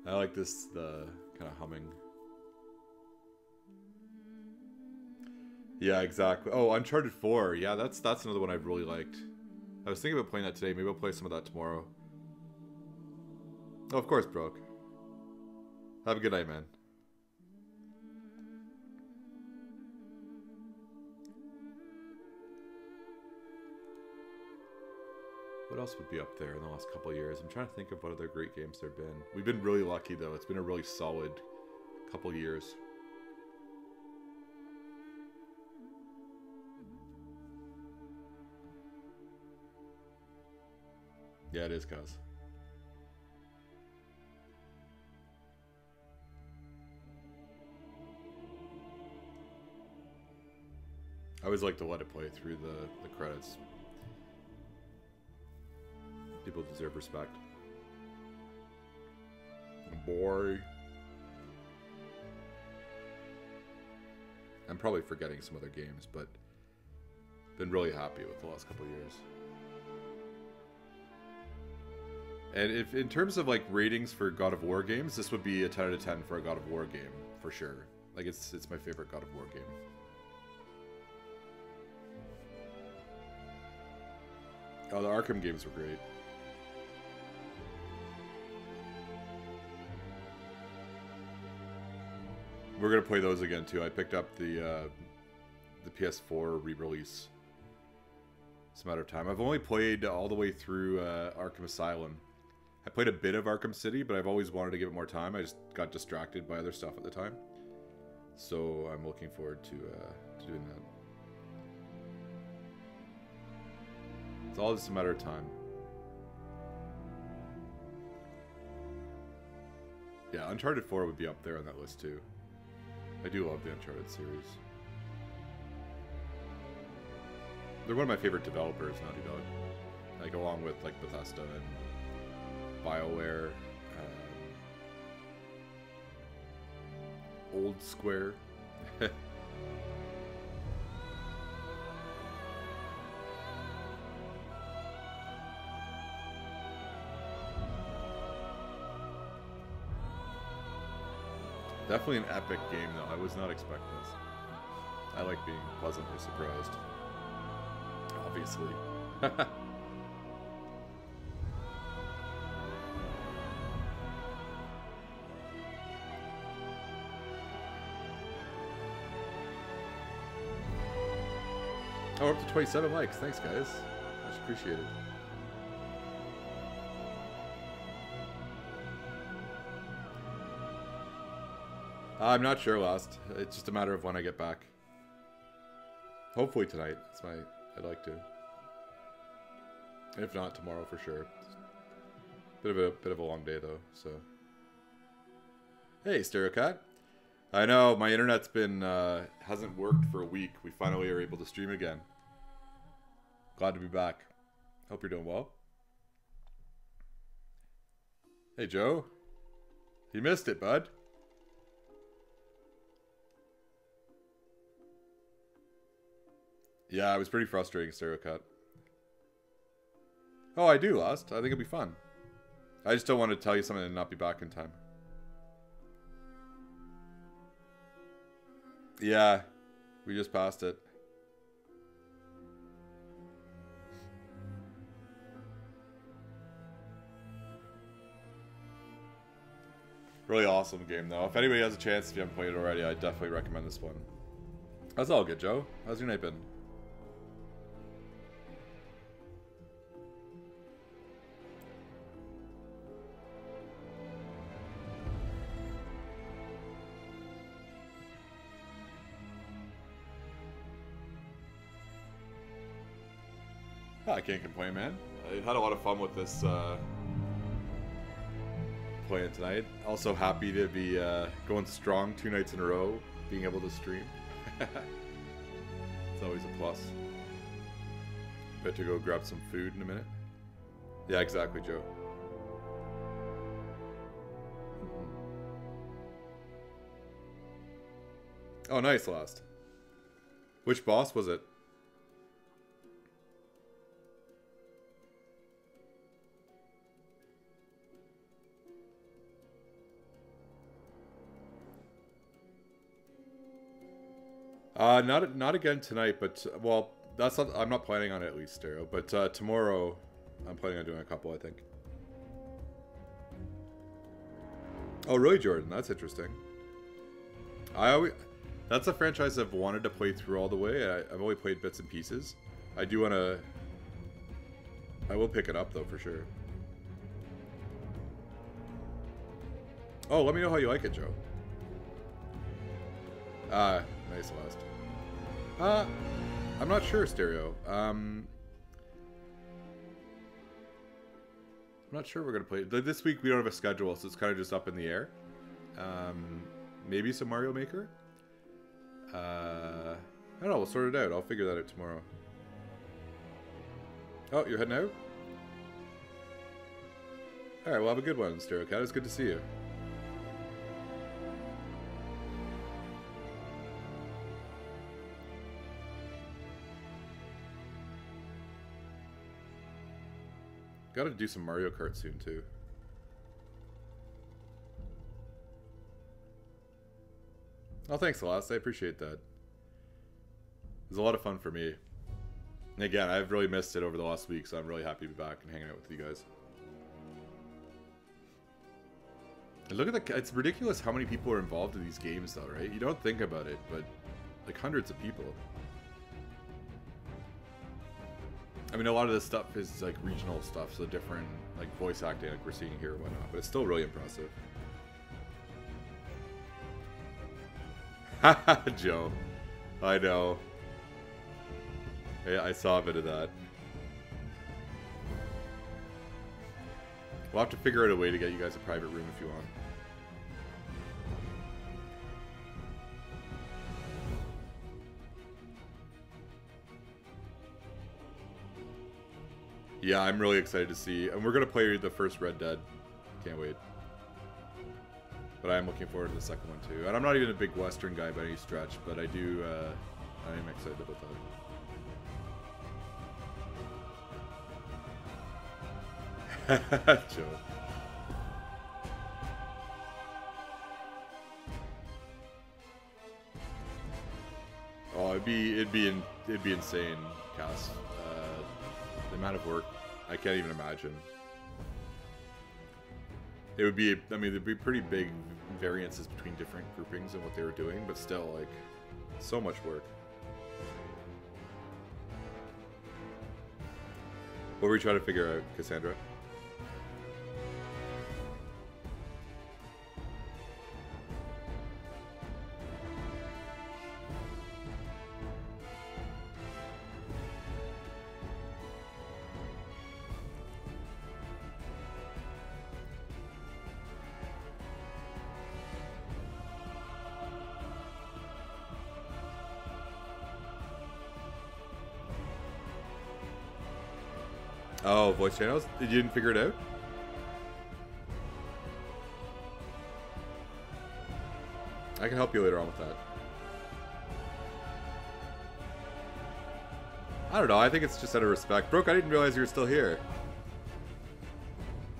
I like this, the kind of humming. Yeah, exactly. Oh, Uncharted 4. Yeah, that's another one I've really liked. I was thinking about playing that today. Maybe I'll play some of that tomorrow. Oh, of course, Brooke. Have a good night, man. What else would be up there in the last couple of years? I'm trying to think of what other great games there have been. We've been really lucky, though. It's been a really solid couple of years. Yeah, it is, cuz. I always like to let it play through the credits. People deserve respect. Boy. I'm probably forgetting some other games, but been really happy with the last couple of years. And if in terms of like ratings for God of War games, this would be a 10 out of 10 for a God of War game, for sure. Like it's my favorite God of War game. Oh, the Arkham games were great. We're gonna play those again too. I picked up the PS4 re-release. It's a matter of time. I've only played all the way through Arkham Asylum. I played a bit of Arkham City, but I've always wanted to give it more time. I just got distracted by other stuff at the time. So I'm looking forward to doing that. It's all just a matter of time. Yeah, Uncharted 4 would be up there on that list too. I do love the Uncharted series. They're one of my favorite developers, Naughty Dog. Like, along with, like, Bethesda and BioWare, Old Square. Definitely an epic game, though. I was not expecting this. I like being pleasantly surprised. Obviously. Oh, up to 27 likes. Thanks, guys. Much appreciated. I'm not sure, Lost. It's just a matter of when I get back. Hopefully tonight. I'd like to. If not, tomorrow for sure. Bit of a long day though, so. Hey, StereoCat. I know my internet's been hasn't worked for a week. We finally are able to stream again. Glad to be back. Hope you're doing well. Hey, Joe. You missed it, bud. Yeah, it was pretty frustrating, StereoCut. Oh, I do, Lost. I think it'll be fun. I just don't want to tell you something and not be back in time. Yeah, we just passed it. Really awesome game, though. If anybody has a chance, if you haven't played it already, I definitely recommend this one. That's all good, Joe. How's your night been? I can't complain, man. I had a lot of fun with this playing tonight. Also happy to be going strong 2 nights in a row, being able to stream. It's always a plus. Bet to go grab some food in a minute. Yeah, exactly, Joe. Oh, nice, Lost. Which boss was it? Not again tonight, but well, that's not, I'm not planning on it at least, Stereo. But tomorrow, I'm planning on doing a couple, I think. Oh, really, Jordan? That's interesting. That's a franchise I've wanted to play through all the way. I've only played bits and pieces. I will pick it up though for sure. Oh, let me know how you like it, Joe. Nice, Last. I'm not sure, Stereo. I'm not sure we're gonna play. This week we don't have a schedule, so it's kind of just up in the air. Maybe some Mario Maker. I don't know. We'll sort it out. I'll figure that out tomorrow. Oh, you're heading out? All right. Well, have a good one, Stereo Cat. It's good to see you. Gotta do some Mario Kart soon, too. Oh, thanks, Celeste. I appreciate that. It was a lot of fun for me. And again, I've really missed it over the last week, so I'm really happy to be back and hanging out with you guys. And look at it's ridiculous how many people are involved in these games though, right? You don't think about it, but like hundreds of people. I mean, a lot of this stuff is like regional stuff, so different like voice acting like we're seeing here and whatnot, but it's still really impressive. Haha, Joe. I know. Yeah, I saw a bit of that. We'll have to figure out a way to get you guys a private room if you want. Yeah, I'm really excited to see. And we're going to play the first Red Dead. Can't wait. But I am looking forward to the second one too. And I'm not even a big Western guy by any stretch, but I am excited about that. Joe. Oh, it'd be insane, Cass. The amount of work, I can't even imagine. It would be, I mean, there'd be pretty big variances between different groupings and what they were doing, but still, like, so much work. What were we trying to figure out, Cassandra? Oh, voice channels? You didn't figure it out? I can help you later on with that. I don't know, I think it's just out of respect. Brooke, I didn't realize you were still here.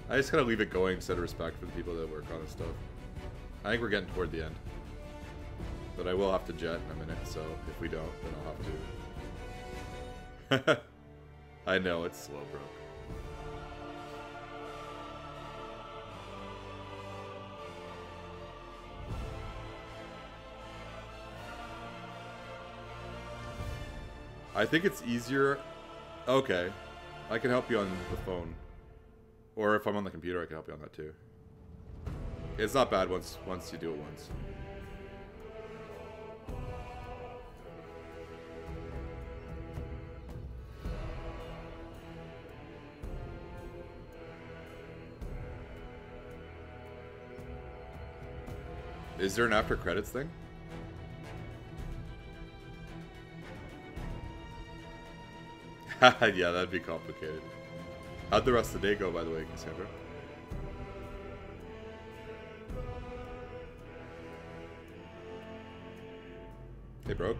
I just gotta leave it going just out of respect for the people that work on this stuff. I think we're getting toward the end. But I will have to jet in a minute, so if we don't, then I'll have to. I know, it's slow, bro. I think it's easier. Okay. I can help you on the phone. Or if I'm on the computer, I can help you on that too. It's not bad once you do it once. Is there an after credits thing? Yeah, that'd be complicated. How'd the rest of the day go, by the way, Cassandra? Hey, bro.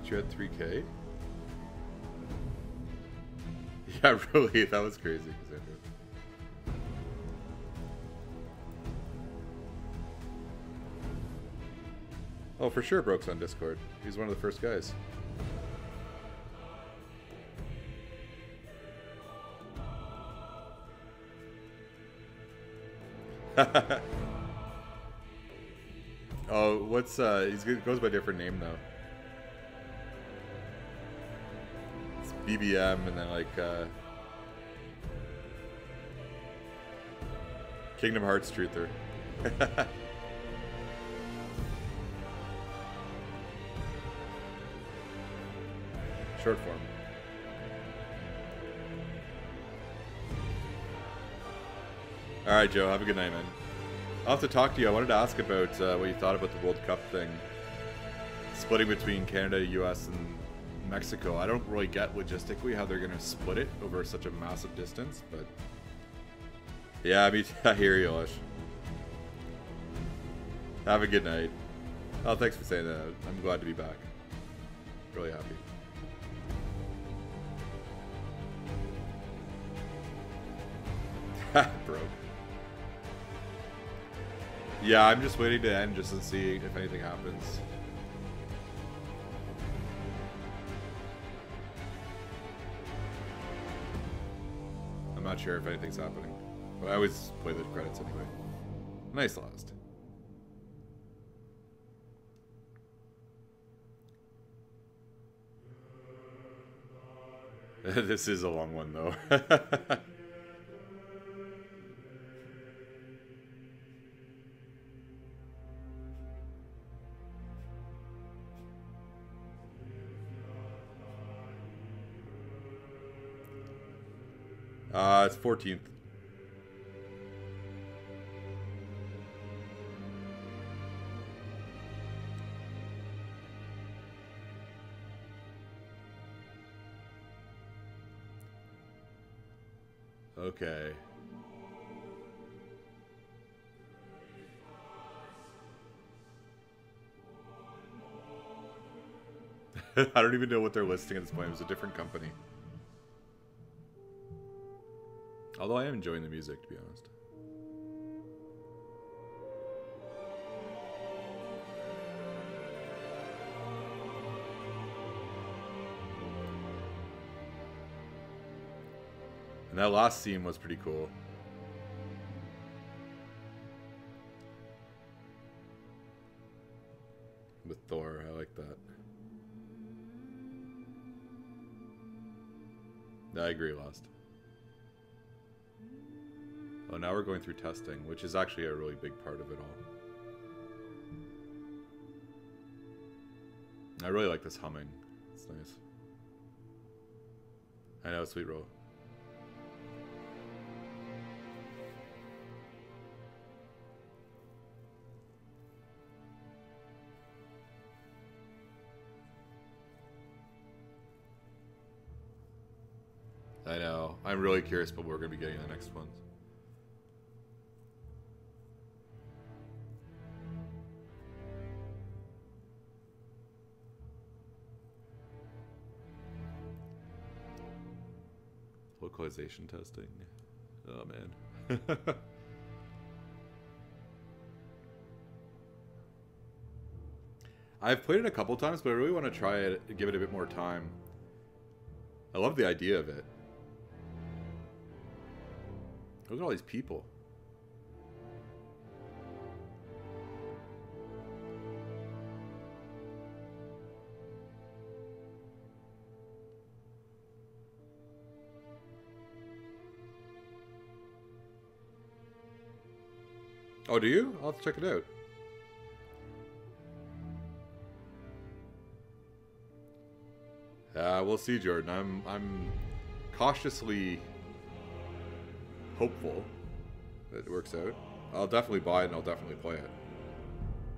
You had 3K? Yeah, really, that was crazy, Cassandra. Oh, for sure Broke's on Discord. He's one of the first guys. Oh, what's he goes by a different name now. It's BBM and then like Kingdom Hearts Truther. Short form. Alright, Joe, have a good night, man. I'll have to talk to you. I wanted to ask about what you thought about the World Cup thing. Splitting between Canada, US, and Mexico. I don't really get logistically how they're going to split it over such a massive distance, but... Yeah, I mean, I hear you, Lush. Have a good night. Oh, thanks for saying that. I'm glad to be back. Really happy. Bro. Yeah, I'm just waiting to end just to see if anything happens. I'm not sure if anything's happening. But I always play the credits anyway. Nice last. This is a long one though. It's 14th. Okay. I don't even know what they're listing at this point. It was a different company. Although I am enjoying the music, to be honest. And that last scene was pretty cool. With Thor, I like that. I agree, Lost. Oh, now we're going through testing, which is actually a really big part of it all. I really like this humming. It's nice. I know, sweet roll. I know. I'm really curious about what we're going to be getting in the next ones. Localization testing. Oh, man. I've played it a couple times, but I really want to try it, give it a bit more time. I love the idea of it. Look at all these people. Oh, do you? I'll have to check it out. We'll see, Jordan. I'm cautiously hopeful that it works out. I'll definitely buy it and I'll definitely play it.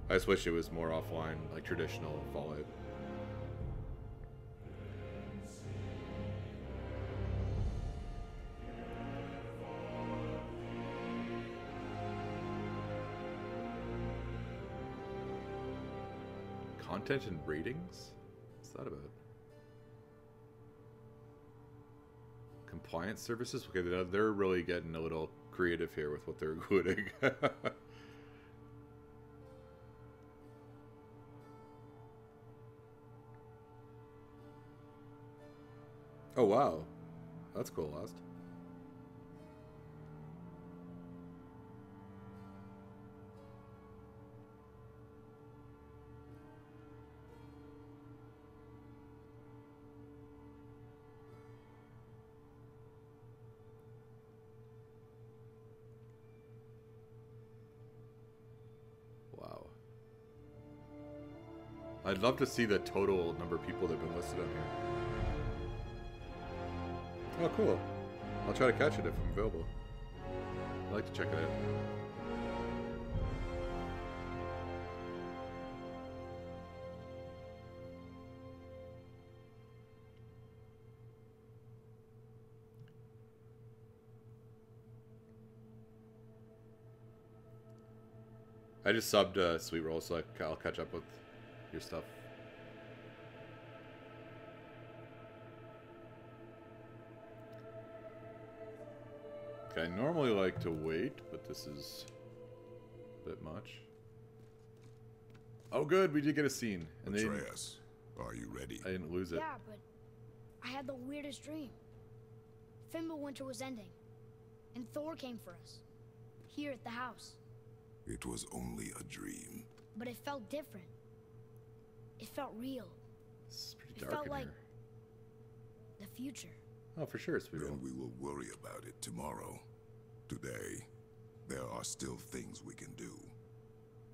I just wish it was more offline, like traditional Fallout. Content and ratings? What's that about? Compliance services? Okay, they're really getting a little creative here with what they're including. Oh wow, that's cool. Last. I'd love to see the total number of people that have been listed on here. Oh, cool. I'll try to catch it if I'm available. I'd like to check it out. I just subbed Sweet Roll, so I'll catch up with your stuff. Okay, I normally like to wait, but this is a bit much. Oh good, we did get a scene. And Atreus, are you ready? I didn't lose it. Yeah, but I had the weirdest dream. Fimbulwinter was ending, And Thor came for us. Here at the house. It was only a dream. But it felt different. It felt real. It's pretty It dark felt in like here. the future. Oh, for sure, sweet. Then we will worry about it tomorrow. Today, there are still things we can do.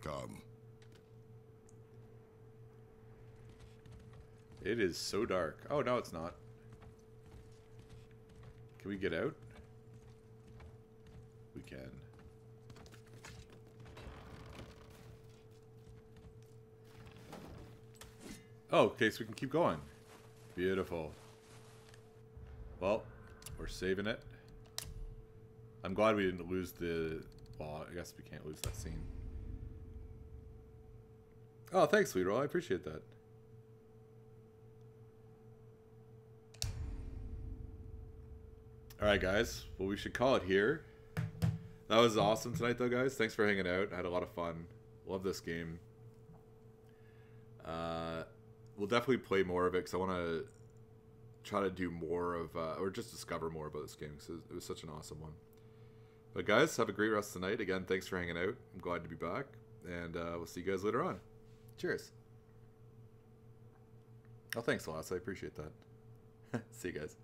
Come. It is so dark. Oh, no, it's not. Can we get out? We can. Oh, okay, so we can keep going. Beautiful. Well, we're saving it. I'm glad we didn't lose the... Well, I guess we can't lose that scene. Oh, thanks, Sweet Roll. I appreciate that. Alright, guys. Well, we should call it here. That was awesome tonight, though, guys. Thanks for hanging out. I had a lot of fun. Love this game. We'll definitely play more of it, because I want to try to do more of, or just discover more about this game, because it was such an awesome one. But guys, have a great rest of the night. Again, thanks for hanging out. I'm glad to be back, and we'll see you guys later on. Cheers. Oh, thanks, Alas. I appreciate that. See you guys.